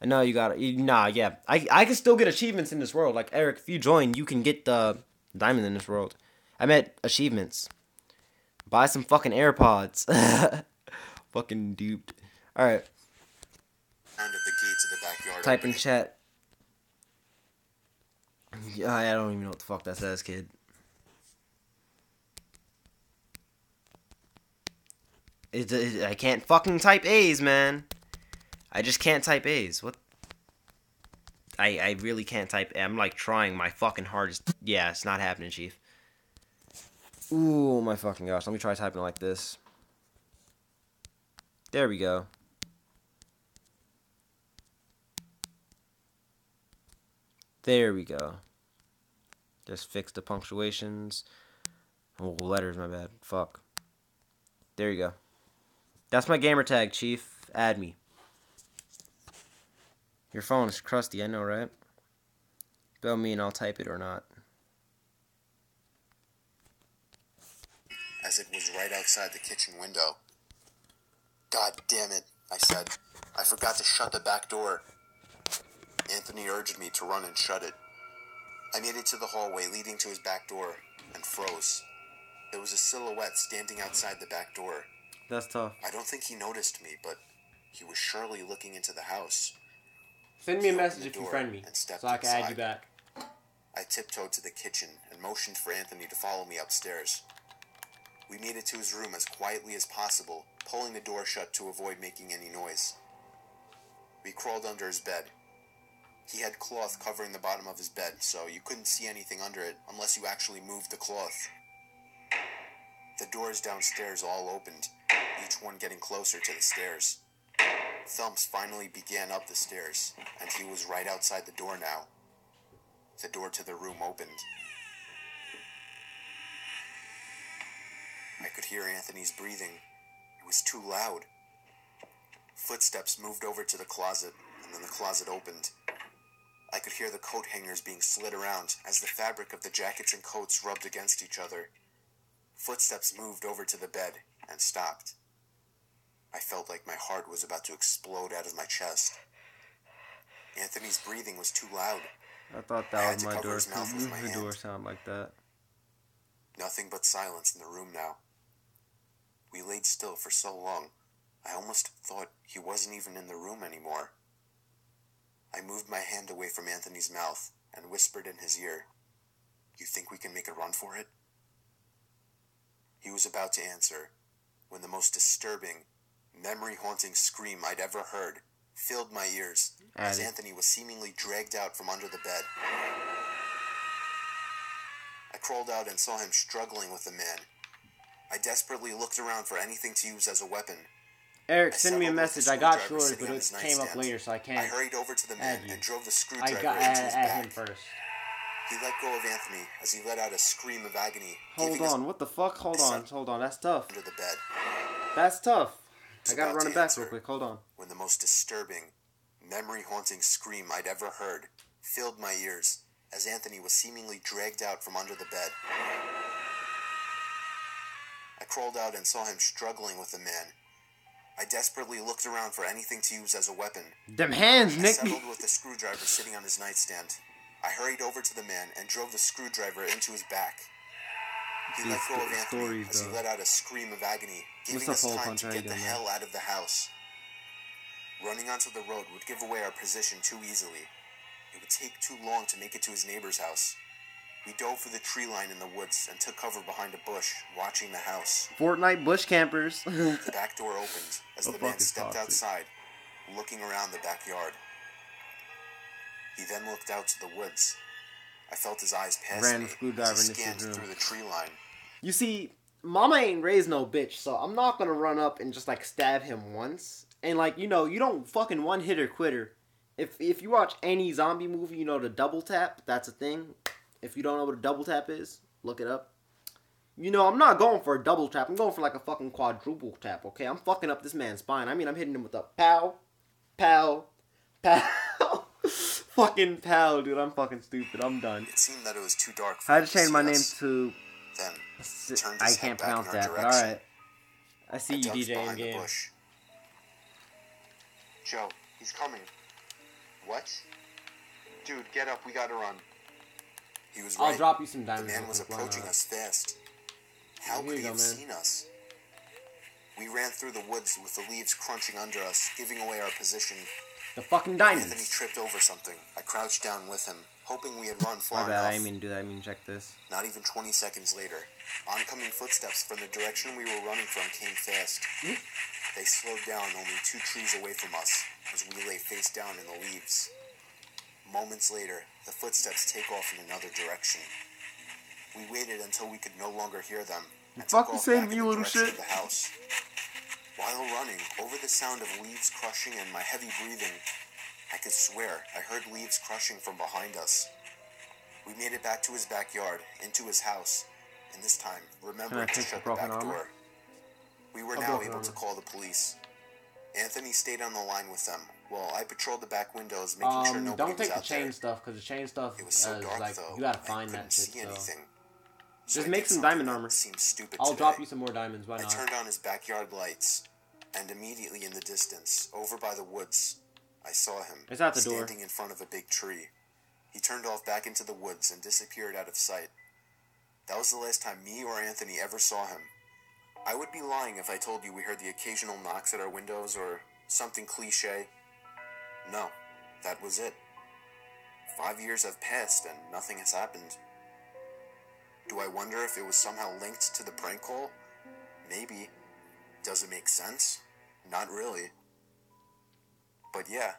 I know you got it. Nah, yeah. I can still get achievements in this world. Like, Eric, if you join, you can get the diamond in this world. I meant achievements. Buy some fucking AirPods. Fucking duped. Alright. Type in chat. Yeah, I don't even know what the fuck that says, kid. I can't fucking type A's, man. I just can't type A's. What? I really can't type A. I'm like trying my fucking hardest. Yeah, it's not happening, Chief. Ooh, my fucking gosh. Let me try typing like this. There we go. There we go. Just fix the punctuations. Oh, letters, my bad. Fuck. There you go. That's my gamer tag, Chief. Add me. Your phone is crusty, I know, right? Spell me and I'll type it or not. As it was right outside the kitchen window. God damn it, I said. I forgot to shut the back door. Anthony urged me to run and shut it. I made it to the hallway leading to his back door and froze. There was a silhouette standing outside the back door. That's tough. I don't think he noticed me, but he was surely looking into the house. Send me a message if you friend me, so I can add you back. I tiptoed to the kitchen and motioned for Anthony to follow me upstairs. We made it to his room as quietly as possible, pulling the door shut to avoid making any noise. We crawled under his bed. He had cloth covering the bottom of his bed, so you couldn't see anything under it unless you actually moved the cloth. The doors downstairs all opened, each one getting closer to the stairs. Thumps finally began up the stairs, and he was right outside the door now. The door to the room opened. I could hear Anthony's breathing. It was too loud. Footsteps moved over to the closet, and then the closet opened. I could hear the coat hangers being slid around as the fabric of the jackets and coats rubbed against each other. Footsteps moved over to the bed and stopped. I felt like my heart was about to explode out of my chest. Anthony's breathing was too loud. I thought I that had was to my cover door. his mouth with my The door hand. sound like that. Nothing but silence in the room now. We laid still for so long, I almost thought he wasn't even in the room anymore. I moved my hand away from Anthony's mouth and whispered in his ear, "You think we can make a run for it?" He was about to answer when the most disturbing, memory-haunting scream I'd ever heard filled my ears as Anthony was seemingly dragged out from under the bed. I crawled out and saw him struggling with the man. I desperately looked around for anything to use as a weapon. Eric, send me a message. I got yours, but it came up later, so I I can't. hurried over to the man and drove the I screwdriver got into his at back. him first. He let go of Anthony as he let out a scream of agony. Hold on, what the fuck? Hold on. That's tough. Under the bed. That's tough. I gotta about run to it back answer real quick. Hold on. When the most disturbing, memory-haunting scream I'd ever heard filled my ears as Anthony was seemingly dragged out from under the bed. I crawled out and saw him struggling with the man. I desperately looked around for anything to use as a weapon. Them hands, I Nick. settled with the screwdriver sitting on his nightstand. I hurried over to the man and drove the screwdriver into his back. He let go of Anthony as he let out a scream of agony, giving us time to get the hell out of the house. Running onto the road would give away our position too easily. It would take too long to make it to his neighbor's house. We dove for the tree line in the woods and took cover behind a bush, watching the house. Fortnite bush campers. The back door opened as the man stepped outside, looking around the backyard. He then looked out to the woods. I felt his eyes pass Ran me the screwdriver as he into scanned his room. through the tree line. You see, Mama ain't raised no bitch, so I'm not gonna run up and just like stab him once. And like, you know, you don't fucking one hitter quitter. If you watch any zombie movie, you know the double tap. That's a thing. If you don't know what a double tap is, look it up. You know, I'm not going for a double tap. I'm going for like a fucking quadruple tap, okay? I'm fucking up this man's spine. I mean, I'm hitting him with a pow, pow, pow. Fucking pow, dude. I'm fucking stupid. I'm done. It seemed that it was too dark for I him had to to change see my name us. to... Then, he turned I his can't head back pronounce in our that, but direction. alright. I see you, ducked DJ in behind the game. bush. Joe, he's coming. What? Dude, get up. We gotta run. He was right. I'll drop you some The diamonds. man was real quick, why approaching not? us fast. How Here could you he go, have man. seen us? We ran through the woods with the leaves crunching under us, giving away our position. The fucking Anthony diamonds. tripped over something. I crouched down with him, hoping we had run far My bad, I enough. didn't mean to do that. I mean check this. Not even 20 seconds later, oncoming footsteps from the direction we were running from came fast. They slowed down only 2 trees away from us as we lay face down in the leaves. Moments later, the footsteps take off in another direction. We waited until we could no longer hear them and took fucking off save back me, in the little direction shit. of the house. While running, over the sound of leaves crushing and my heavy breathing, I could swear I heard leaves crushing from behind us. We made it back to his backyard, into his house, and this time, remembering to fix the shut the broken back armor? door. We were How now broken able to armor? call the police. Anthony stayed on the line with them, while I patrolled the back windows, making sure nobody Don't was take the out there. chain stuff, because the chain stuff It was so is dark, like, though, you gotta I find couldn't that shit, see so. anything. Just I make did some something diamond that armor. seemed stupid I'll today. drop you some more diamonds, why I not? turned on his backyard lights, and immediately in the distance, over by the woods, I saw him It's at the door. standing in front of a big tree. He turned off back into the woods and disappeared out of sight. That was the last time me or Anthony ever saw him. I would be lying if I told you we heard the occasional knocks at our windows or something cliche. No, that was it. 5 years have passed and nothing has happened. Do I wonder if it was somehow linked to the prank call? Maybe. Does it make sense? Not really. But yeah,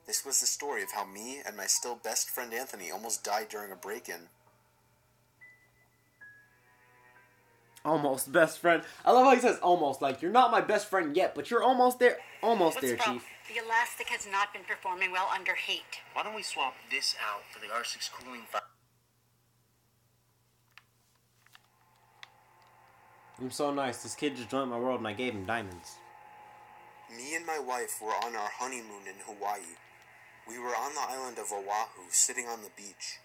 this was the story of how me and my still best friend Anthony almost died during a break-in. Almost best friend. I love how he says almost. Like, you're not my best friend yet, but you're almost there. Almost What's there, the problem? Chief. The elastic has not been performing well under heat. Why don't we swap this out for the R6 cooling I'm so nice. This kid just joined my world and I gave him diamonds. Me and my wife were on our honeymoon in Hawaii. We were on the island of Oahu, sitting on the beach.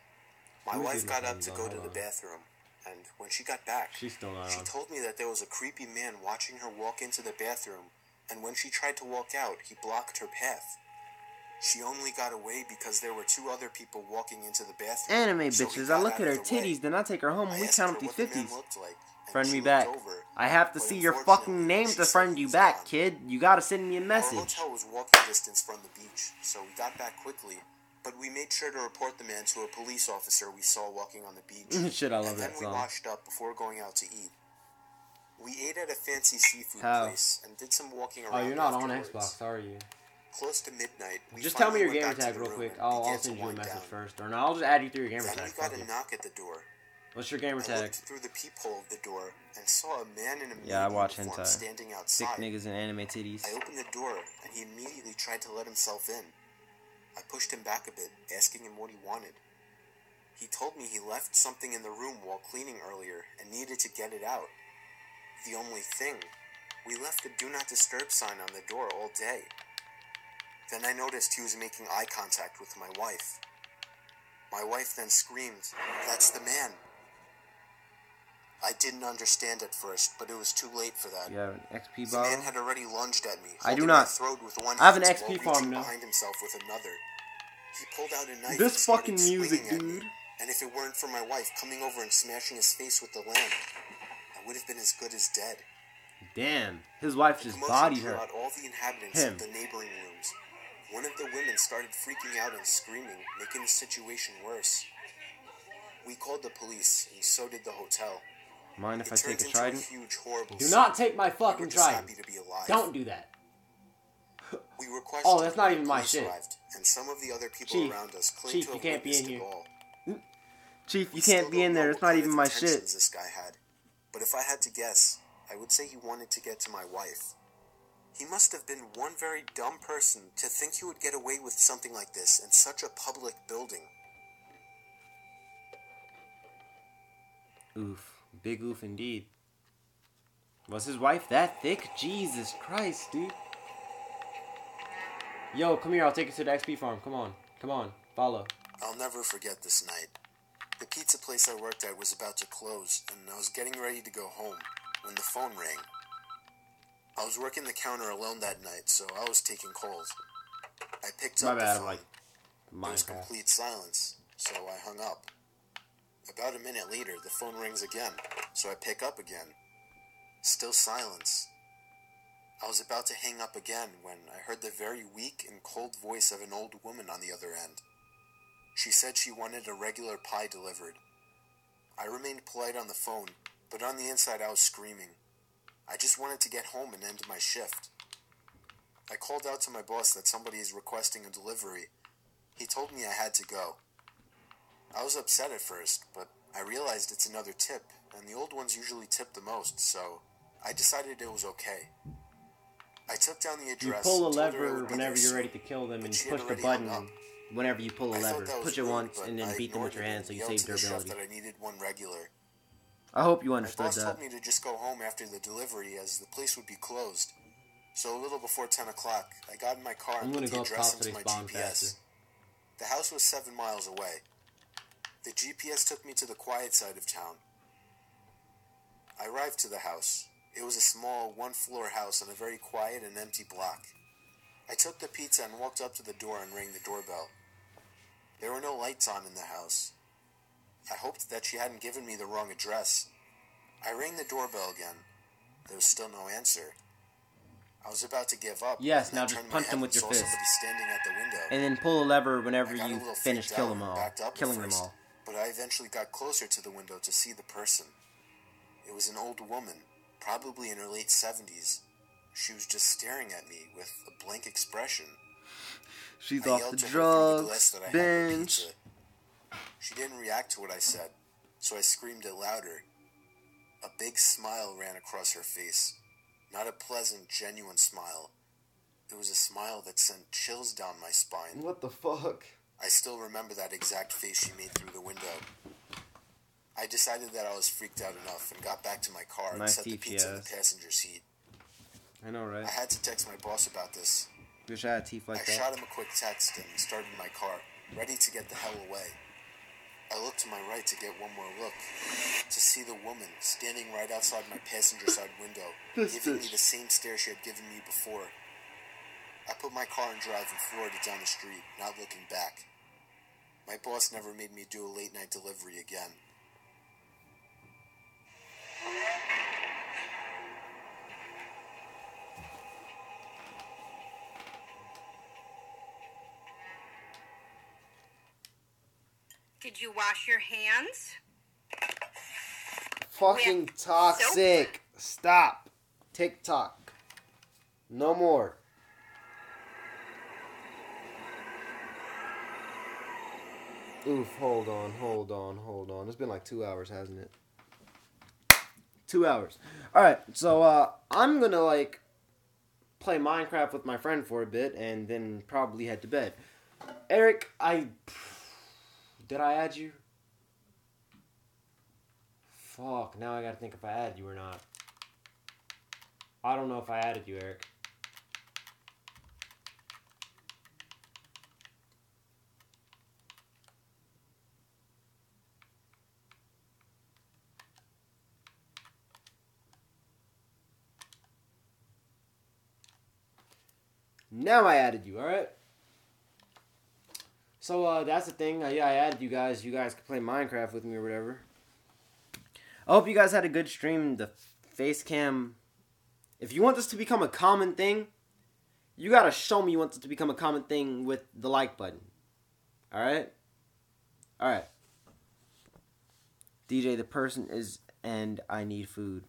My Who's wife these got up machines to on? go to Hold the on. bathroom, and when she got back, She's still not she on. told me that there was a creepy man watching her walk into the bathroom, and when she tried to walk out, he blocked her path. She only got away because there were 2 other people walking into the bathroom. Anime So we bitches. got I look out at her of the way. titties, then I take her home and I we asked count her up these what the man 50s. looked like, and Friend she me looked back. over, I have to but see your unfortunately, fucking name she to said friend he you was back, gone. kid. You gotta send me a Our message. hotel was walking distance from the beach, so we got back quickly, but we made sure to report the man to a police officer we saw walking on the beach. Shit, I love and then that we song. washed up before going out to eat. We ate at a fancy seafood place and did some walking around. Oh, you're not afterwards. on Xbox, are you? Close to midnight, we Just tell me your finally gamer went back tag to the real room quick. and I'll began send to you a wind message down. first. Or no, I'll just add you through your gamer Then tag. we got Fuck a it. knock at the door. What's your gamer I tag? looked through the peephole of the door and saw a man in a Yeah, I maid watch uniform hentai. standing Thick outside. niggas and anime titties. I opened the door and he immediately tried to let himself in. I pushed him back a bit, asking him what he wanted. He told me he left something in the room while cleaning earlier and needed to get it out. The only thing, we left a do not disturb sign on the door all day. Then I noticed he was making eye contact with my wife. My wife then screamed, "That's the man." I didn't understand at first, but it was too late for that. You have an XP The bottle? man had already lunged at me, I do holding not. my throat with one I have an hand XP while farm reaching now. behind himself with another. He pulled out a knife This and started fucking music, swinging at me, dude. and if it weren't for my wife coming over and smashing his face with the lamp, I would have been as good as dead. Damn. His wife The just commotion bodied drew her. out all the inhabitants Him. of the neighboring rooms. One of the women started freaking out and screaming, making the situation worse. We called the police, and so did the hotel. Mind if I It take turned a into trident? huge, horrible Do scene. not take my We were fucking just trident. happy to be alive. Don't do that. We were questioned Oh, that's not when even the my police shit. arrived, and some of the other people Chief, around us claimed Chief, to you have can't be witnessed in it here. all. Chief, We you still can't be don't in know there. what It's not kind even of my intentions shit. this guy had, but if I had to guess, I would say he wanted to get to my wife. He must have been one very dumb person to think he would get away with something like this in such a public building. Oof. Big oof indeed. Was his wife that thick? Jesus Christ, dude. Yo, come here. I'll take you to the XP farm. Come on. Come on. Follow. I'll never forget this night. The pizza place I worked at was about to close, and I was getting ready to go home when the phone rang. I was working the counter alone that night, so I was taking calls. I picked up the phone. There was complete silence, so I hung up. About a minute later, the phone rings again, so I pick up again. Still silence. I was about to hang up again when I heard the very weak and cold voice of an old woman on the other end. She said she wanted a regular pie delivered. I remained polite on the phone, but on the inside I was screaming. I just wanted to get home and end my shift. I called out to my boss that somebody is requesting a delivery. He told me I had to go. I was upset at first, but I realized it's another tip, and the old ones usually tip the most, so I decided it was okay. I took down the You address. pull a and told her I lever would be whenever there you're soon, ready to kill them, but and she push had the already hung button up. whenever you pull a I thought lever. that was Push it rude, once, but and then I beat them with ignored your it hand and so you yelled save to the chef durability. that I needed one regular. I hope you My understood boss that. told me to just go home after the delivery as the place would be closed. So a little before 10 o'clock, I got in my car and put the address into my GPS. The house was 7 miles away. The GPS took me to the quiet side of town. I arrived to the house. It was a small, one-floor house on a very quiet and empty block. I took the pizza and walked up to the door and rang the doorbell. There were no lights on in the house. I hoped that she hadn't given me the wrong address. I rang the doorbell again. There was still no answer. I was about to give up. Yes, and now I just turned my punch head them and with your saw fist. somebody standing at the window. And then pull a lever whenever I got a you little finish freaked killing out them and all. backed up at Killing them first, all. But I eventually got closer to the window to see the person. It was an old woman, probably in her late 70s. She was just staring at me with a blank expression. She's I off yelled the to her through the glass drugs, that I had her bench. pizza. She didn't react to what I said, so I screamed it louder. A big smile ran across her face. Not a pleasant, genuine smile. It was a smile that sent chills down my spine. What the fuck? I still remember that exact face she made through the window. I decided that I was freaked out enough and got back to my car and Nice set the teeth, pizza in the yes. passenger seat. I know, right? I had to text my boss about this. Wish I had teeth like I that. shot him a quick text and started my car, ready to get the hell away. I looked to my right to get one more look, to see the woman standing right outside my passenger side window, giving me the same stare she had given me before. I put my car in drive and floored it down the street, not looking back. My boss never made me do a late night delivery again. Did you wash your hands? Fucking With toxic. Stop. TikTok. No more. Oof, hold on. It's been like 2 hours, hasn't it? 2 hours. Alright, so I'm gonna like play Minecraft with my friend for a bit and then probably head to bed. Eric, did I add you? Fuck, now I gotta think if I added you or not. I don't know if I added you, Eric. Now I added you, alright? So, that's the thing. Yeah, I added you guys. You guys can play Minecraft with me or whatever. I hope you guys had a good stream. The face cam. If you want this to become a common thing, you gotta show me you want this to become a common thing with the like button. Alright? Alright. DJ, the person is, and I need food.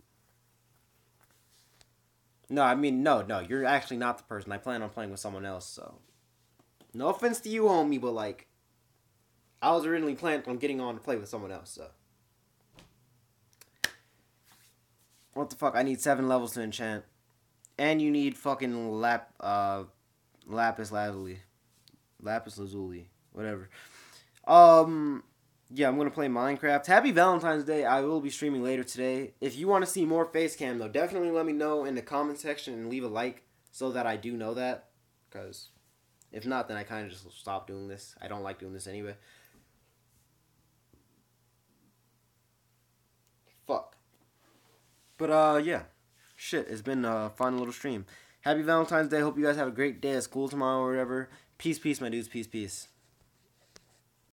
No, I mean, no, you're actually not the person. I plan on playing with someone else, so. No offense to you, homie, but, like, I was originally planning on getting on to play with someone else, so. What the fuck? I need 7 levels to enchant. And you need fucking lapis lazuli. Lapis lazuli. Whatever. Yeah, I'm going to play Minecraft. Happy Valentine's Day. I will be streaming later today. If you want to see more face cam, though, definitely let me know in the comment section and leave a like so that I do know that. Because if not, then I kind of just stop doing this. I don't like doing this anyway. Fuck. But, yeah. Shit, it's been a fun little stream. Happy Valentine's Day. Hope you guys have a great day at school tomorrow or whatever. Peace, my dudes. Peace.